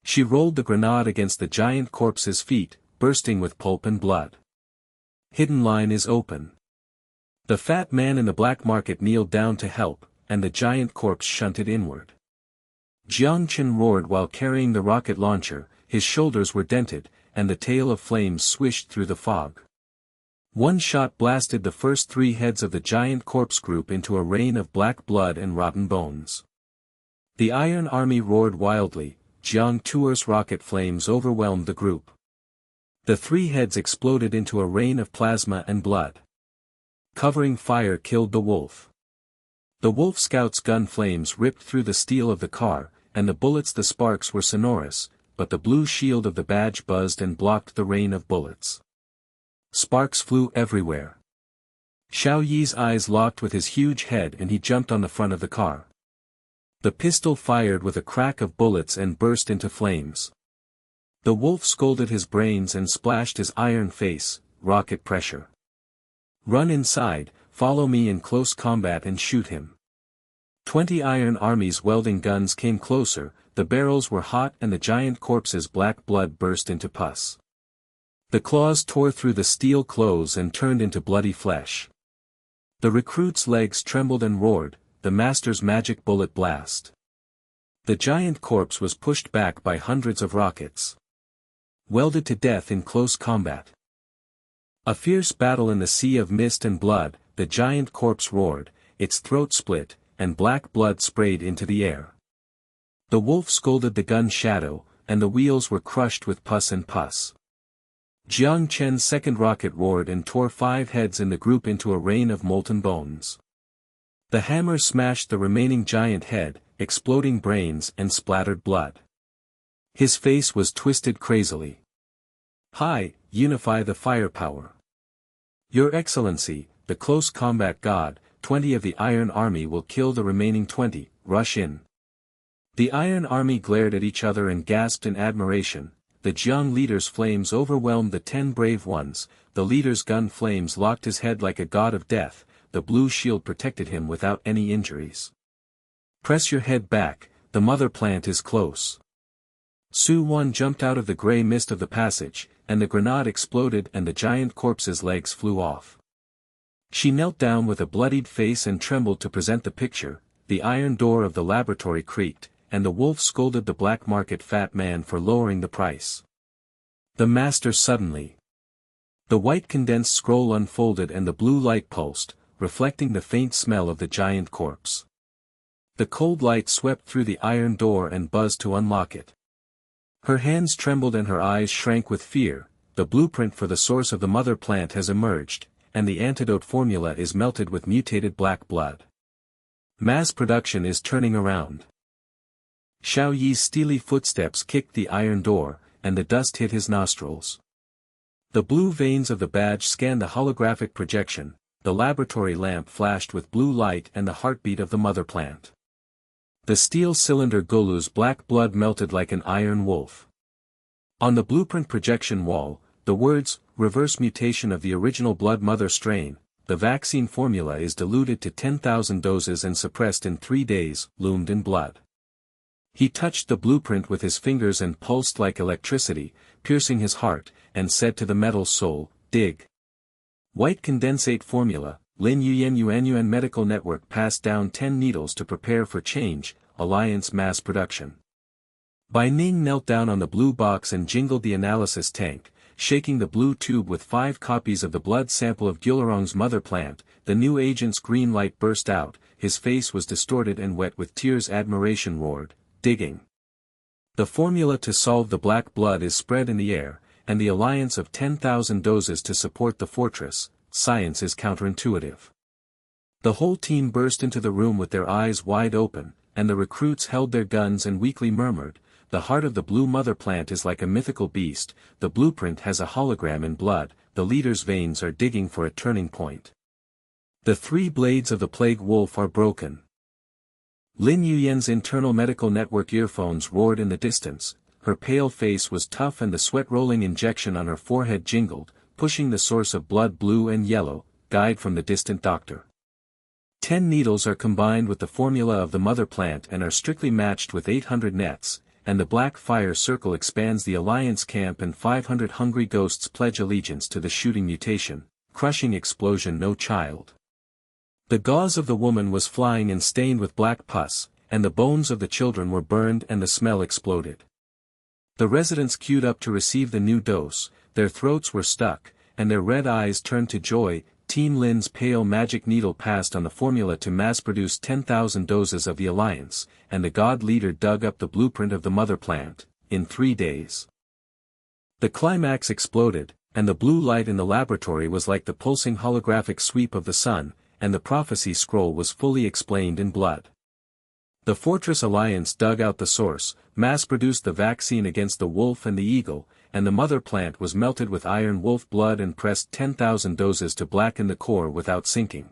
She rolled the grenade against the giant corpse's feet, bursting with pulp and blood. Hidden line is open. The fat man in the black market kneeled down to help, and the giant corpse shunted inward. Jiang Chen roared while carrying the rocket launcher, his shoulders were dented, and the tail of flames swished through the fog. One shot blasted the first 3 heads of the giant corpse group into a rain of black blood and rotten bones. The Iron Army roared wildly, Jiang Tuer's rocket flames overwhelmed the group. The 3 heads exploded into a rain of plasma and blood. Covering fire killed the wolf. The wolf scout's gun flames ripped through the steel of the car, and the sparks were sonorous, but the blue shield of the badge buzzed and blocked the rain of bullets. Sparks flew everywhere. Xiao Yi's eyes locked with his huge head and he jumped on the front of the car. The pistol fired with a crack of bullets and burst into flames. The wolf scolded his brains and splashed his iron face. Rocket pressure. Run inside, follow me in close combat and shoot him. 20 Iron Army's welding guns came closer, the barrels were hot and the giant corpse's black blood burst into pus. The claws tore through the steel clothes and turned into bloody flesh. The recruit's legs trembled and roared, the master's magic bullet blast. The giant corpse was pushed back by hundreds of rockets. Welded to death in close combat. A fierce battle in the sea of mist and blood, the giant corpse roared, its throat split, and black blood sprayed into the air. The wolf scolded the gun shadow, and the wheels were crushed with pus and pus. Jiang Chen's second rocket roared and tore 5 heads in the group into a rain of molten bones. The hammer smashed the remaining giant head, exploding brains and splattered blood. His face was twisted crazily. "Hi, unify the firepower. Your Excellency, the close combat god, 20 of the Iron Army will kill the remaining 20, rush in." The Iron Army glared at each other and gasped in admiration. The Jiang leader's flames overwhelmed the 10 brave ones, the leader's gun flames locked his head like a god of death, the blue shield protected him without any injuries. "Press your head back, the mother plant is close." Su Wan jumped out of the gray mist of the passage, and the grenade exploded and the giant corpse's legs flew off. She knelt down with a bloodied face and trembled to present the picture. The iron door of the laboratory creaked, and the wolf scolded the black market fat man for lowering the price. The master suddenly. The white condensed scroll unfolded and the blue light pulsed, reflecting the faint smell of the giant corpse. The cold light swept through the iron door and buzzed to unlock it. Her hands trembled and her eyes shrank with fear. The blueprint for the source of the mother plant has emerged, and the antidote formula is melted with mutated black blood. Mass production is turning around. Xiao Yi's steely footsteps kicked the iron door, and the dust hit his nostrils. The blue veins of the badge scanned the holographic projection, the laboratory lamp flashed with blue light and the heartbeat of the mother plant. The steel cylinder Golu's black blood melted like an iron wolf. On the blueprint projection wall, the words, "Reverse mutation of the original blood mother strain, the vaccine formula is diluted to 10,000 doses and suppressed in 3 days," loomed in blood. He touched the blueprint with his fingers and pulsed like electricity, piercing his heart, and said to the metal soul, "Dig." White condensate formula, Lin Yuan Medical Network passed down 10 needles to prepare for change, Alliance mass production. Bai Ning knelt down on the blue box and jingled the analysis tank, shaking the blue tube with 5 copies of the blood sample of Guilerong's mother plant. The new agent's green light burst out, his face was distorted and wet with tears. Admiration roared, "Digging." The formula to solve the black blood is spread in the air, and the alliance of 10,000 doses to support the fortress. Science is counterintuitive. The whole team burst into the room with their eyes wide open, and the recruits held their guns and weakly murmured, "The heart of the blue mother plant is like a mythical beast, the blueprint has a hologram in blood, the leader's veins are digging for a turning point. The 3 blades of the plague wolf are broken." Lin Yuyan's internal medical network earphones roared in the distance, her pale face was tough and the sweat-rolling injection on her forehead jingled, pushing the source of blood blue and yellow, guide from the distant doctor. 10 needles are combined with the formula of the mother plant and are strictly matched with 800 nets, and the black fire circle expands the alliance camp and 500 hungry ghosts pledge allegiance to the shooting mutation, crushing explosion no child. The gauze of the woman was flying and stained with black pus, and the bones of the children were burned and the smell exploded. The residents queued up to receive the new dose, their throats were stuck, and their red eyes turned to joy. Team Lin's pale magic needle passed on the formula to mass-produce 10,000 doses of the alliance, and the god leader dug up the blueprint of the mother plant, in 3 days. The climax exploded, and the blue light in the laboratory was like the pulsing holographic sweep of the sun, and the prophecy scroll was fully explained in blood. The Fortress Alliance dug out the source, mass-produced the vaccine against the wolf and the eagle, and the mother plant was melted with iron wolf blood and pressed 10,000 doses to blacken the core without sinking.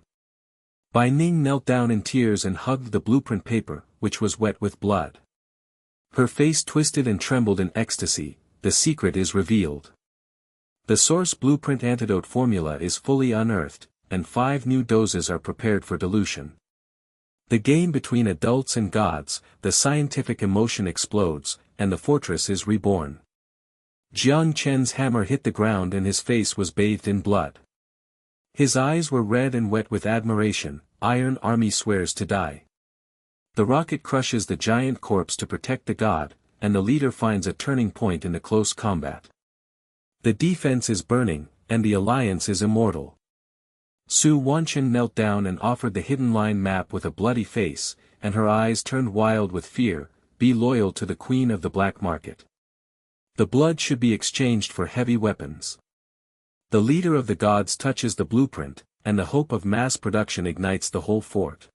Bai Ning knelt down in tears and hugged the blueprint paper, which was wet with blood. Her face twisted and trembled in ecstasy. The secret is revealed. The source blueprint antidote formula is fully unearthed, and 5 new doses are prepared for dilution. The game between adults and gods, the scientific emotion explodes, and the fortress is reborn. Jiang Chen's hammer hit the ground and his face was bathed in blood. His eyes were red and wet with admiration. Iron Army swears to die. The rocket crushes the giant corpse to protect the god, and the leader finds a turning point in the close combat. The defense is burning, and the alliance is immortal. Su Wanchen knelt down and offered the hidden line map with a bloody face, and her eyes turned wild with fear. be loyal to the queen of the black market. The blood should be exchanged for heavy weapons. The leader of the gods touches the blueprint, and the hope of mass production ignites the whole fort.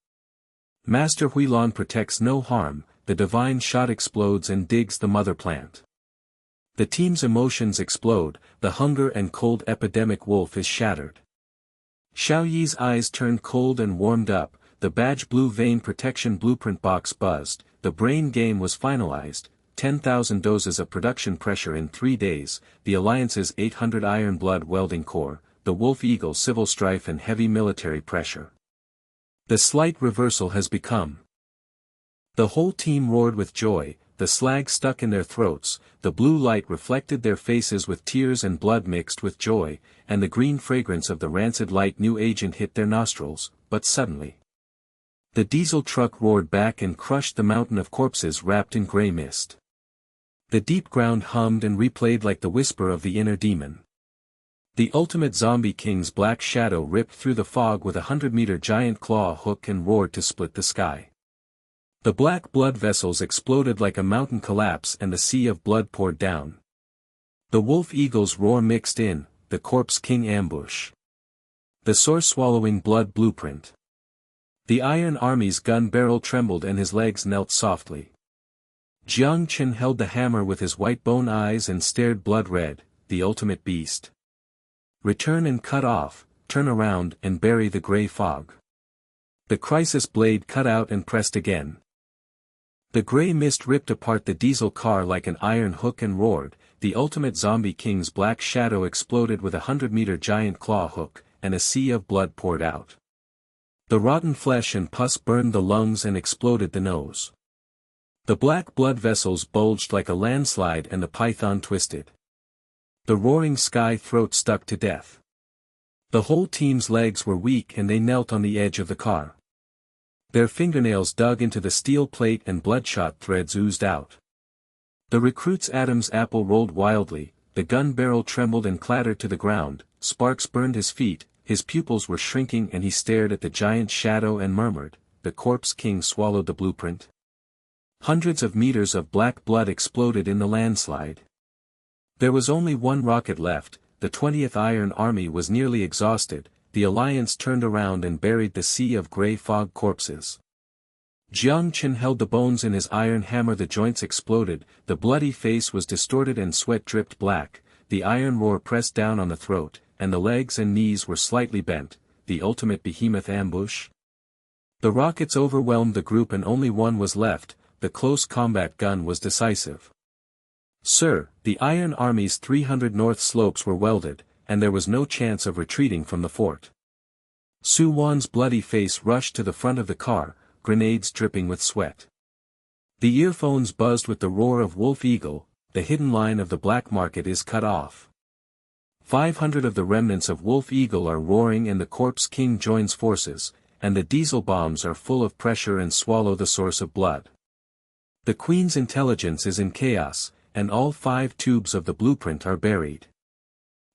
Master Huilon protects no harm, the divine shot explodes and digs the mother plant. The team's emotions explode, the hunger and cold epidemic wolf is shattered. Xiao Yi's eyes turned cold and warmed up, the badge blue vein protection blueprint box buzzed, the brain game was finalized, 10,000 doses of production pressure in 3 days, the Alliance's 800 iron blood welding core, the Wolf Eagle civil strife and heavy military pressure. The slight reversal has become. The whole team roared with joy, the slag stuck in their throats, the blue light reflected their faces with tears and blood mixed with joy, and the green fragrance of the rancid light new agent hit their nostrils, but suddenly. The diesel truck roared back and crushed the mountain of corpses wrapped in grey mist. The deep ground hummed and replayed like the whisper of the inner demon. The ultimate zombie king's black shadow ripped through the fog with a 100-meter giant claw hook and roared to split the sky. The black blood vessels exploded like a mountain collapse and the sea of blood poured down. The wolf eagle's roar mixed in, the corpse king ambush. The source-swallowing blood blueprint. The Iron Army's gun barrel trembled and his legs knelt softly. Jiang Chen held the hammer with his white bone eyes and stared blood-red, the ultimate beast. Return and cut off, turn around and bury the grey fog. The crisis blade cut out and pressed again. The grey mist ripped apart the diesel car like an iron hook and roared, the ultimate zombie king's black shadow exploded with a 100-meter giant claw hook, and a sea of blood poured out. The rotten flesh and pus burned the lungs and exploded the nose. The black blood vessels bulged like a landslide and the python twisted. The roaring sky throat stuck to death. The whole team's legs were weak and they knelt on the edge of the car. Their fingernails dug into the steel plate and bloodshot threads oozed out. The recruit's Adam's apple rolled wildly, the gun barrel trembled and clattered to the ground, sparks burned his feet, his pupils were shrinking and he stared at the giant shadow and murmured, "The corpse king swallowed the blueprint." Hundreds of meters of black blood exploded in the landslide. There was only one rocket left, the 20th Iron Army was nearly exhausted, the Alliance turned around and buried the sea of grey fog corpses. Jiang Chen held the bones in his iron hammer, the joints exploded, the bloody face was distorted and sweat dripped black, the iron roar pressed down on the throat, and the legs and knees were slightly bent, the ultimate behemoth ambush. The rockets overwhelmed the group and only one was left, the close combat gun was decisive. Sir, the Iron Army's 300 north slopes were welded, and there was no chance of retreating from the fort. Su Wan's bloody face rushed to the front of the car, grenades dripping with sweat. The earphones buzzed with the roar of Wolf Eagle, the hidden line of the black market is cut off. 500 of the remnants of Wolf Eagle are roaring and the corpse king joins forces, and the diesel bombs are full of pressure and swallow the source of blood. The Queen's intelligence is in chaos, and all 5 tubes of the blueprint are buried.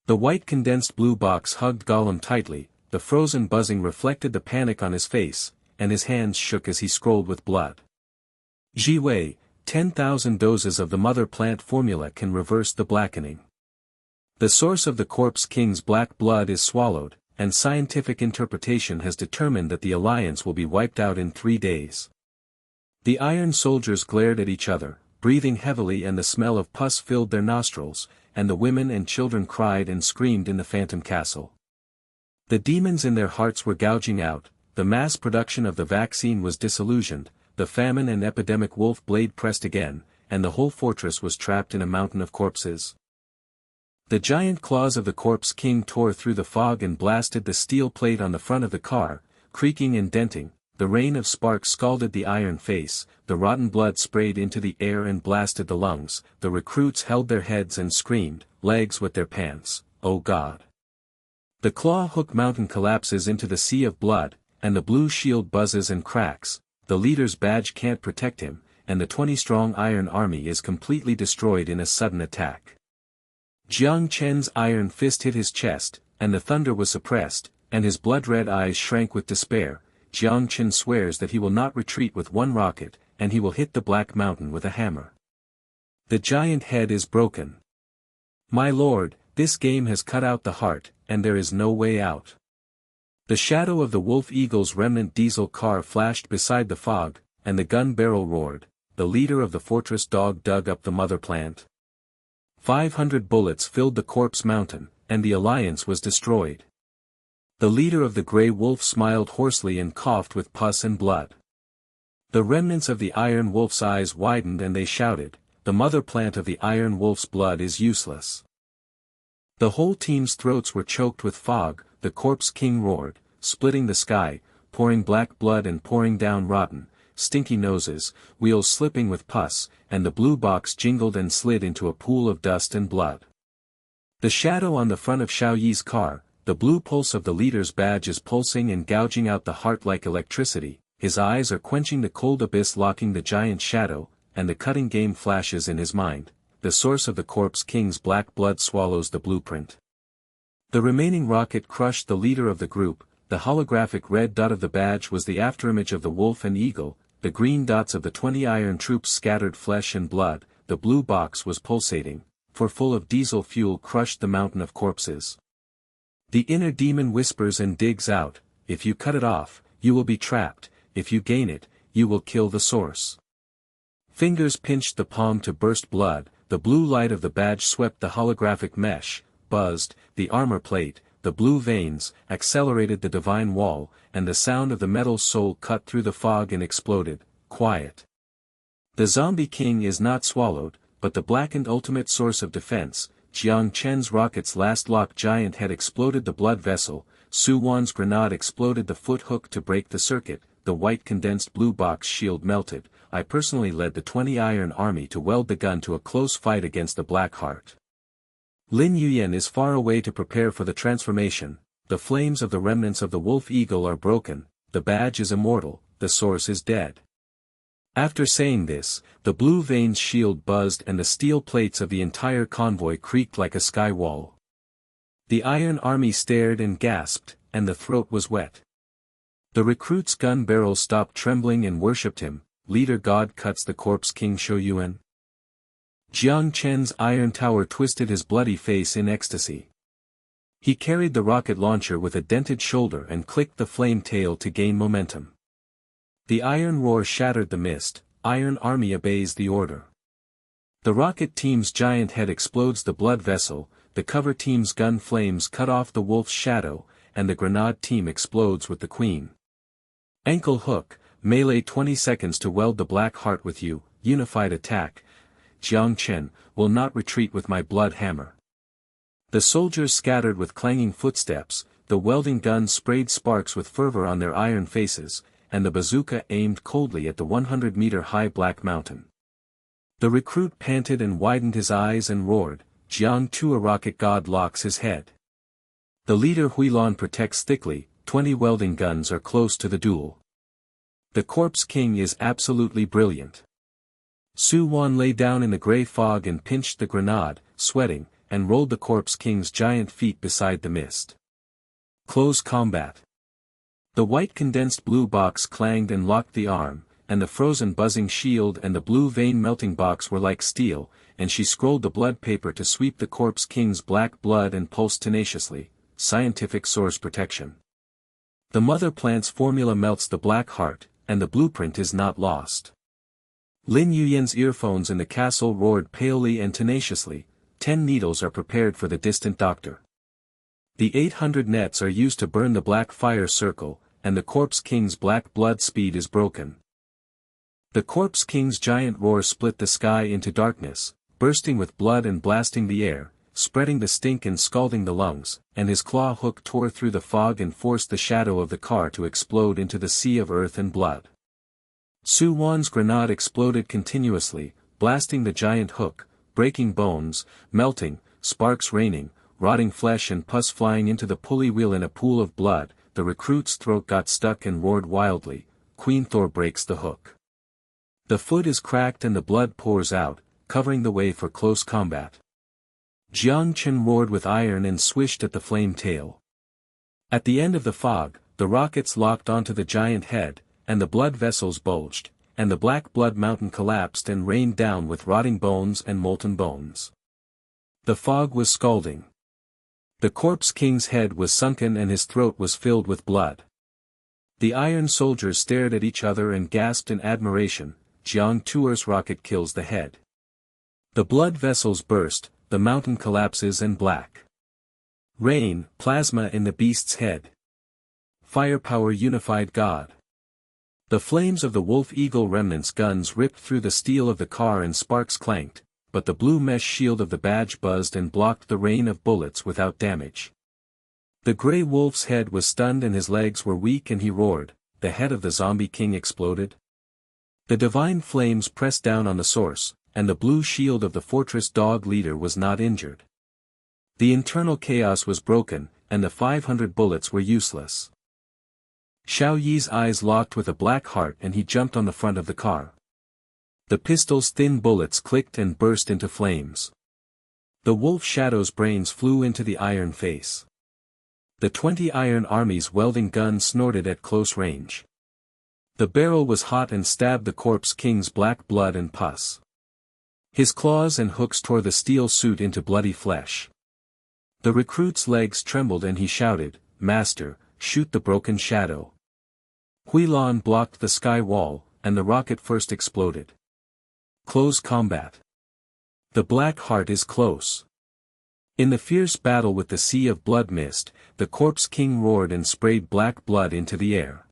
The white condensed blue box hugged Gollum tightly, the frozen buzzing reflected the panic on his face, and his hands shook as he scrolled with blood. Jiwei, 10,000 doses of the mother plant formula can reverse the blackening. The source of the corpse king's black blood is swallowed, and scientific interpretation has determined that the Alliance will be wiped out in 3 days. The iron soldiers glared at each other, breathing heavily, and the smell of pus filled their nostrils, and the women and children cried and screamed in the phantom castle. The demons in their hearts were gouging out, the mass production of the vaccine was disillusioned, the famine and epidemic wolf blade pressed again, and the whole fortress was trapped in a mountain of corpses. The giant claws of the corpse king tore through the fog and blasted the steel plate on the front of the car, creaking and denting. The rain of sparks scalded the iron face, the rotten blood sprayed into the air and blasted the lungs, the recruits held their heads and screamed, legs with their pants, "Oh God!" The claw hook mountain collapses into the sea of blood, and the blue shield buzzes and cracks, the leader's badge can't protect him, and the 20-strong Iron Army is completely destroyed in a sudden attack. Jiang Chen's iron fist hit his chest, and the thunder was suppressed, and his blood-red eyes shrank with despair. Jiang Chen swears that he will not retreat with one rocket, and he will hit the Black Mountain with a hammer. The giant head is broken. My lord, this game has cut out the heart, and there is no way out. The shadow of the Wolf Eagle's remnant diesel car flashed beside the fog, and the gun barrel roared. The leader of the fortress dog dug up the mother plant. 500 bullets filled the corpse mountain, and the alliance was destroyed. The leader of the Grey Wolf smiled hoarsely and coughed with pus and blood. The remnants of the Iron Wolf's eyes widened and they shouted, "The mother plant of the Iron Wolf's blood is useless." The whole team's throats were choked with fog. The Corpse King roared, splitting the sky, pouring black blood and pouring down rotten, stinky noses, wheels slipping with pus, and the blue box jingled and slid into a pool of dust and blood. The shadow on the front of Xiao Yi's car, the blue pulse of the leader's badge is pulsing and gouging out the heart like electricity. His eyes are quenching the cold abyss locking the giant shadow, and the cutting game flashes in his mind. The source of the Corpse King's black blood swallows the blueprint. The remaining rocket crushed the leader of the group. The holographic red dot of the badge was the afterimage of the wolf and eagle. The green dots of the 20 iron troops scattered flesh and blood. The blue box was pulsating, for full of diesel fuel crushed the mountain of corpses. The inner demon whispers and digs out, if you cut it off, you will be trapped, if you gain it, you will kill the source. Fingers pinched the palm to burst blood. The blue light of the badge swept the holographic mesh, buzzed, the armor plate, the blue veins, accelerated the divine wall, and the sound of the metal soul cut through the fog and exploded. Quiet. The zombie king is not swallowed, but the blackened ultimate source of defense. Jiang Chen's rocket's last lock giant had exploded the blood vessel. Su Wan's grenade exploded the foot hook to break the circuit. The white condensed blue box shield melted. I personally led the 20 iron army to weld the gun to a close fight against the Black Heart. Lin Yuyan is far away to prepare for the transformation. The flames of the remnants of the Wolf Eagle are broken. The badge is immortal. The source is dead. After saying this, the blue veins shield buzzed and the steel plates of the entire convoy creaked like a sky wall. The Iron Army stared and gasped, and the throat was wet. The recruit's gun barrel stopped trembling and worshipped him. Leader God cuts the Corpse King Shoyuan. Jiang Chen's iron tower twisted his bloody face in ecstasy. He carried the rocket launcher with a dented shoulder and clicked the flame tail to gain momentum. The iron roar shattered the mist. Iron Army obeys the order. The rocket team's giant head explodes the blood vessel, the cover team's gun flames cut off the wolf's shadow, and the grenade team explodes with the queen. Ankle hook, melee 20 seconds to weld the Black Heart with you. Unified attack. Jiang Chen, will not retreat with my blood hammer. The soldiers scattered with clanging footsteps. The welding gun sprayed sparks with fervor on their iron faces, and the bazooka aimed coldly at the 100-meter-high Black Mountain. The recruit panted and widened his eyes and roared, Jiang Tu, a rocket god locks his head. The leader Huilan protects thickly. 20 welding guns are close to the duel. The Corpse King is absolutely brilliant. Su Wan lay down in the gray fog and pinched the grenade, sweating, and rolled the Corpse King's giant feet beside the mist. Close combat. The white condensed blue box clanged and locked the arm, and the frozen buzzing shield and the blue vein melting box were like steel, and she scrolled the blood paper to sweep the Corpse King's black blood and pulsed tenaciously. Scientific source protection. The mother plant's formula melts the Black Heart, and the blueprint is not lost. Lin Yuyan's earphones in the castle roared palely and tenaciously. 10 needles are prepared for the distant doctor. The 800 nets are used to burn the black fire circle, and the Corpse King's black blood speed is broken. The Corpse King's giant roar split the sky into darkness, bursting with blood and blasting the air, spreading the stink and scalding the lungs, and his claw hook tore through the fog and forced the shadow of the car to explode into the sea of earth and blood. Su Wan's grenade exploded continuously, blasting the giant hook, breaking bones, melting, sparks raining, rotting flesh and pus flying into the pulley wheel in a pool of blood. The recruit's throat got stuck and roared wildly. Queen Thor breaks the hook. The foot is cracked and the blood pours out, covering the way for close combat. Jiang Chen roared with iron and swished at the flame tail. At the end of the fog, the rockets locked onto the giant head, and the blood vessels bulged, and the black blood mountain collapsed and rained down with rotting bones and molten bones. The fog was scalding. The corpse king's head was sunken and his throat was filled with blood. The iron soldiers stared at each other and gasped in admiration. Jiang Tuer's rocket kills the head. The blood vessels burst, the mountain collapses and black rain, plasma in the beast's head. Firepower unified God. The flames of the Wolf Eagle remnants guns ripped through the steel of the car and sparks clanked, but the blue mesh shield of the badge buzzed and blocked the rain of bullets without damage. The Grey Wolf's head was stunned and his legs were weak and he roared. The head of the zombie king exploded. The divine flames pressed down on the source, and the blue shield of the fortress dog leader was not injured. The internal chaos was broken, and the 500 bullets were useless. Xiao Yi's eyes locked with a black heart and he jumped on the front of the car. The pistol's thin bullets clicked and burst into flames. The wolf shadow's brains flew into the iron face. The 20 Iron Army's welding gun snorted at close range. The barrel was hot and stabbed the corpse king's black blood and pus. His claws and hooks tore the steel suit into bloody flesh. The recruit's legs trembled and he shouted, "Master, shoot the broken shadow." Huilan blocked the sky wall, and the rocket first exploded. Close combat. The black heart is close. In the fierce battle with the sea of blood mist, the corpse king roared and sprayed black blood into the air.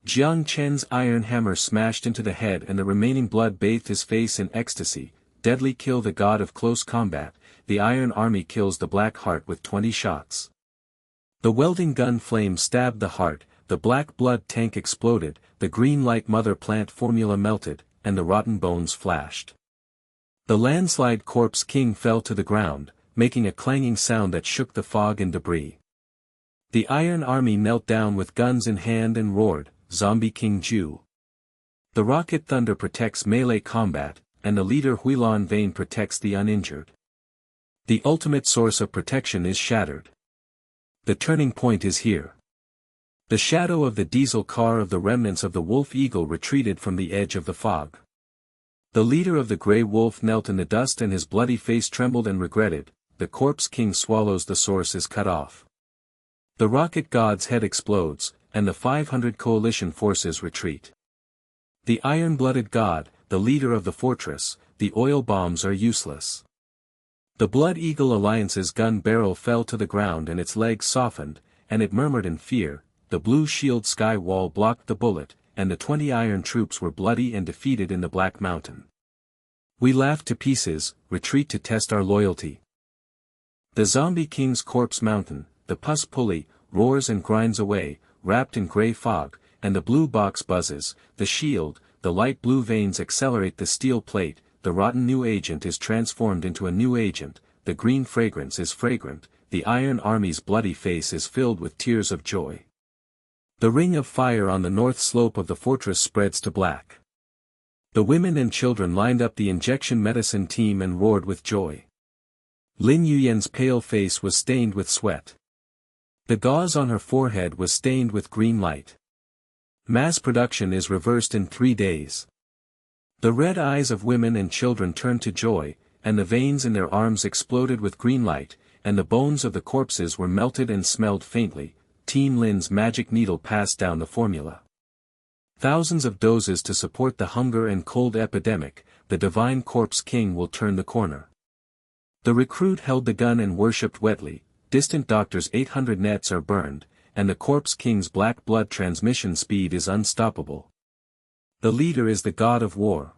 Jiang Chen's iron hammer smashed into the head and the remaining blood bathed his face in ecstasy. Deadly kill the god of close combat. The Iron Army kills the black heart with 20 shots. The welding gun flame stabbed the heart, the black blood tank exploded, the green light mother plant formula melted, and the rotten bones flashed. The landslide corpse king fell to the ground, making a clanging sound that shook the fog and debris. The Iron Army knelt down with guns in hand and roared, "Zombie King Ju." The rocket thunder protects melee combat, and the leader Huilan Vane protects the uninjured. The ultimate source of protection is shattered. The turning point is here. The shadow of the diesel car of the remnants of the Wolf Eagle retreated from the edge of the fog. The leader of the Grey Wolf knelt in the dust and his bloody face trembled and regretted. The corpse king swallows, the source is cut off. The rocket god's head explodes, and the 500 coalition forces retreat. The iron-blooded god, the leader of the fortress, the oil bombs are useless. The Blood Eagle Alliance's gun barrel fell to the ground and its legs softened, and it murmured in fear. The blue shield sky wall blocked the bullet, and the 20 iron troops were bloody and defeated in the Black Mountain. We laughed to pieces, retreat to test our loyalty. The zombie king's corpse mountain, the pus pulley, roars and grinds away, wrapped in grey fog, and the blue box buzzes. The shield, the light blue veins accelerate the steel plate. The rotten new agent is transformed into a new agent. The green fragrance is fragrant. The Iron Army's bloody face is filled with tears of joy. The ring of fire on the north slope of the fortress spreads to black. The women and children lined up the injection medicine team and roared with joy. Lin Yuyan's pale face was stained with sweat. The gauze on her forehead was stained with green light. Mass production is reversed in 3 days. The red eyes of women and children turned to joy, and the veins in their arms exploded with green light, and the bones of the corpses were melted and smelled faintly. Team Lin's magic needle passed down the formula. Thousands of doses to support the hunger and cold epidemic. The divine corpse king will turn the corner. The recruit held the gun and worshipped wetly. Distant doctor's 800 nets are burned, and the corpse king's black blood transmission speed is unstoppable. The leader is the god of war.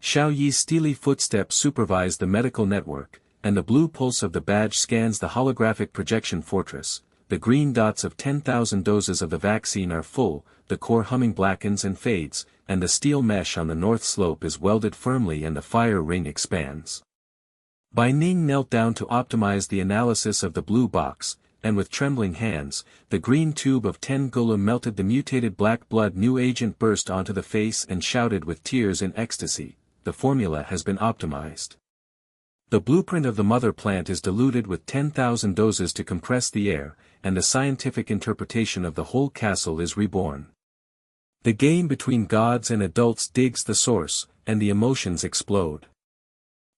Xiao Yi's steely footsteps supervise the medical network, and the blue pulse of the badge scans the holographic projection fortress. The green dots of 10,000 doses of the vaccine are full, the core humming blackens and fades, and the steel mesh on the north slope is welded firmly and the fire ring expands. Bai Ning knelt down to optimize the analysis of the blue box, and with trembling hands, the green tube of 10 gula melted the mutated black blood new agent burst onto the face and shouted with tears in ecstasy, "The formula has been optimized." The blueprint of the mother plant is diluted with 10,000 doses to compress the air, and the scientific interpretation of the whole castle is reborn. The game between gods and adults digs the source, and the emotions explode.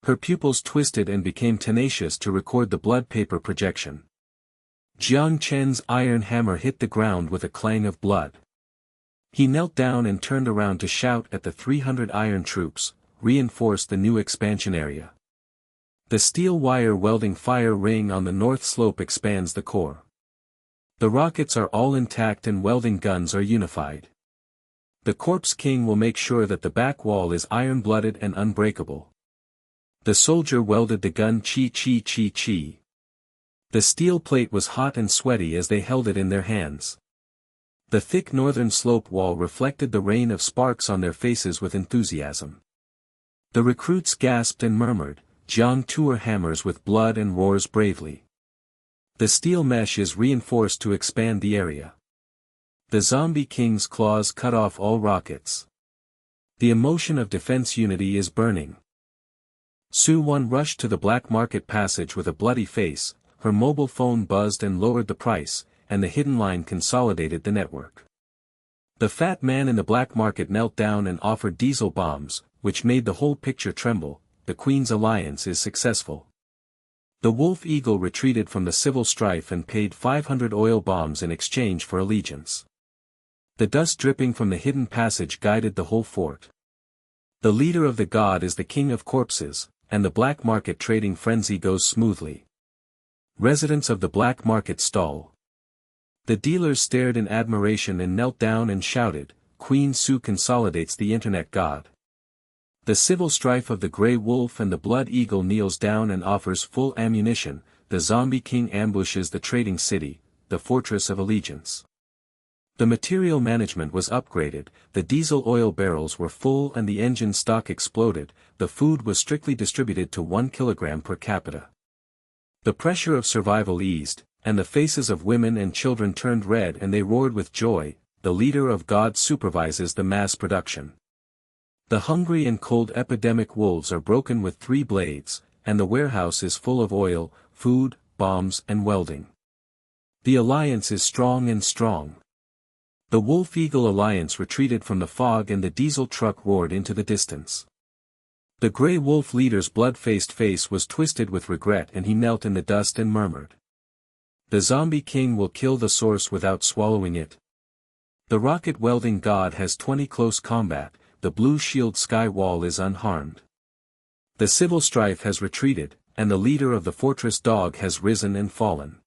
Her pupils twisted and became tenacious to record the blood paper projection. Jiang Chen's iron hammer hit the ground with a clang of blood. He knelt down and turned around to shout at the 300 iron troops, "Reinforce the new expansion area." The steel wire welding fire ring on the north slope expands the core. The rockets are all intact and welding guns are unified. The Corpse King will make sure that the back wall is iron-blooded and unbreakable. The soldier welded the gun chi. The steel plate was hot and sweaty as they held it in their hands. The thick northern slope wall reflected the rain of sparks on their faces with enthusiasm. The recruits gasped and murmured, "Jiang Tuer hammers with blood and roars bravely." The steel mesh is reinforced to expand the area. The Zombie King's claws cut off all rockets. The emotion of defense unity is burning. Su Wan rushed to the black market passage with a bloody face, her mobile phone buzzed and lowered the price, and the hidden line consolidated the network. The fat man in the black market knelt down and offered diesel bombs, which made the whole picture tremble. The Queen's alliance is successful. The Wolf Eagle retreated from the civil strife and paid 500 oil bombs in exchange for allegiance. The dust dripping from the hidden passage guided the whole fort. The leader of the god is the king of corpses, and the black market trading frenzy goes smoothly. Residents of the black market stall. The dealers stared in admiration and knelt down and shouted, "Queen Su consolidates the internet god." The civil strife of the Grey Wolf and the Blood Eagle kneels down and offers full ammunition. The Zombie King ambushes the trading city, the fortress of allegiance. The material management was upgraded, the diesel oil barrels were full and the engine stock exploded. The food was strictly distributed to 1 kilogram per capita. The pressure of survival eased, and the faces of women and children turned red and they roared with joy. The leader of God supervises the mass production. The hungry and cold epidemic wolves are broken with 3 blades, and the warehouse is full of oil, food, bombs and welding. The alliance is strong and strong. The Wolf-Eagle alliance retreated from the fog and the diesel truck roared into the distance. The Grey Wolf leader's blood-faced face was twisted with regret and he knelt in the dust and murmured. The Zombie King will kill the source without swallowing it. The rocket welding god has 20 close combat, the blue shield sky wall is unharmed. The civil strife has retreated, and the leader of the fortress dog has risen and fallen.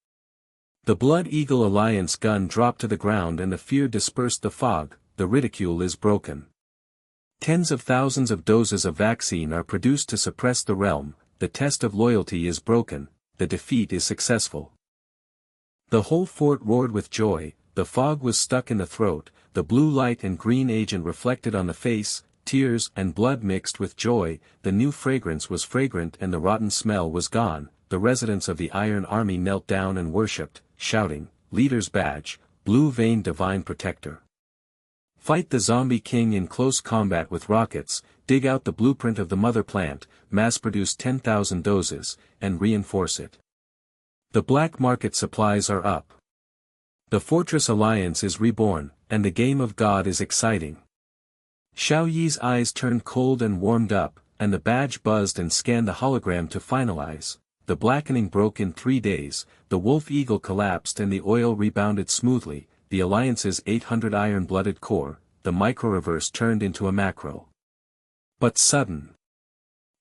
The Blood Eagle alliance gun dropped to the ground and the fear dispersed the fog. The ridicule is broken. Tens of thousands of doses of vaccine are produced to suppress the realm. The test of loyalty is broken, the defeat is successful. The whole fort roared with joy, the fog was stuck in the throat, the blue light and green agent reflected on the face, tears and blood mixed with joy. The new fragrance was fragrant and the rotten smell was gone. The residents of the Iron Army knelt down and worshipped, shouting, "Leader's badge, blue-veined divine protector." Fight the Zombie King in close combat with rockets, dig out the blueprint of the mother plant, mass-produce 10,000 doses, and reinforce it. The black market supplies are up. The Fortress Alliance is reborn, and the game of God is exciting. Xiao Yi's eyes turned cold and warmed up, and the badge buzzed and scanned the hologram to finalize. The blackening broke in 3 days, the Wolf Eagle collapsed and the oil rebounded smoothly. The Alliance's 800 iron-blooded core, the micro-reverse turned into a macro. But sudden.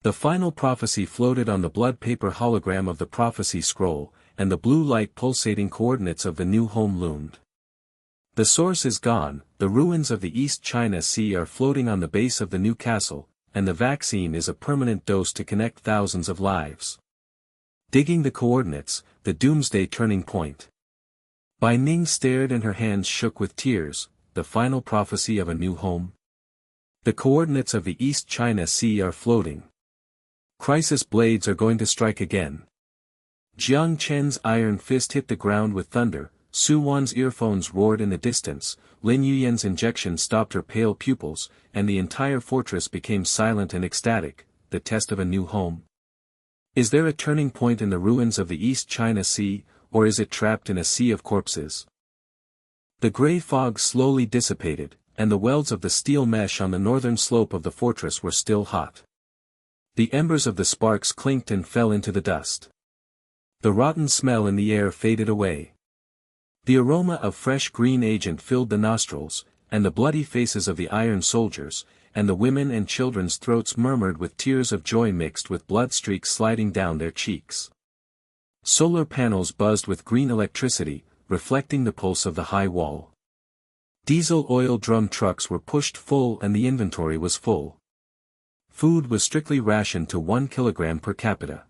The final prophecy floated on the blood paper hologram of the prophecy scroll, and the blue light pulsating coordinates of the new home loomed. The source is gone, the ruins of the East China Sea are floating on the base of the new castle, and the vaccine is a permanent dose to connect thousands of lives. Digging the coordinates, the Doomsday turning point. Bai Ning stared and her hands shook with tears. The final prophecy of a new home. The coordinates of the East China Sea are floating. Crisis blades are going to strike again. Jiang Chen's iron fist hit the ground with thunder. Su Wan's earphones roared in the distance. Lin Yuyan's injection stopped her pale pupils, and the entire fortress became silent and ecstatic. The test of a new home. Is there a turning point in the ruins of the East China Sea, or is it trapped in a sea of corpses? The gray fog slowly dissipated, and the welds of the steel mesh on the northern slope of the fortress were still hot. The embers of the sparks clinked and fell into the dust. The rotten smell in the air faded away. The aroma of fresh green agent filled the nostrils, and the bloody faces of the iron soldiers, and the women and children's throats murmured with tears of joy mixed with blood streaks sliding down their cheeks. Solar panels buzzed with green electricity, reflecting the pulse of the high wall. Diesel oil drum trucks were pushed full and the inventory was full. Food was strictly rationed to 1 kilogram per capita.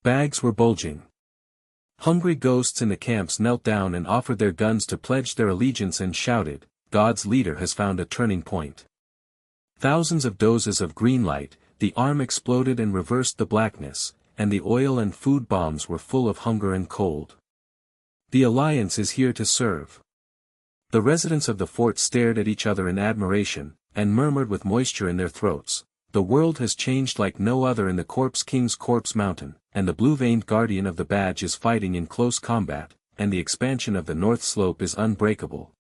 Bags were bulging. Hungry ghosts in the camps knelt down and offered their guns to pledge their allegiance and shouted, "God's leader has found a turning point." Thousands of doses of green light, the arm exploded and reversed the blackness, and the oil and food bombs were full of hunger and cold. The Alliance is here to serve. The residents of the fort stared at each other in admiration, and murmured with moisture in their throats, "The world has changed like no other in the Corpse King's Corpse Mountain, and the blue-veined guardian of the badge is fighting in close combat, and the expansion of the North Slope is unbreakable.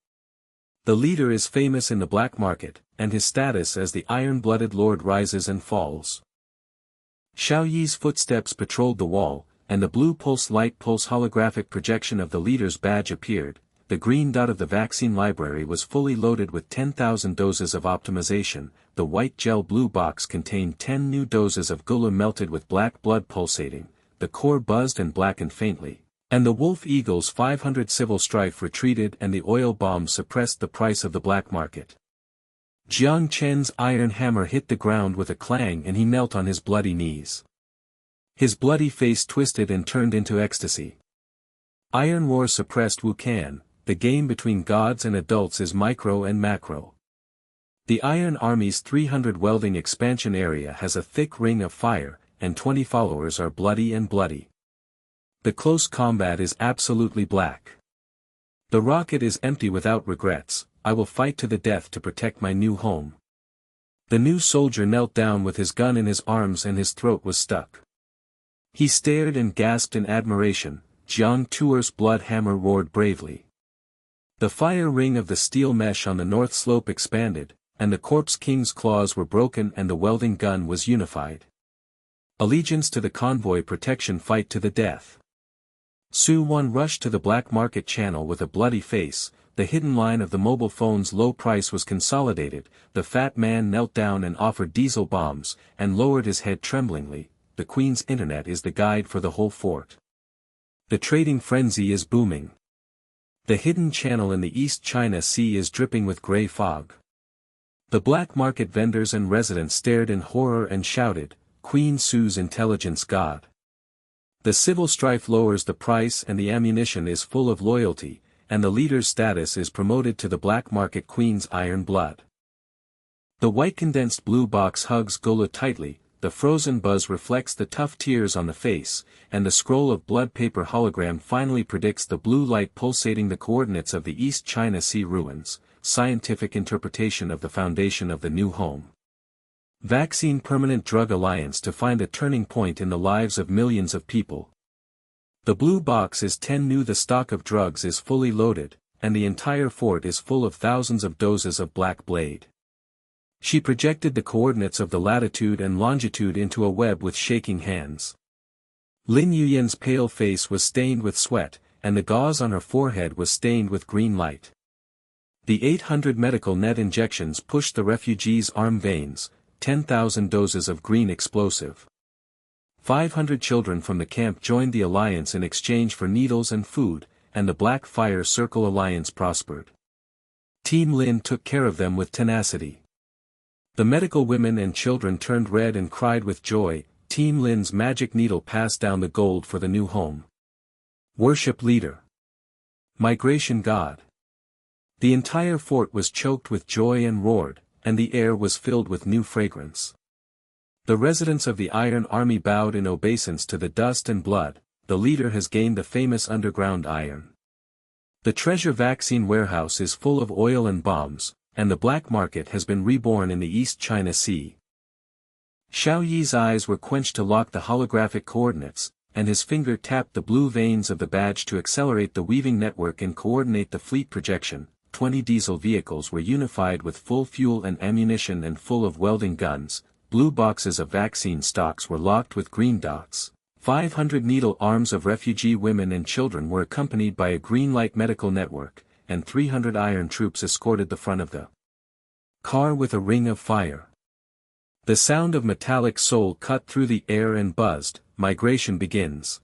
The leader is famous in the black market, and his status as the iron-blooded lord rises and falls." Xiao Yi's footsteps patrolled the wall, and the blue pulse light pulse holographic projection of the leader's badge appeared. The green dot of the vaccine library was fully loaded with 10,000 doses of optimization, the white gel blue box contained 10 new doses of gula melted with black blood pulsating, the core buzzed and blackened faintly, and the Wolf Eagle's 500 civil strife retreated and the oil bomb suppressed the price of the black market. Jiang Chen's iron hammer hit the ground with a clang and he knelt on his bloody knees. His bloody face twisted and turned into ecstasy. Iron War suppressed Wukan. The game between gods and adults is micro and macro. The Iron Army's 300 welding expansion area has a thick ring of fire, and 20 followers are bloody and bloody. The close combat is absolutely black. The rocket is empty without regrets, "I will fight to the death to protect my new home." The new soldier knelt down with his gun in his arms and his throat was stuck. He stared and gasped in admiration. Jiang Tuer's blood hammer roared bravely. The fire ring of the steel mesh on the north slope expanded, and the Corpse King's claws were broken and the welding gun was unified. Allegiance to the convoy, protection, fight to the death. Su Wan rushed to the black market channel with a bloody face. The hidden line of the mobile phone's low price was consolidated. The fat man knelt down and offered diesel bombs, and lowered his head tremblingly. The Queen's internet is the guide for the whole fort. The trading frenzy is booming. The hidden channel in the East China Sea is dripping with grey fog. The black market vendors and residents stared in horror and shouted, "Queen Su's intelligence God." The civil strife lowers the price and the ammunition is full of loyalty, and the leader's status is promoted to the black market queen's iron blood. The white condensed blue box hugs Gola tightly, the frozen buzz reflects the tough tears on the face, and the scroll of blood paper hologram finally predicts the blue light pulsating the coordinates of the East China Sea ruins, scientific interpretation of the foundation of the new home. Vaccine Permanent Drug Alliance to find a turning point in the lives of millions of people. The blue box is 10 new. The stock of drugs is fully loaded, and the entire fort is full of thousands of doses of Black Blade. She projected the coordinates of the latitude and longitude into a web with shaking hands. Lin Yuyan's pale face was stained with sweat, and the gauze on her forehead was stained with green light. The 800 medical net injections pushed the refugees' arm veins, 10,000 doses of green explosive. 500 children from the camp joined the alliance in exchange for needles and food, and the Black Fire Circle alliance prospered. Team Lin took care of them with tenacity. The medical women and children turned red and cried with joy. Team Lin's magic needle passed down the gold for the new home. Worship leader. Migration god. The entire fort was choked with joy and roared, and the air was filled with new fragrance. The residents of the Iron Army bowed in obeisance to the dust and blood. The leader has gained the famous underground iron. The treasure vaccine warehouse is full of oil and bombs, and the black market has been reborn in the East China Sea. Xiao Yi's eyes were quenched to lock the holographic coordinates, and his finger tapped the blue veins of the badge to accelerate the weaving network and coordinate the fleet projection. 20 diesel vehicles were unified with full fuel and ammunition and full of welding guns. Blue boxes of vaccine stocks were locked with green dots. 500 needle arms of refugee women and children were accompanied by a green light medical network, and 300 iron troops escorted the front of the car with a ring of fire. The sound of metallic sole cut through the air and buzzed. Migration begins.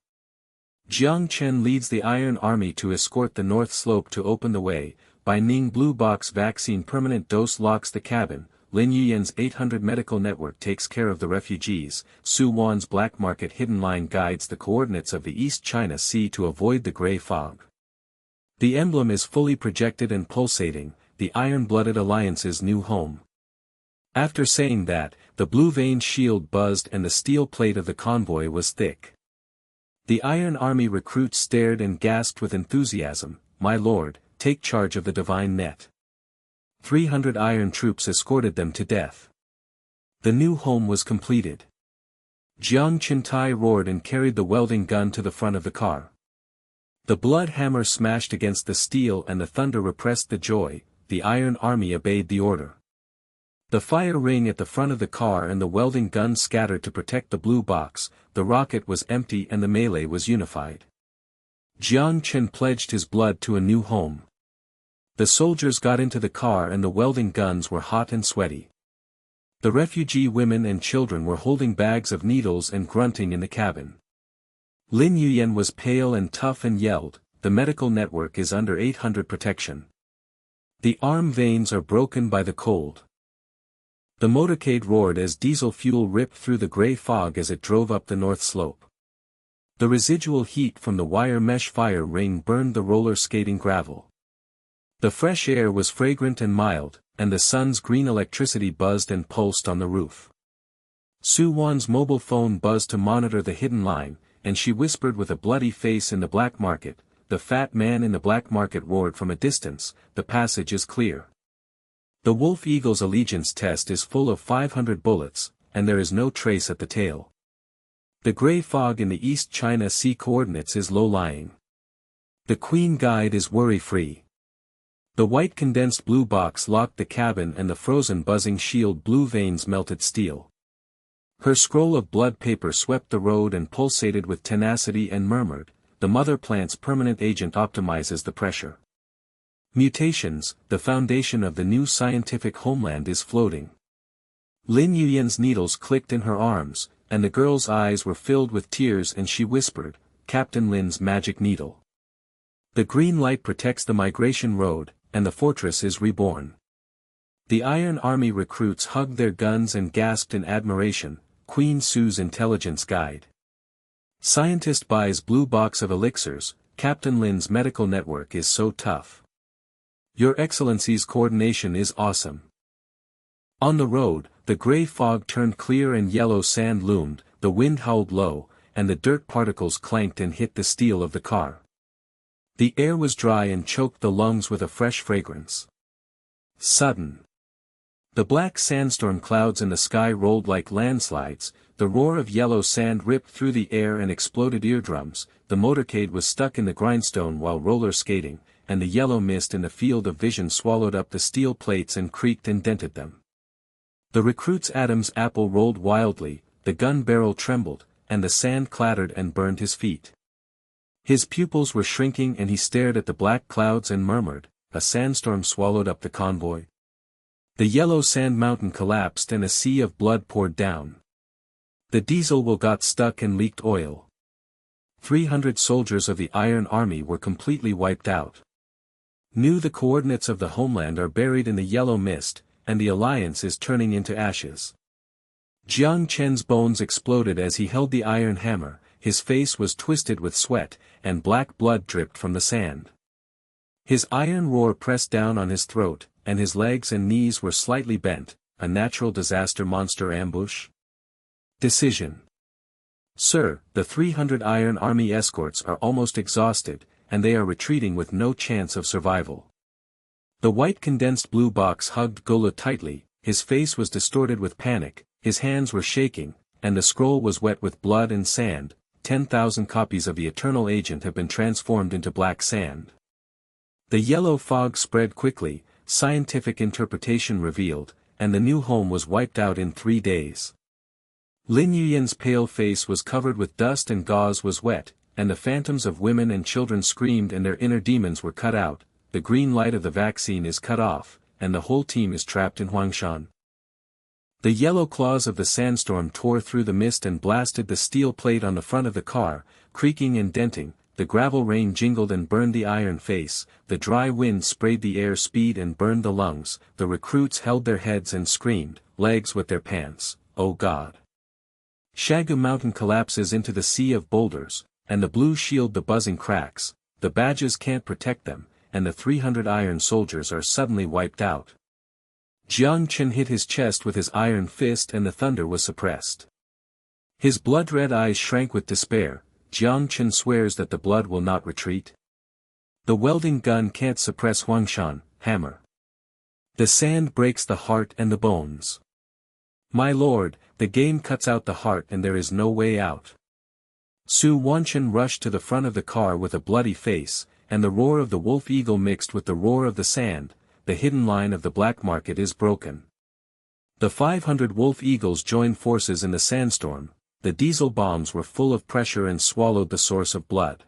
Jiang Chen leads the Iron Army to escort the north slope to open the way. Bai Ning Blue Box Vaccine Permanent Dose locks the cabin. Lin Yuyan's 800 medical network takes care of the refugees. Su Wan's black market hidden line guides the coordinates of the East China Sea to avoid the gray fog. The emblem is fully projected and pulsating, the iron-blooded alliance's new home. After saying that, the blue-veined shield buzzed and the steel plate of the convoy was thick. The Iron Army recruits stared and gasped with enthusiasm. "My lord, take charge of the divine net." 300 iron troops escorted them to death. The new home was completed. Jiang Chen roared and carried the welding gun to the front of the car. The blood hammer smashed against the steel and the thunder repressed the joy. The Iron Army obeyed the order. The fire ring at the front of the car and the welding gun scattered to protect the blue box. The rocket was empty and the melee was unified. Jiang Chen pledged his blood to a new home. The soldiers got into the car and the welding guns were hot and sweaty. The refugee women and children were holding bags of needles and grunting in the cabin. Lin Yuyan was pale and tough and yelled, "The medical network is under 800 protection. The arm veins are broken by the cold." The motorcade roared as diesel fuel ripped through the gray fog as it drove up the north slope. The residual heat from the wire mesh fire ring burned the roller skating gravel. The fresh air was fragrant and mild, and the sun's green electricity buzzed and pulsed on the roof. Su Wan's mobile phone buzzed to monitor the hidden line, and she whispered with a bloody face in the black market. The fat man in the black market roared from a distance, "The passage is clear. The Wolf Eagle's allegiance test is full of 500 bullets, and there is no trace at the tail. The gray fog in the East China Sea coordinates is low-lying. The Queen Guide is worry-free." The white condensed blue box locked the cabin and the frozen buzzing shield blue veins melted steel. Her scroll of blood paper swept the road and pulsated with tenacity and murmured, "The mother plant's permanent agent optimizes the pressure. Mutations, the foundation of the new scientific homeland is floating." Lin Yuyan's needles clicked in her arms, and the girl's eyes were filled with tears and she whispered, "Captain Lin's magic needle. The green light protects the migration road, and the fortress is reborn." The Iron Army recruits hugged their guns and gasped in admiration, "Queen Su's intelligence guide. Scientist buys blue box of elixirs, Captain Lin's medical network is so tough. Your Excellency's coordination is awesome." On the road, the gray fog turned clear and yellow sand loomed, the wind howled low, and the dirt particles clanked and hit the steel of the car. The air was dry and choked the lungs with a fresh fragrance. Sudden. The black sandstorm clouds in the sky rolled like landslides, the roar of yellow sand ripped through the air and exploded eardrums. The motorcade was stuck in the grindstone while roller skating, and the yellow mist in the field of vision swallowed up the steel plates and creaked and dented them. The recruit's Adam's apple rolled wildly, the gun barrel trembled, and the sand clattered and burned his feet. His pupils were shrinking and he stared at the black clouds and murmured, "A sandstorm swallowed up the convoy." The yellow sand mountain collapsed and a sea of blood poured down. The diesel well got stuck and leaked oil. 300 soldiers of the Iron Army were completely wiped out. The coordinates of the homeland are buried in the yellow mist, and the alliance is turning into ashes. Jiang Chen's bones exploded as he held the iron hammer, his face was twisted with sweat, and black blood dripped from the sand. His iron roar pressed down on his throat, and his legs and knees were slightly bent. A natural disaster monster ambush? Decision. Sir, the 300 Iron Army escorts are almost exhausted, and they are retreating with no chance of survival. The white condensed blue box hugged Gola tightly, his face was distorted with panic, his hands were shaking, and the scroll was wet with blood and sand. 10,000 copies of the Eternal Agent have been transformed into black sand. The yellow fog spread quickly, scientific interpretation revealed, and the new home was wiped out in 3 days. Lin Yuyan's pale face was covered with dust and gauze was wet, and the phantoms of women and children screamed and their inner demons were cut out. The green light of the vaccine is cut off, and the whole team is trapped in Huangshan. The yellow claws of the sandstorm tore through the mist and blasted the steel plate on the front of the car, creaking and denting. The gravel rain jingled and burned the iron face, the dry wind sprayed the air speed and burned the lungs. The recruits held their heads and screamed, legs with their pants, "Oh God!" Shagu Mountain collapses into the sea of boulders, and the blue shield the buzzing cracks. The badges can't protect them, and the 300 iron soldiers are suddenly wiped out. Jiang Chen hit his chest with his iron fist and the thunder was suppressed. His blood-red eyes shrank with despair. Jiang Chen swears that the blood will not retreat. The welding gun can't suppress Huangshan, hammer. The sand breaks the heart and the bones. My lord, the game cuts out the heart and there is no way out. Su Wanchen rushed to the front of the car with a bloody face, and the roar of the wolf eagle mixed with the roar of the sand. The hidden line of the black market is broken. The 500 wolf eagles joined forces in the sandstorm. The diesel bombs were full of pressure and swallowed the source of blood.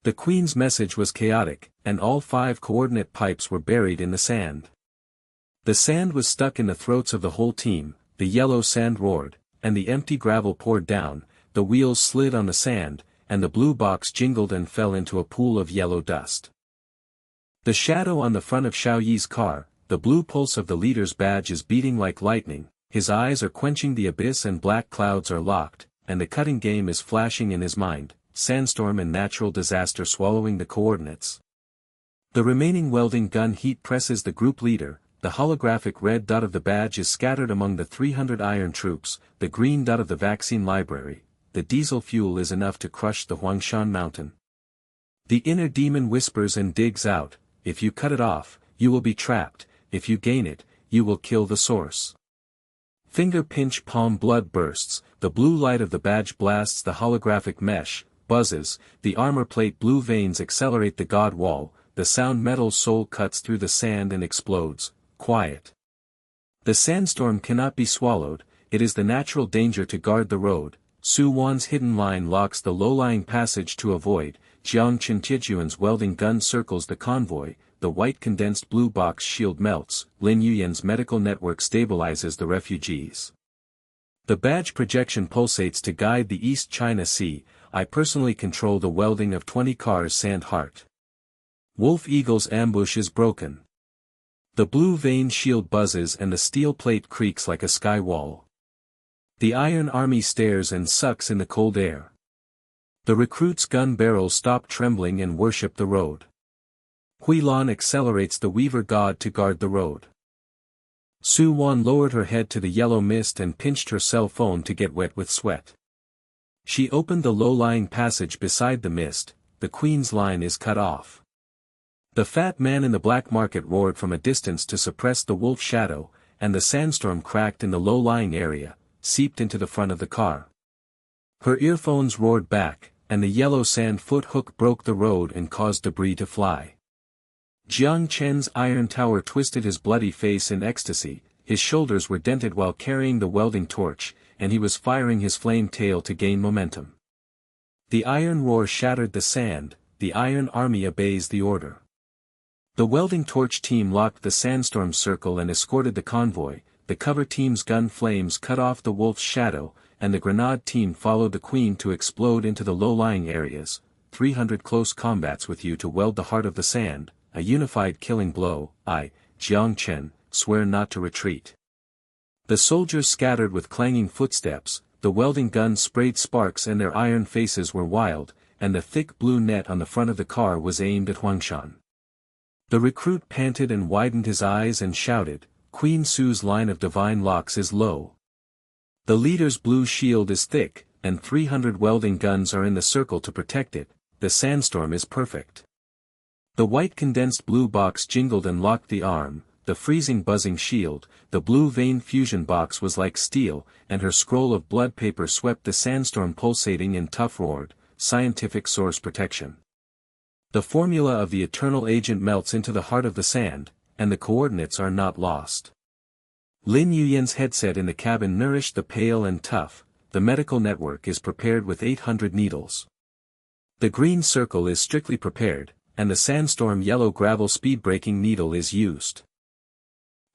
The Queen's message was chaotic, and all 5 coordinate pipes were buried in the sand. The sand was stuck in the throats of the whole team, the yellow sand roared, and the empty gravel poured down, the wheels slid on the sand, and the blue box jingled and fell into a pool of yellow dust. The shadow on the front of Xiao Yi's car, the blue pulse of the leader's badge is beating like lightning. His eyes are quenching the abyss and black clouds are locked, and the cutting game is flashing in his mind, sandstorm and natural disaster swallowing the coordinates. The remaining welding gun heat presses the group leader, the holographic red dot of the badge is scattered among the 300 iron troops, the green dot of the vaccine library, the diesel fuel is enough to crush the Huangshan mountain. The inner demon whispers and digs out, if you cut it off, you will be trapped, if you gain it, you will kill the source. Finger pinch palm blood bursts, the blue light of the badge blasts the holographic mesh, buzzes, the armor plate blue veins accelerate the god wall, the sound metal soul cuts through the sand and explodes, quiet. The sandstorm cannot be swallowed, it is the natural danger to guard the road. Su Wan's hidden line locks the low-lying passage to avoid, Jiang Chen Tijuan's welding gun circles the convoy, the white condensed blue box shield melts, Lin Yuyan's medical network stabilizes the refugees. The badge projection pulsates to guide the East China Sea. I personally control the welding of 20 cars sand heart. Wolf Eagle's ambush is broken. The blue vein shield buzzes and the steel plate creaks like a sky wall. The Iron Army stares and sucks in the cold air. The recruits' gun barrels stop trembling and worship the road. Huilan accelerates the Weaver God to guard the road. Su Wan lowered her head to the yellow mist and pinched her cell phone to get wet with sweat. She opened the low-lying passage beside the mist. The Queen's line is cut off. The fat man in the black market roared from a distance to suppress the wolf shadow, and the sandstorm cracked in the low-lying area, seeped into the front of the car. Her earphones roared back, and the yellow sand foot hook broke the road and caused debris to fly. Jiang Chen's iron tower twisted his bloody face in ecstasy, his shoulders were dented while carrying the welding torch, and he was firing his flame tail to gain momentum. The iron roar shattered the sand, the Iron Army obeys the order. The welding torch team locked the sandstorm circle and escorted the convoy, the cover team's gun flames cut off the wolf's shadow, and the grenade team followed the Queen to explode into the low-lying areas. 300 close combats with you to weld the heart of the sand, a unified killing blow. I, Jiang Chen, swear not to retreat. The soldiers scattered with clanging footsteps, the welding guns sprayed sparks and their iron faces were wild, and the thick blue net on the front of the car was aimed at Huangshan. The recruit panted and widened his eyes and shouted, Queen Su's line of divine locks is low. The leader's blue shield is thick, and 300 welding guns are in the circle to protect it. The sandstorm is perfect. The white condensed blue box jingled and locked the arm, the freezing buzzing shield, the blue vein fusion box was like steel, and her scroll of blood paper swept the sandstorm pulsating in tough roared, scientific source protection. The formula of the eternal agent melts into the heart of the sand, and the coordinates are not lost. Lin Yuyan's headset in the cabin nourished the pale and tough. The medical network is prepared with 800 needles. The green circle is strictly prepared, and the sandstorm yellow gravel speed-breaking needle is used.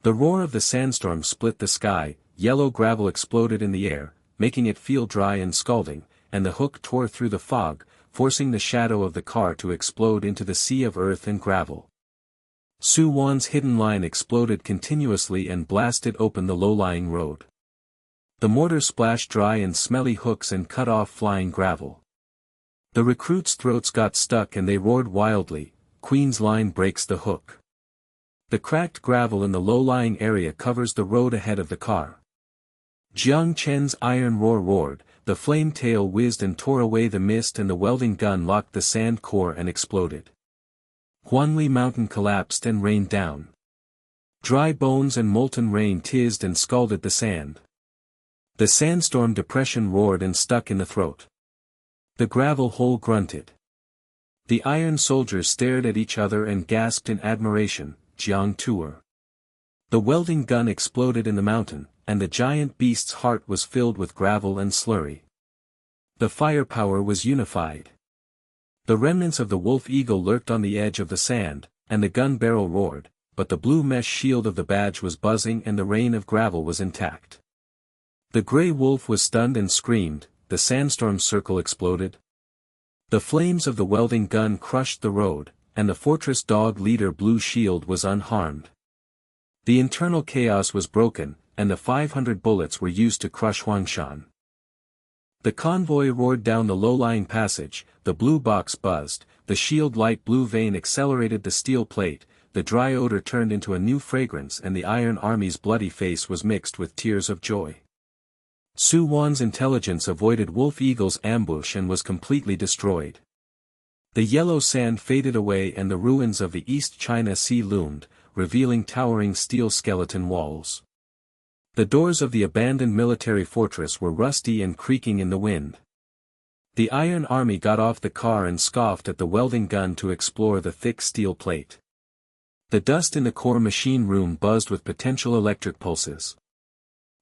The roar of the sandstorm split the sky, yellow gravel exploded in the air, making it feel dry and scalding, and the hook tore through the fog, forcing the shadow of the car to explode into the sea of earth and gravel. Su Wan's hidden line exploded continuously and blasted open the low-lying road. The mortar splashed dry and smelly hooks and cut off flying gravel. The recruits' throats got stuck and they roared wildly. Queen's line breaks the hook. The cracked gravel in the low-lying area covers the road ahead of the car. Jiang Chen's iron roar roared, the flame tail whizzed and tore away the mist and the welding gun locked the sand core and exploded. Huanli Mountain collapsed and rained down. Dry bones and molten rain tizzed and scalded the sand. The sandstorm depression roared and stuck in the throat. The gravel hole grunted. The iron soldiers stared at each other and gasped in admiration. Jiang Tuer. The welding gun exploded in the mountain, and the giant beast's heart was filled with gravel and slurry. The firepower was unified. The remnants of the wolf eagle lurked on the edge of the sand, and the gun barrel roared, but the blue mesh shield of the badge was buzzing and the rain of gravel was intact. The gray wolf was stunned and screamed. The sandstorm circle exploded. The flames of the welding gun crushed the road, and the fortress dog leader blue shield was unharmed. The internal chaos was broken, and the 500 bullets were used to crush Huangshan. The convoy roared down the low-lying passage, the blue box buzzed, the shield light blue vein accelerated the steel plate, the dry odor turned into a new fragrance and the Iron Army's bloody face was mixed with tears of joy. Su Wan's intelligence avoided Wolf Eagle's ambush and was completely destroyed. The yellow sand faded away and the ruins of the East China Sea loomed, revealing towering steel skeleton walls. The doors of the abandoned military fortress were rusty and creaking in the wind. The Iron Army got off the car and scoffed at the welding gun to explore the thick steel plate. The dust in the core machine room buzzed with potential electric pulses.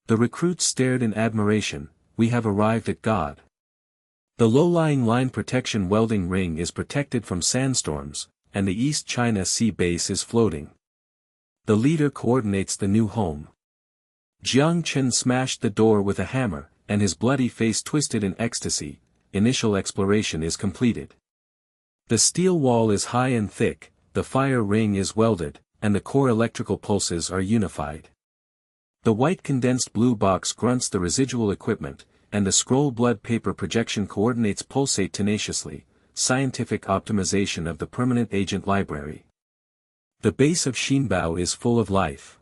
The recruits stared in admiration. We have arrived at God. The low-lying line protection welding ring is protected from sandstorms, and the East China Sea base is floating. The leader coordinates the new home. Jiang Chen smashed the door with a hammer, and his bloody face twisted in ecstasy. Initial exploration is completed. The steel wall is high and thick, the fire ring is welded, and the core electrical pulses are unified. The white condensed blue box grunts the residual equipment, and the scroll blood paper projection coordinates pulsate tenaciously, scientific optimization of the permanent agent library. The base of Xinbao is full of life.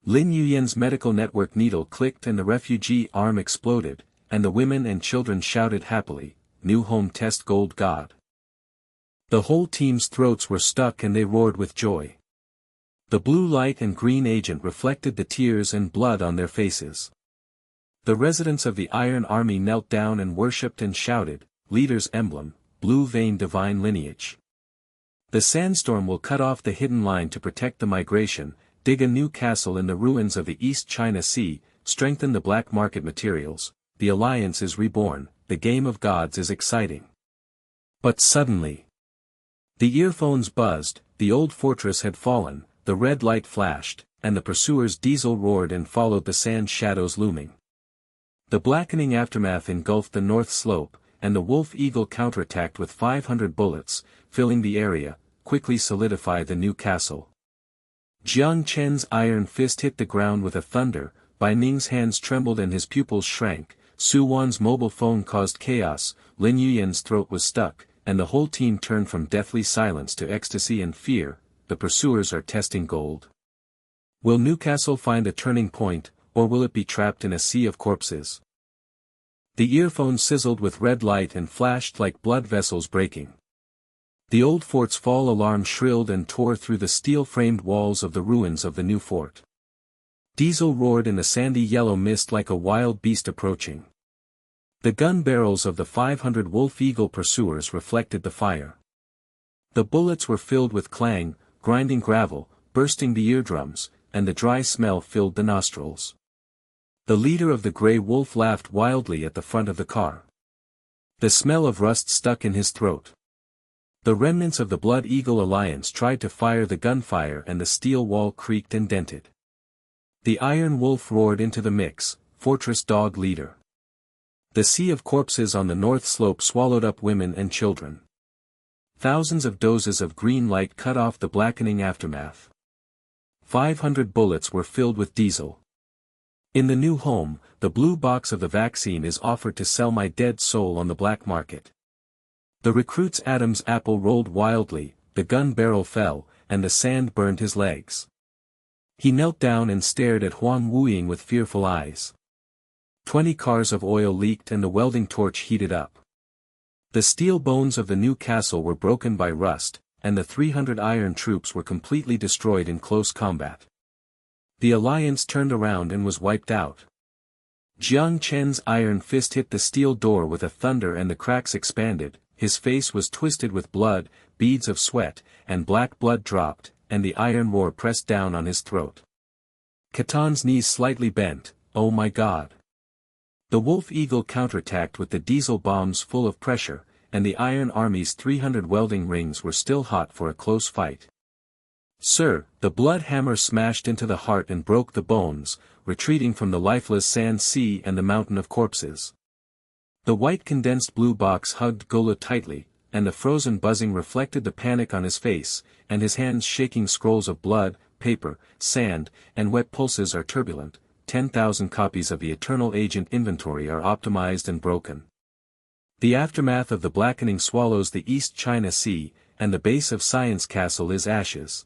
Lin Yuyan's medical network needle clicked and the refugee arm exploded, and the women and children shouted happily, "New home test gold god." The whole team's throats were stuck and they roared with joy. The blue light and green agent reflected the tears and blood on their faces. The residents of the Iron Army knelt down and worshipped and shouted, "Leader's emblem, blue vein divine lineage." The sandstorm will cut off the hidden line to protect the migration, dig a new castle in the ruins of the East China Sea, strengthen the black market materials. The alliance is reborn, the game of gods is exciting. But suddenly, the earphones buzzed, the old fortress had fallen. The red light flashed, and the pursuer's diesel roared and followed the sand shadows looming. The blackening aftermath engulfed the north slope, and the Wolf Eagle counterattacked with 500 bullets, filling the area, quickly solidify the new castle. Jiang Chen's iron fist hit the ground with a thunder, Bai Ning's hands trembled and his pupils shrank, Su Wan's mobile phone caused chaos, Lin Yuyan's throat was stuck, and the whole team turned from deathly silence to ecstasy and fear. The pursuers are testing gold. Will Newcastle find a turning point, or will it be trapped in a sea of corpses? The earphones sizzled with red light and flashed like blood vessels breaking. The old fort's fall alarm shrilled and tore through the steel-framed walls of the ruins of the new fort. Diesel roared in the sandy yellow mist like a wild beast approaching. The gun barrels of the 500 Wolf Eagle pursuers reflected the fire. The bullets were filled with clang, grinding gravel, bursting the eardrums, and the dry smell filled the nostrils. The leader of the Grey Wolf laughed wildly at the front of the car. The smell of rust stuck in his throat. The remnants of the Blood Eagle Alliance tried to fire the gunfire and the steel wall creaked and dented. The Iron Wolf roared into the mix, Fortress Dog Leader. The sea of corpses on the north slope swallowed up women and children. Thousands of doses of green light cut off the blackening aftermath. 500 bullets were filled with diesel. In the new home, the blue box of the vaccine is offered to sell my dead soul on the black market. The recruit's Adam's apple rolled wildly, the gun barrel fell, and the sand burned his legs. He knelt down and stared at Huang Wuying with fearful eyes. 20 cars of oil leaked and the welding torch heated up. The steel bones of the new castle were broken by rust, and the 300 iron troops were completely destroyed in close combat. The alliance turned around and was wiped out. Jiang Chen's iron fist hit the steel door with a thunder and the cracks expanded, his face was twisted with blood, beads of sweat, and black blood dropped, and the iron roar pressed down on his throat. Katan's knees slightly bent, oh my god. The Wolf Eagle counterattacked with the diesel bombs full of pressure, and the Iron Army's 300 welding rings were still hot for a close fight. Sir, the blood hammer smashed into the heart and broke the bones, retreating from the lifeless sand sea and the mountain of corpses. The white condensed blue box hugged Golo tightly, and the frozen buzzing reflected the panic on his face, and his hands shaking scrolls of blood, paper, sand, and wet pulses are turbulent. 10,000 copies of the Eternal Agent inventory are optimized and broken. The aftermath of the blackening swallows the East China Sea, and the base of Science Castle is ashes.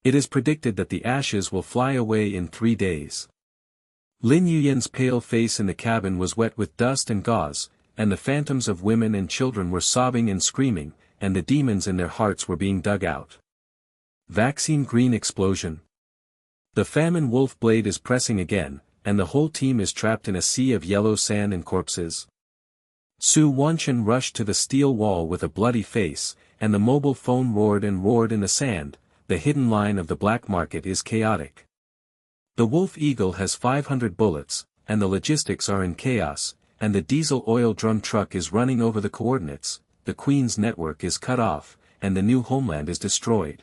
It is predicted that the ashes will fly away in 3 days. Lin Yuyan's pale face in the cabin was wet with dust and gauze, and the phantoms of women and children were sobbing and screaming, and the demons in their hearts were being dug out. Vaccine green explosion. The famine wolf blade is pressing again, and the whole team is trapped in a sea of yellow sand and corpses. Su Wanchen rushed to the steel wall with a bloody face, and the mobile phone roared and roared in the sand. The hidden line of the black market is chaotic. The Wolf Eagle has 500 bullets, and the logistics are in chaos, and the diesel oil drum truck is running over the coordinates, the Queen's network is cut off, and the new homeland is destroyed.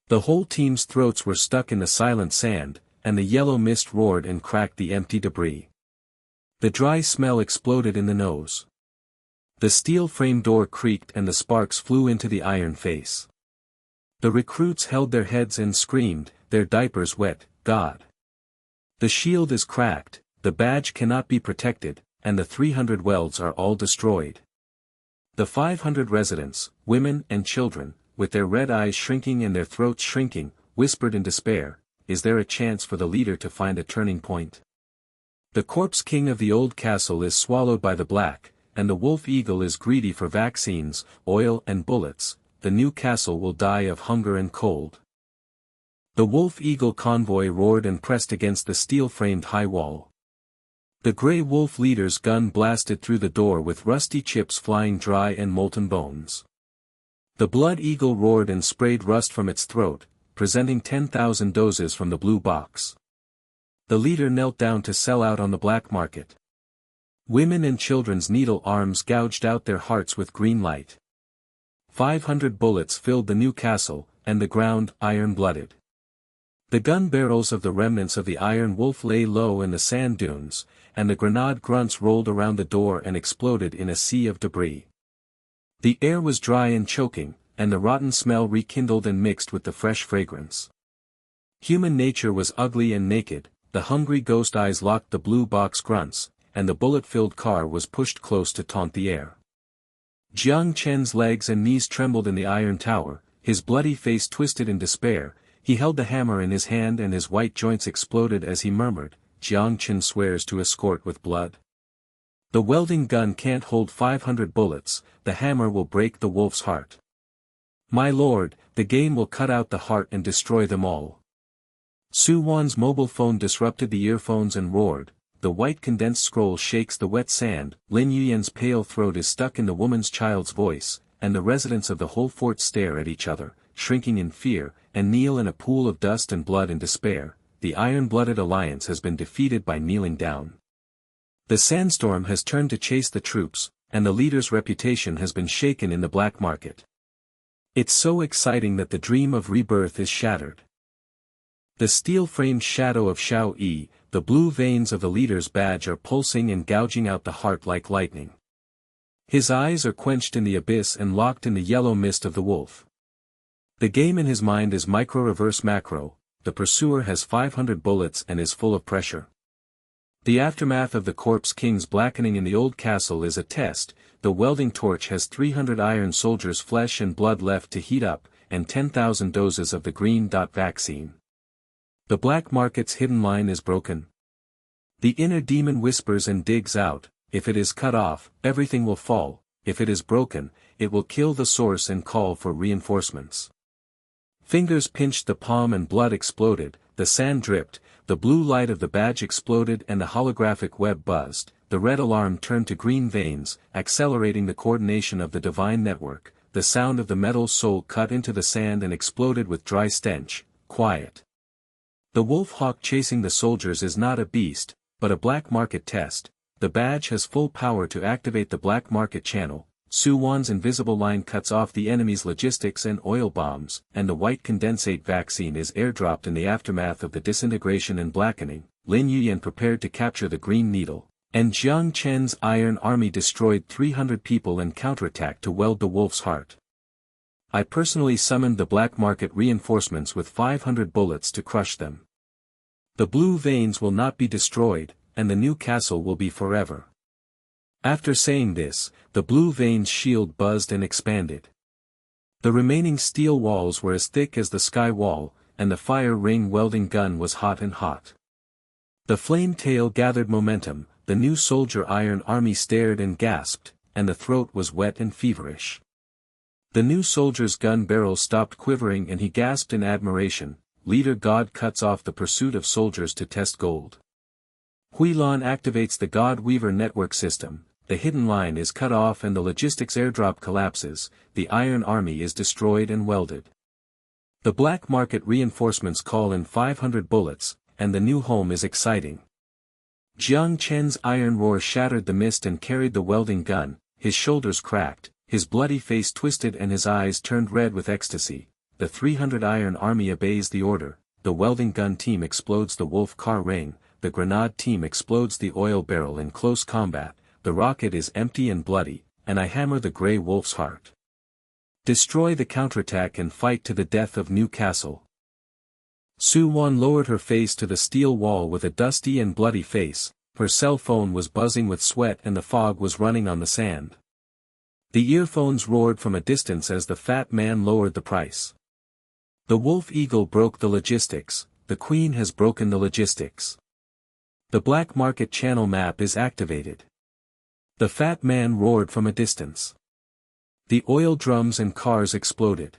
The whole team's throats were stuck in the silent sand, and the yellow mist roared and cracked the empty debris. The dry smell exploded in the nose. The steel frame door creaked and the sparks flew into the iron face. The recruits held their heads and screamed, their diapers wet, God. The shield is cracked, the badge cannot be protected, and the 300 welds are all destroyed. The 500 residents, women and children, with their red eyes shrinking and their throats shrinking, whispered in despair, is there a chance for the leader to find a turning point? The corpse king of the old castle is swallowed by the black, and the Wolf Eagle is greedy for vaccines, oil and bullets, the new castle will die of hunger and cold. The Wolf Eagle convoy roared and pressed against the steel-framed high wall. The Grey Wolf leader's gun blasted through the door with rusty chips flying dry and molten bones. The Blood Eagle roared and sprayed rust from its throat, presenting 10,000 doses from the blue box. The leader knelt down to sell out on the black market. Women and children's needle arms gouged out their hearts with green light. 500 bullets filled the new castle, and the ground iron-blooded. The gun barrels of the remnants of the Iron Wolf lay low in the sand dunes, and the grenade grunts rolled around the door and exploded in a sea of debris. The air was dry and choking, and the rotten smell rekindled and mixed with the fresh fragrance. Human nature was ugly and naked, the hungry ghost eyes locked the blue box grunts, and the bullet-filled car was pushed close to taunt the air. Jiang Chen's legs and knees trembled in the iron tower, his bloody face twisted in despair. He held the hammer in his hand and his white joints exploded as he murmured, Jiang Chen swears to escort with blood. The welding gun can't hold 500 bullets, the hammer will break the wolf's heart. My lord, the game will cut out the heart and destroy them all. Su Wan's mobile phone disrupted the earphones and roared, the white condensed scroll shakes the wet sand, Lin Yuyan's pale throat is stuck in the woman's child's voice, and the residents of the whole fort stare at each other, shrinking in fear, and kneel in a pool of dust and blood in despair. The iron-blooded alliance has been defeated by kneeling down. The sandstorm has turned to chase the troops, and the leader's reputation has been shaken in the black market. It's so exciting that the dream of rebirth is shattered. The steel-framed shadow of Xiao Yi, the blue veins of the leader's badge are pulsing and gouging out the heart like lightning. His eyes are quenched in the abyss and locked in the yellow mist of the wolf. The game in his mind is micro-reverse macro. The pursuer has 500 bullets and is full of pressure. The aftermath of the corpse king's blackening in the old castle is a test. The welding torch has 300 iron soldiers' flesh and blood left to heat up, and 10,000 doses of the green dot vaccine. The black market's hidden line is broken. The inner demon whispers and digs out, if it is cut off, everything will fall, if it is broken, it will kill the source and call for reinforcements. Fingers pinched the palm and blood exploded, the sand dripped, the blue light of the badge exploded and the holographic web buzzed, the red alarm turned to green veins, accelerating the coordination of the divine network, the sound of the metal soul cut into the sand and exploded with dry stench. Quiet. The wolf hawk chasing the soldiers is not a beast, but a black market test. The badge has full power to activate the black market channel. Su Wan's invisible line cuts off the enemy's logistics and oil bombs, and the white condensate vaccine is airdropped in the aftermath of the disintegration and blackening. Lin Yuyan prepared to capture the green needle, and Jiang Chen's iron army destroyed 300 people and counterattacked to weld the wolf's heart. I personally summoned the black market reinforcements with 500 bullets to crush them. The blue veins will not be destroyed, and the new castle will be forever. After saying this, the blue veins shield buzzed and expanded. The remaining steel walls were as thick as the sky wall, and the fire ring welding gun was hot and hot. The flame tail gathered momentum, the new soldier iron army stared and gasped, and the throat was wet and feverish. The new soldier's gun barrel stopped quivering and he gasped in admiration. Leader God cuts off the pursuit of soldiers to test gold. Huilan activates the God Weaver network system, the hidden line is cut off and the logistics airdrop collapses, the iron army is destroyed and welded. The black market reinforcements call in 500 bullets, and the new home is exciting. Jiang Chen's iron roar shattered the mist and carried the welding gun, his shoulders cracked, his bloody face twisted and his eyes turned red with ecstasy. The 300 iron army obeys the order, the welding gun team explodes the wolf car ring, the grenade team explodes the oil barrel in close combat, the rocket is empty and bloody, and I hammer the grey wolf's heart. Destroy the counterattack and fight to the death of New Castle. Su Wan lowered her face to the steel wall with a dusty and bloody face, her cell phone was buzzing with sweat and the fog was running on the sand. The earphones roared from a distance as the fat man lowered the price. The wolf eagle broke the logistics, the queen has broken the logistics. The black market channel map is activated. The fat man roared from a distance. The oil drums and cars exploded.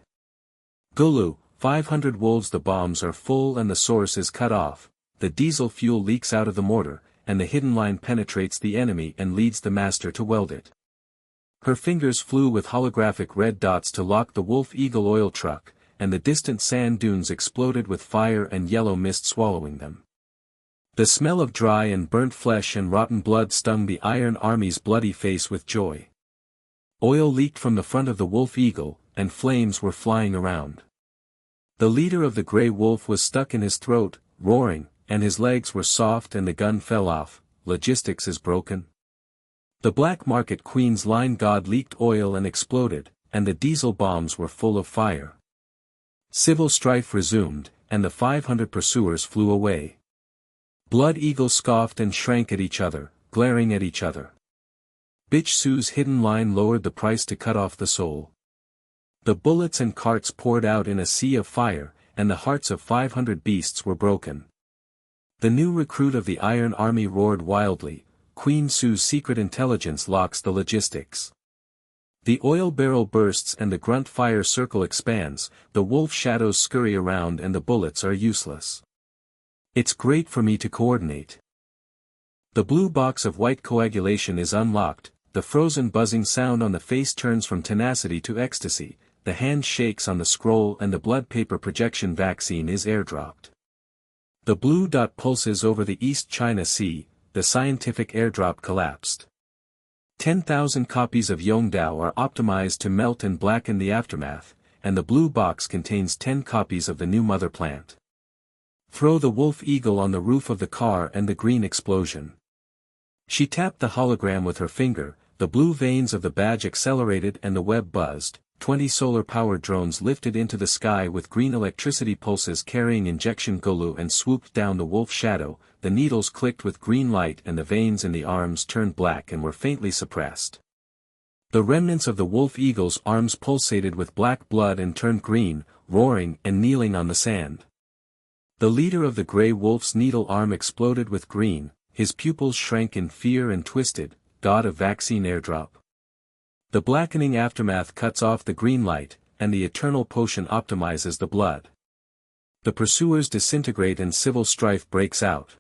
Gulu, 500 wolves. The bombs are full and the source is cut off, the diesel fuel leaks out of the mortar, and the hidden line penetrates the enemy and leads the master to weld it. Her fingers flew with holographic red dots to lock the Wolf Eagle oil truck, and the distant sand dunes exploded with fire and yellow mist swallowing them. The smell of dry and burnt flesh and rotten blood stung the Iron Army's bloody face with joy. Oil leaked from the front of the Wolf Eagle, and flames were flying around. The leader of the Grey Wolf was stuck in his throat, roaring, and his legs were soft and the gun fell off. Logistics is broken. The black market queen's line god leaked oil and exploded, and the diesel bombs were full of fire. Civil strife resumed, and the 500 pursuers flew away. Blood Eagle scoffed and shrank at each other, glaring at each other. Bitch Sue's hidden line lowered the price to cut off the soul. The bullets and carts poured out in a sea of fire, and the hearts of 500 beasts were broken. The new recruit of the Iron Army roared wildly. Queen Sue's secret intelligence locks the logistics. The oil barrel bursts and the grunt fire circle expands, the wolf shadows scurry around and the bullets are useless. It's great for me to coordinate. The blue box of white coagulation is unlocked, the frozen buzzing sound on the face turns from tenacity to ecstasy, the hand shakes on the scroll and the blood paper projection vaccine is airdropped. The blue dot pulses over the East China Sea, the scientific airdrop collapsed. 10,000 copies of Yongdao are optimized to melt and blacken the aftermath, and the blue box contains 10 copies of the new mother plant. Throw the wolf eagle on the roof of the car and the green explosion. She tapped the hologram with her finger, the blue veins of the badge accelerated and the web buzzed. 20 solar-powered drones lifted into the sky with green electricity pulses carrying injection golu and swooped down the wolf shadow. The needles clicked with green light and the veins in the arms turned black and were faintly suppressed. The remnants of the wolf eagle's arms pulsated with black blood and turned green, roaring and kneeling on the sand. The leader of the gray wolf's needle arm exploded with green, his pupils shrank in fear and twisted, god of vaccine airdrop. The blackening aftermath cuts off the green light, and the eternal potion optimizes the blood. The pursuers disintegrate and civil strife breaks out.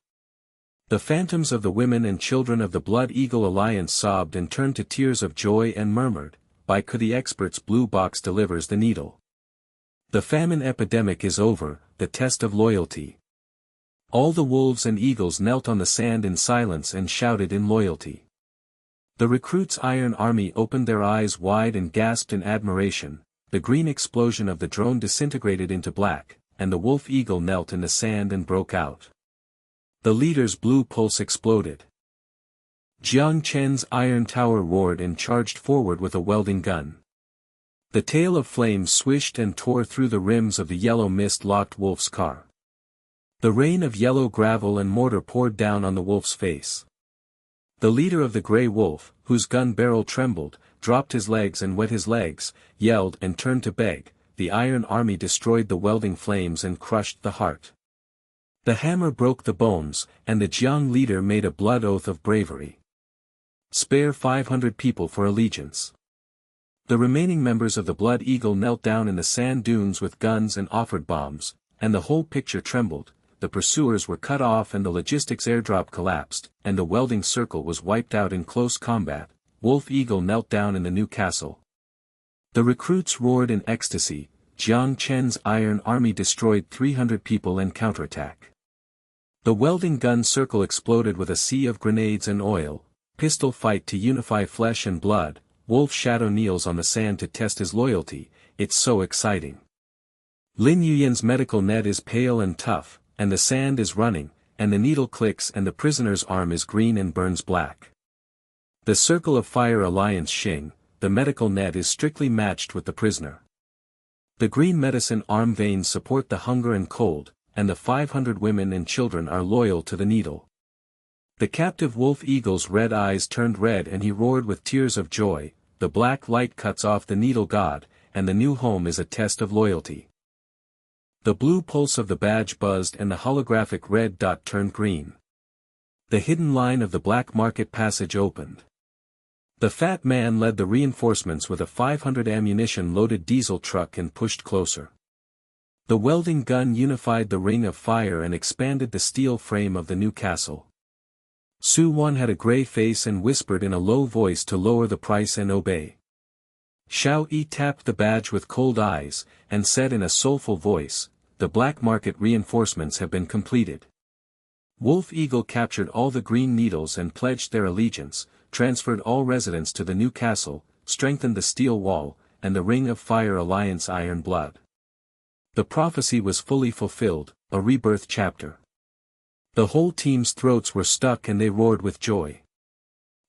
The phantoms of the women and children of the Blood Eagle Alliance sobbed and turned to tears of joy and murmured, "By the expert's blue box delivers the needle. The famine epidemic is over, the test of loyalty." All the wolves and eagles knelt on the sand in silence and shouted in loyalty. The recruits' iron army opened their eyes wide and gasped in admiration. The green explosion of the drone disintegrated into black, and the wolf eagle knelt in the sand and broke out. The leader's blue pulse exploded. Jiang Chen's iron tower roared and charged forward with a welding gun. The tail of flames swished and tore through the rims of the yellow mist-locked wolf's car. The rain of yellow gravel and mortar poured down on the wolf's face. The leader of the gray wolf, whose gun barrel trembled, dropped his legs and wet his legs, yelled and turned to beg. The iron army destroyed the welding flames and crushed the heart. The hammer broke the bones, and the Jiang leader made a blood oath of bravery. Spare 500 people for allegiance. The remaining members of the Blood Eagle knelt down in the sand dunes with guns and offered bombs, and the whole picture trembled. The pursuers were cut off and the logistics airdrop collapsed, and the welding circle was wiped out in close combat. Wolf Eagle knelt down in the new castle. The recruits roared in ecstasy. Jiang Chen's iron army destroyed 300 people and counterattack. The welding gun circle exploded with a sea of grenades and oil. Pistol fight to unify flesh and blood. Wolf Shadow kneels on the sand to test his loyalty. It's so exciting. Lin Yuyan's medical net is pale and tough, and the sand is running, and the needle clicks and the prisoner's arm is green and burns black. The Circle of Fire Alliance Xing, the medical net is strictly matched with the prisoner. The green medicine arm veins support the hunger and cold, and the 500 women and children are loyal to the needle. The captive wolf eagle's red eyes turned red and he roared with tears of joy. The black light cuts off the needle god, and the new home is a test of loyalty. The blue pulse of the badge buzzed and the holographic red dot turned green. The hidden line of the black market passage opened. The fat man led the reinforcements with a 500 ammunition-loaded diesel truck and pushed closer. The welding gun unified the ring of fire and expanded the steel frame of the new castle. Su Wan had a gray face and whispered in a low voice to lower the price and obey. Xiao Yi tapped the badge with cold eyes, and said in a soulful voice, "The black market reinforcements have been completed." Wolf Eagle captured all the green needles and pledged their allegiance, transferred all residents to the new castle, strengthened the steel wall, and the Ring of Fire Alliance Iron Blood. The prophecy was fully fulfilled, a rebirth chapter. The whole team's throats were stuck and they roared with joy.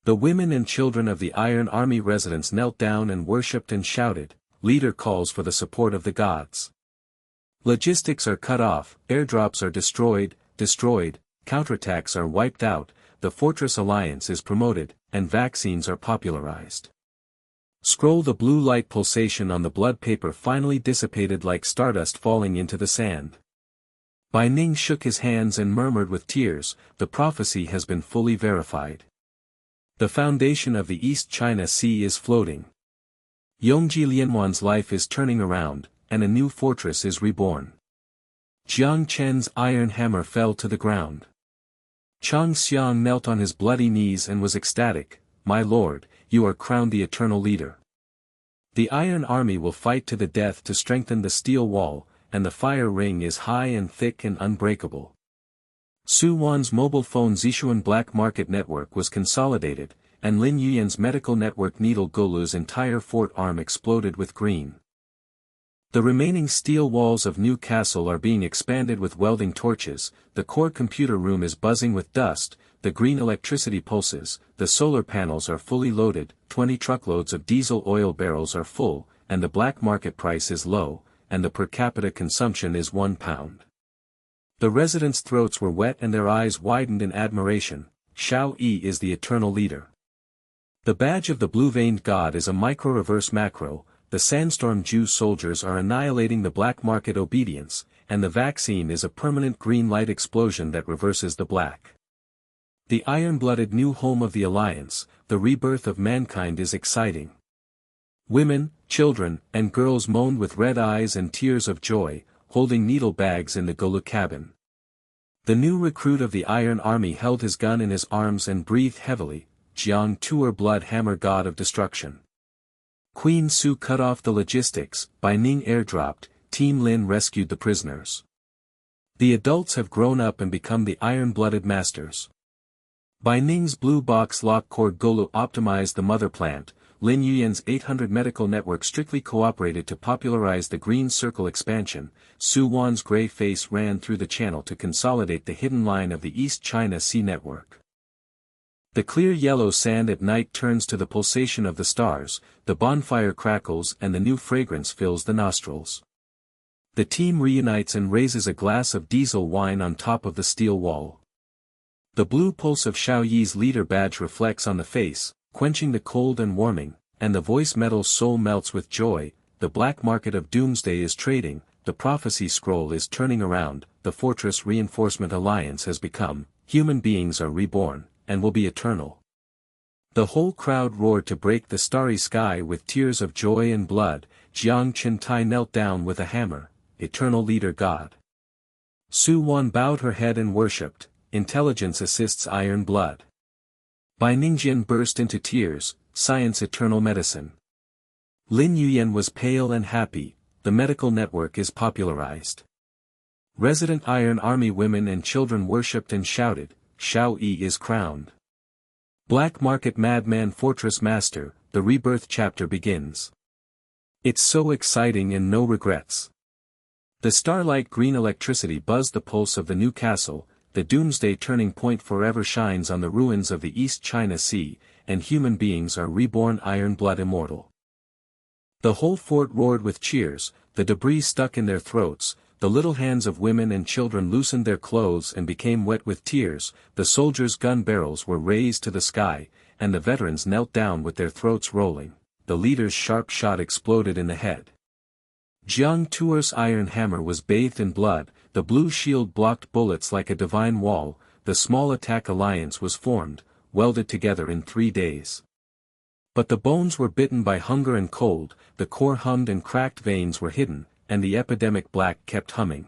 The women and children of the Iron Army residents knelt down and worshipped and shouted, "Leader calls for the support of the gods." Logistics are cut off, airdrops are destroyed, counterattacks are wiped out, the Fortress Alliance is promoted, and vaccines are popularized. Scroll the blue light pulsation on the blood paper finally dissipated like stardust falling into the sand. Bai Ning shook his hands and murmured with tears, "The prophecy has been fully verified. The foundation of the East China Sea is floating. Yongji Lianwan's life is turning around, and a new fortress is reborn." Jiang Chen's iron hammer fell to the ground. Chang Xiang knelt on his bloody knees and was ecstatic. "My lord, you are crowned the eternal leader. The Iron Army will fight to the death to strengthen the steel wall, and the fire ring is high and thick and unbreakable. Su Wan's mobile phone Zishuan black market network was consolidated, and Lin Yuyan's medical network Needle Golu's entire fort arm exploded with green. The remaining steel walls of New Castle are being expanded with welding torches, the core computer room is buzzing with dust, the green electricity pulses, the solar panels are fully loaded, 20 truckloads of diesel oil barrels are full, and the black market price is low, and the per capita consumption is £1. The residents' throats were wet and their eyes widened in admiration. Xiao Yi is the eternal leader. The badge of the blue-veined god is a micro-reverse macro, the sandstorm Jew soldiers are annihilating the black market obedience, and the vaccine is a permanent green light explosion that reverses the black. The iron-blooded new home of the Alliance, the rebirth of mankind is exciting. Women, children, and girls moaned with red eyes and tears of joy, holding needle bags in the Golu cabin. The new recruit of the Iron Army held his gun in his arms and breathed heavily, Jiang Chen blood hammer god of destruction. Queen Su cut off the logistics, Bai Ning airdropped, Team Lin rescued the prisoners. The adults have grown up and become the iron-blooded masters. Bai Ning's blue box lock cord Golu optimized the mother plant, Lin Yuyan's 800 medical network strictly cooperated to popularize the green circle expansion, Su Wan's gray face ran through the channel to consolidate the hidden line of the East China Sea network. The clear yellow sand at night turns to the pulsation of the stars, the bonfire crackles and the new fragrance fills the nostrils. The team reunites and raises a glass of diesel wine on top of the steel wall. The blue pulse of Xiao Yi's leader badge reflects on the face, quenching the cold and warming, and the voice metal's soul melts with joy. The black market of Doomsday is trading, the prophecy scroll is turning around, the Fortress Reinforcement Alliance has become, human beings are reborn, and will be eternal. The whole crowd roared to break the starry sky with tears of joy and blood. Jiang Chen knelt down with a hammer, eternal leader god. Su Wan bowed her head and worshipped, intelligence assists iron blood. Bai Ningjian burst into tears, science eternal medicine. Lin Yuyan was pale and happy, the medical network is popularized. Resident Iron Army women and children worshipped and shouted, Xiao Yi is crowned. Black Market Madman Fortress Master, the rebirth chapter begins. It's so exciting and no regrets. The starlight green electricity buzzed the pulse of the new castle, the Doomsday turning point forever shines on the ruins of the East China Sea, and human beings are reborn iron blood immortal. The whole fort roared with cheers, the debris stuck in their throats, the little hands of women and children loosened their clothes and became wet with tears, the soldiers' gun barrels were raised to the sky, and the veterans knelt down with their throats rolling, the leader's sharp shot exploded in the head. Jiang Tuer's iron hammer was bathed in blood, the blue shield blocked bullets like a divine wall, the small attack alliance was formed, welded together in 3 days. But the bones were bitten by hunger and cold, the core hummed and cracked veins were hidden, and the epidemic black kept humming.